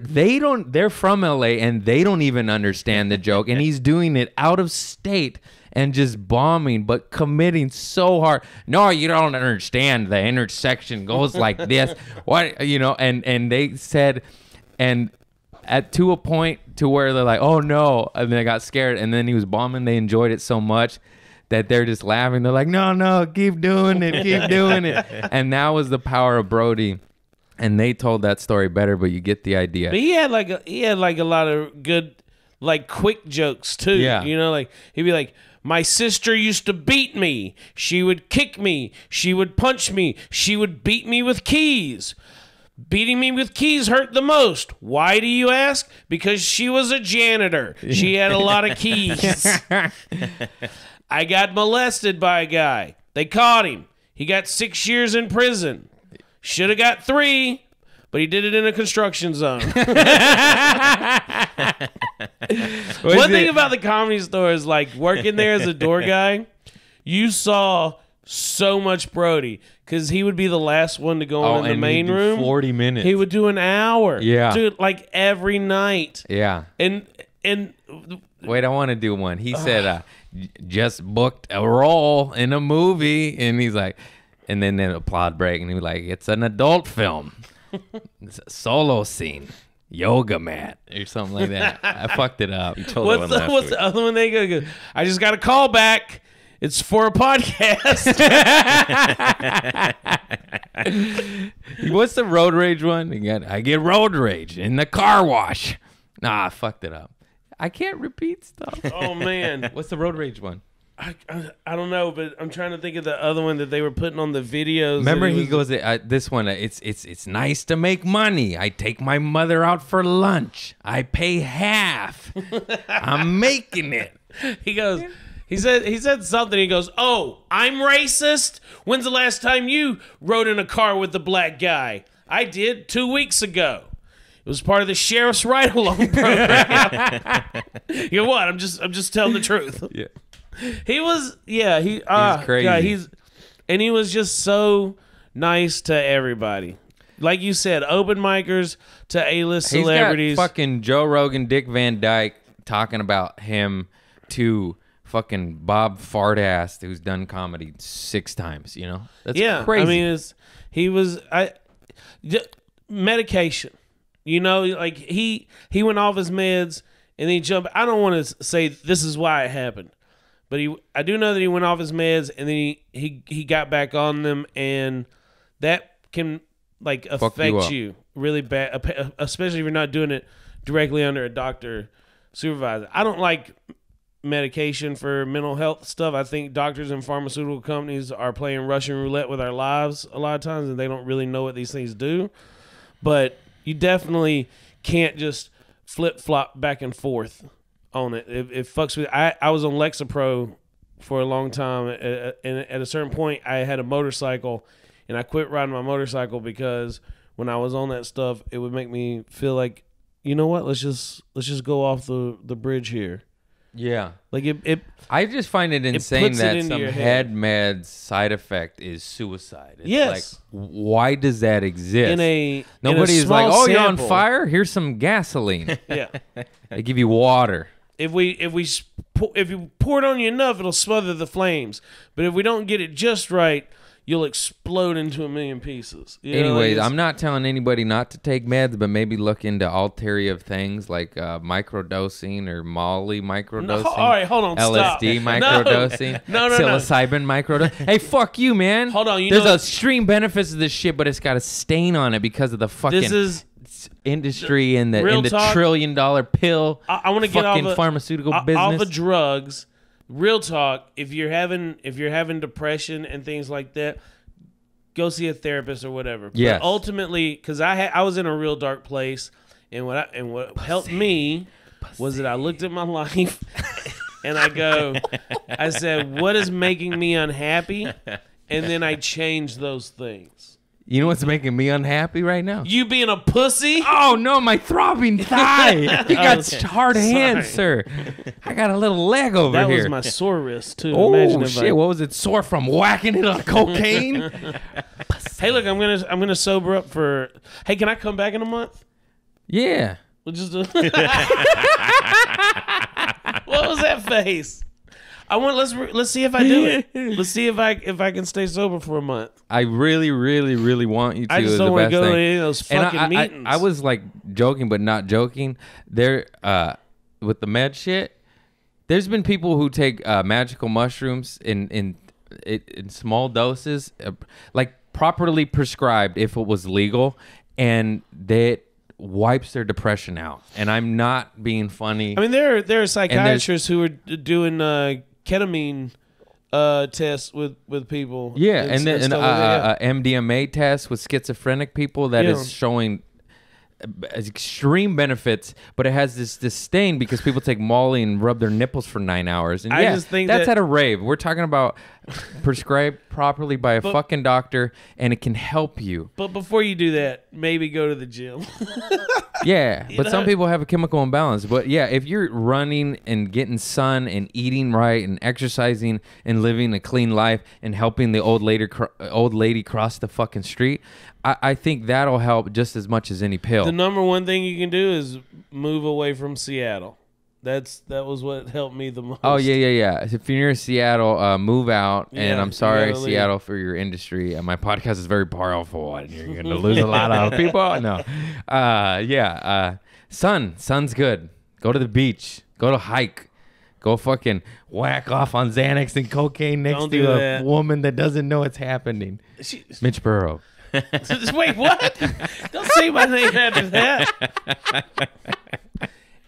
[SPEAKER 2] from LA and they don't even understand the joke, and he's doing it out of state and just bombing but committing so hard. No, you don't understand, the intersection goes like this. What, and they said, and to a point to where they're like, oh no, and they got scared, and then he was bombing. They enjoyed it so much that they're just laughing. They're like, no, keep doing it, keep doing it. And that was the power of Brody. And they told that story better, but you get the idea.
[SPEAKER 4] But he had like a lot of good, like, quick jokes too.
[SPEAKER 2] Yeah.
[SPEAKER 4] Like he'd be like, my sister used to beat me. She would kick me. She would punch me. She would beat me with keys. Beating me with keys hurt the most. Why do you ask? Because she was a janitor. She had a lot of keys. I got molested by a guy. They caught him. He got 6 years in prison. Should have got 3, but he did it in a construction zone. One thing about the Comedy Store is, like, working there as a door guy, you saw so much Brody, because he would be the last one to go in the main room.
[SPEAKER 2] 40 minutes.
[SPEAKER 4] He would do an hour.
[SPEAKER 2] Yeah.
[SPEAKER 4] Dude, like every night.
[SPEAKER 2] Yeah.
[SPEAKER 4] And
[SPEAKER 2] wait, I want to do one. He said, just booked a role in a movie, and he's like, and then the applaud break, and he was like, it's an adult film. It's a solo scene. Yoga mat or something like that. I fucked it up.
[SPEAKER 1] You told
[SPEAKER 4] what's the other one they go? I just got a call back. It's for a podcast.
[SPEAKER 2] What's the road rage one? I get road rage in the car wash. Nah, I fucked it up. I can't repeat stuff.
[SPEAKER 4] Oh man,
[SPEAKER 2] What's the road rage one?
[SPEAKER 4] I don't know, but I'm trying to think of the other one that they were putting on the videos.
[SPEAKER 2] Remember, he goes, this one, it's nice to make money. I take my mother out for lunch. I pay half. I'm making it.
[SPEAKER 4] He goes, he said something. He goes, oh, I'm racist? When's the last time you rode in a car with a black guy? I did 2 weeks ago. It was part of the sheriff's ride-along program. You know what? I'm just telling the truth.
[SPEAKER 2] Yeah.
[SPEAKER 4] He was, he's
[SPEAKER 2] crazy.
[SPEAKER 4] Yeah, he was just so nice to everybody. Like you said, open micers to A-list celebrities.
[SPEAKER 2] He's got fucking Joe Rogan, Dick Van Dyke talking about him to fucking Bob Fartass, who's done comedy 6 times. That's crazy.
[SPEAKER 4] I mean, medication. Like he went off his meds and then he jumped. I don't want to say this is why it happened. But I do know that he went off his meds and then he got back on them, and that can like affect you really bad, especially if you're not doing it directly under a doctor supervisor. I don't like medication for mental health stuff. I think doctors and pharmaceutical companies are playing Russian roulette with our lives a lot of times, and they don't really know what these things do. But you definitely can't just flip-flop back and forth on it. It fucks with. I was on Lexapro for a long time, and at a certain point, I had a motorcycle, and I quit riding my motorcycle because when I was on that stuff, it would make me feel like, you know what? Let's just go off the bridge here.
[SPEAKER 2] Yeah.
[SPEAKER 4] Like it
[SPEAKER 2] I just find it insane
[SPEAKER 4] puts it
[SPEAKER 2] that
[SPEAKER 4] into
[SPEAKER 2] some
[SPEAKER 4] your
[SPEAKER 2] head meds side effect is suicide. It's
[SPEAKER 4] Yes.
[SPEAKER 2] like, why does that exist?
[SPEAKER 4] Nobody's
[SPEAKER 2] Nobody's like, oh, you're on fire? Here's some gasoline.
[SPEAKER 4] Yeah.
[SPEAKER 2] They give you water.
[SPEAKER 4] If you pour it on you enough, it'll smother the flames. But if we don't get it just right, you'll explode into a million pieces.
[SPEAKER 2] Anyways, I'm not telling anybody not to take meds, but maybe look into ulterior things like microdosing or Molly microdosing.
[SPEAKER 4] No, all right, hold on, stop.
[SPEAKER 2] LSD microdosing.
[SPEAKER 4] No.
[SPEAKER 2] Psilocybin microdosing. Hey, fuck you, man.
[SPEAKER 4] Hold on,
[SPEAKER 2] there's extreme benefits of this shit, but it's got a stain on it because of the fucking industry and the $1 trillion pill.
[SPEAKER 4] I want to get off
[SPEAKER 2] pharmaceutical business.
[SPEAKER 4] Off of drugs. Real talk, if you're having depression and things like that, go see a therapist or whatever.
[SPEAKER 2] Yes.
[SPEAKER 4] But ultimately, because I was in a real dark place, and what helped me was that I looked at my life and I said, what is making me unhappy? And then I changed those things.
[SPEAKER 2] You know what's making me unhappy right now?
[SPEAKER 4] You being a pussy?
[SPEAKER 2] Oh no, my throbbing thigh! You got hard hands, sir. I got a little leg over
[SPEAKER 4] That
[SPEAKER 2] here.
[SPEAKER 4] was my sore wrist too.
[SPEAKER 2] Oh
[SPEAKER 4] Imagine if
[SPEAKER 2] shit! What was it sore from? Whacking it on cocaine?
[SPEAKER 4] Hey, look, I'm gonna sober up for. Hey, can I come back in a month?
[SPEAKER 2] Yeah.
[SPEAKER 4] We'll just do. What was that face? I want. Let's see if I do it. Let's see if I can stay sober for a month.
[SPEAKER 2] I really, really, really want you to.
[SPEAKER 4] I just don't
[SPEAKER 2] want
[SPEAKER 4] to go to any of those fucking meetings.
[SPEAKER 2] I was like joking, but not joking. There, with the med shit, there's been people who take magical mushrooms in small doses, like properly prescribed if it was legal, and that wipes their depression out. And I'm not being funny.
[SPEAKER 4] I mean, there are psychiatrists who are doing ketamine tests with people.
[SPEAKER 2] Yeah, and then
[SPEAKER 4] stuff like that.
[SPEAKER 2] MDMA test with schizophrenic people that is showing extreme benefits, but it has this disdain because people take Molly and rub their nipples for 9 hours. And
[SPEAKER 4] I just think
[SPEAKER 2] that's
[SPEAKER 4] that-
[SPEAKER 2] at a rave. We're talking about prescribed properly by a fucking doctor, and it can help you.
[SPEAKER 4] But before you do that, maybe go to the gym.
[SPEAKER 2] Yeah, but some people have a chemical imbalance. But yeah, if you're running and getting sun and eating right and exercising and living a clean life and helping the old lady cross the fucking street, I think that'll help just as much as any pill.
[SPEAKER 4] The number one thing you can do is move away from Seattle. That was what helped me the most.
[SPEAKER 2] Oh yeah. If you're near Seattle, move out.
[SPEAKER 4] Yeah,
[SPEAKER 2] and I'm sorry,
[SPEAKER 4] you gotta leave.
[SPEAKER 2] Seattle, for your industry. My podcast is very powerful, and you're gonna lose a lot of people. No, sun's good. Go to the beach. Go to hike. Go fucking whack off on Xanax and cocaine next
[SPEAKER 4] Don't
[SPEAKER 2] to
[SPEAKER 4] do
[SPEAKER 2] a
[SPEAKER 4] that.
[SPEAKER 2] woman that doesn't know what's happening. Mitch Burrow.
[SPEAKER 4] Wait, what? Don't say my name after that.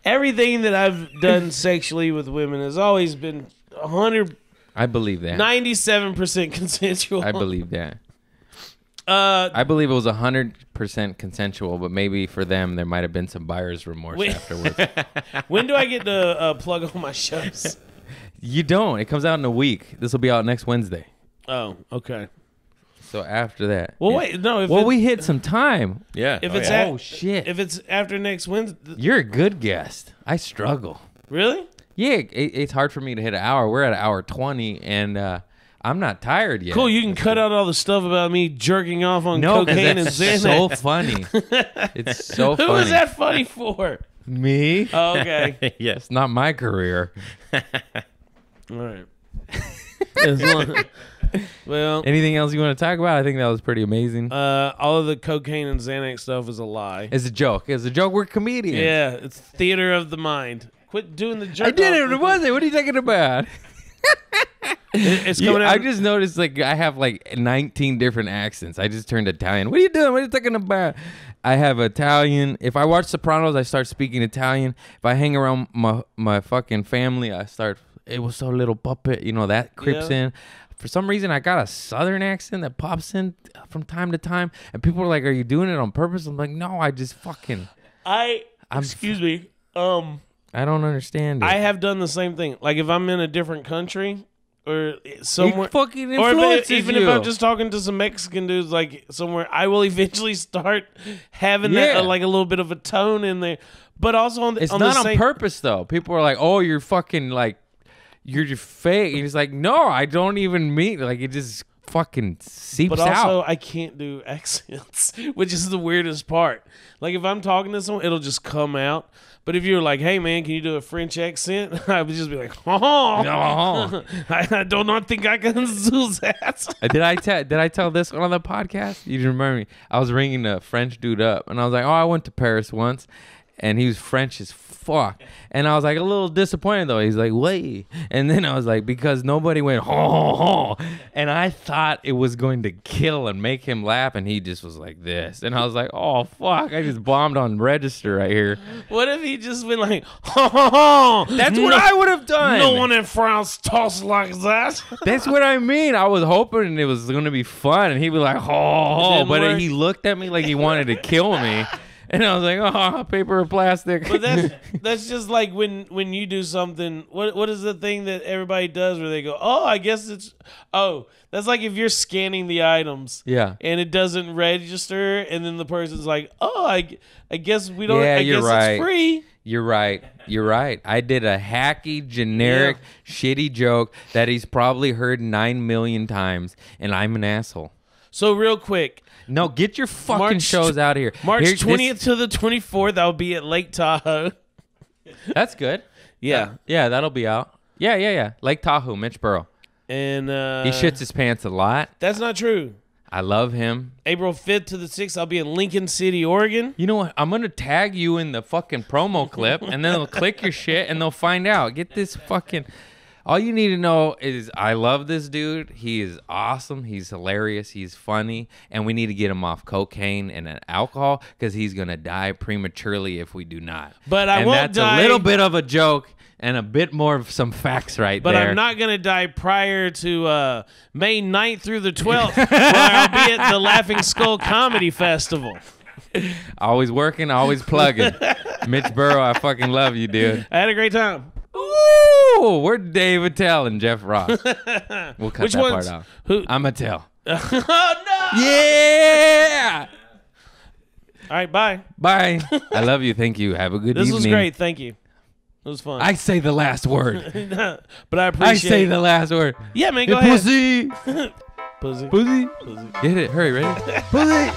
[SPEAKER 4] Everything that I've done sexually with women has always been 197%
[SPEAKER 2] I believe that.
[SPEAKER 4] consensual.
[SPEAKER 2] I believe that. I believe it was 100% consensual, but maybe for them there might have been some buyer's remorse afterwards.
[SPEAKER 4] When do I get to plug all my shows?
[SPEAKER 2] You don't. It comes out in a week. This will be out next Wednesday.
[SPEAKER 4] Oh, okay.
[SPEAKER 2] So after that.
[SPEAKER 4] Well, wait, no.
[SPEAKER 2] We hit some time.
[SPEAKER 1] Yeah.
[SPEAKER 4] If
[SPEAKER 1] Oh,
[SPEAKER 4] it's
[SPEAKER 1] yeah.
[SPEAKER 2] Oh shit!
[SPEAKER 4] if it's after next Wednesday,
[SPEAKER 2] You're a good guest. I struggle.
[SPEAKER 4] really?
[SPEAKER 2] Yeah, it's hard for me to hit an hour. We're at hour 20, and I'm not tired yet.
[SPEAKER 4] Cool. You can cut out all the stuff about me jerking off on
[SPEAKER 2] No, 'cause
[SPEAKER 4] cocaine and
[SPEAKER 2] that's
[SPEAKER 4] Xanax.
[SPEAKER 2] so funny. It's so funny.
[SPEAKER 4] Who is that funny for?
[SPEAKER 2] Me?
[SPEAKER 4] Oh, okay.
[SPEAKER 1] Yes.
[SPEAKER 2] It's not my career.
[SPEAKER 4] All right. As long- well,
[SPEAKER 2] Anything else you want to talk about? I think that was pretty amazing.
[SPEAKER 4] all of the cocaine and Xanax stuff is a lie.
[SPEAKER 2] It's a joke. It's a joke. We're comedians.
[SPEAKER 4] Yeah, it's theater of the mind. Quit doing the jerk.
[SPEAKER 2] I did it. It wasn't. What are you talking about?
[SPEAKER 4] It's coming out.
[SPEAKER 2] I just noticed like I have like 19 different accents. I just turned Italian. What are you doing? What are you talking about? I have Italian. If I watch Sopranos, I start speaking Italian. If I hang around my fucking family, I start. It was so little puppet. You know that creeps in. For some reason, I got a Southern accent that pops in from time to time, and people are like, "Are you doing it on purpose?" I'm like, "No, I just fucking."
[SPEAKER 4] Excuse me.
[SPEAKER 2] I don't understand it.
[SPEAKER 4] I have done the same thing. Like if I'm in a different country or somewhere,
[SPEAKER 2] It fucking
[SPEAKER 4] or
[SPEAKER 2] influences
[SPEAKER 4] even
[SPEAKER 2] you.
[SPEAKER 4] if I'm just talking to some Mexican dudes like somewhere, I will eventually start having
[SPEAKER 2] Yeah.
[SPEAKER 4] that like a little bit of a tone in there. But also on the
[SPEAKER 2] It's
[SPEAKER 4] on
[SPEAKER 2] not
[SPEAKER 4] the
[SPEAKER 2] on
[SPEAKER 4] same,
[SPEAKER 2] purpose though. People are like, "Oh, you're fucking like, you're just fake." And he's like, "No, I don't even mean like it just fucking seeps
[SPEAKER 4] But also,
[SPEAKER 2] out."
[SPEAKER 4] I can't do accents, which is the weirdest part. Like if I'm talking to someone, it'll just come out. But if you're like, "Hey man, can you do a French accent?" I would just be like, "Oh,
[SPEAKER 2] No.
[SPEAKER 4] I do not think I can do that."
[SPEAKER 2] Did I tell this on the podcast? You didn't remember me. I was ringing a French dude up, and I was like, "Oh, I went to Paris once," and he was French as fuck. And I was like a little disappointed though. He's like, "Wait," and then I was like, because nobody went ho, and I thought it was going to kill and make him laugh, and he just was like this, and I was like, "Oh fuck!" I just bombed on register right here.
[SPEAKER 4] What if he just been like, "Ha ha ha"?
[SPEAKER 2] That's what I would have done.
[SPEAKER 4] No one in France talks like that.
[SPEAKER 2] That's what I mean. I was hoping it was going to be fun, and he'd be like, "Oh,"
[SPEAKER 4] Didn't
[SPEAKER 2] but
[SPEAKER 4] work.
[SPEAKER 2] he looked at me like he wanted to kill me, And I was like, oh, paper or plastic.
[SPEAKER 4] But that's just like when you do something. What is the thing that everybody does where they go, oh, I guess it's that's like if you're scanning the items,
[SPEAKER 2] Yeah.
[SPEAKER 4] and it doesn't register, and then the person's like, oh, I guess we don't.
[SPEAKER 2] Yeah,
[SPEAKER 4] I
[SPEAKER 2] you're
[SPEAKER 4] guess
[SPEAKER 2] right.
[SPEAKER 4] it's free.
[SPEAKER 2] You're right. I did a hacky, generic, shitty joke that he's probably heard 9 million times, and I'm an asshole.
[SPEAKER 4] So real quick,
[SPEAKER 2] No, get your fucking shows out of here.
[SPEAKER 4] March
[SPEAKER 2] Here-
[SPEAKER 4] 20th to the 24th, I'll be at Lake Tahoe.
[SPEAKER 2] That's good.
[SPEAKER 4] Yeah,
[SPEAKER 2] Yeah, that'll be out. Yeah. Lake Tahoe, Mitch Burrow.
[SPEAKER 4] and
[SPEAKER 2] He shits his pants a lot.
[SPEAKER 4] That's not true.
[SPEAKER 2] I love him.
[SPEAKER 4] April 5th to the 6th, I'll be in Lincoln City, Oregon.
[SPEAKER 2] You know what? I'm going to tag you in the fucking promo clip, and then they'll click your shit, and they'll find out. Get this fucking... All you need to know is I love this dude. He is awesome. He's hilarious. He's funny. And we need to get him off cocaine and alcohol because he's going to die prematurely if we do not.
[SPEAKER 4] But I
[SPEAKER 2] and
[SPEAKER 4] won't
[SPEAKER 2] that's
[SPEAKER 4] die-
[SPEAKER 2] a little bit of a joke and a bit more of some facts right
[SPEAKER 4] But
[SPEAKER 2] there.
[SPEAKER 4] I'm not going to die prior to May 9th through the 12th, where I'll be at the Laughing Skull Comedy Festival.
[SPEAKER 2] Always working, always plugging. Mitch Burrow, I fucking love you, dude.
[SPEAKER 4] I had a great time.
[SPEAKER 2] Ooh, we're Dave Attell and Jeff Ross. We'll cut
[SPEAKER 4] Which
[SPEAKER 2] that
[SPEAKER 4] ones?
[SPEAKER 2] part out.
[SPEAKER 4] Who?
[SPEAKER 2] I'm Attell.
[SPEAKER 4] Oh, no!
[SPEAKER 2] Yeah!
[SPEAKER 4] All right, bye.
[SPEAKER 2] Bye. I love you. Thank you. Have a good
[SPEAKER 4] This
[SPEAKER 2] evening.
[SPEAKER 4] was great. Thank you. It was fun.
[SPEAKER 2] I say the last word.
[SPEAKER 4] But I
[SPEAKER 2] I
[SPEAKER 4] appreciate
[SPEAKER 2] say
[SPEAKER 4] it.
[SPEAKER 2] the last word.
[SPEAKER 4] Yeah, man, go
[SPEAKER 2] Hey,
[SPEAKER 4] ahead.
[SPEAKER 2] pussy.
[SPEAKER 4] Pussy.
[SPEAKER 2] Pussy.
[SPEAKER 4] Pussy.
[SPEAKER 2] Get it. Hurry, ready? Pussy.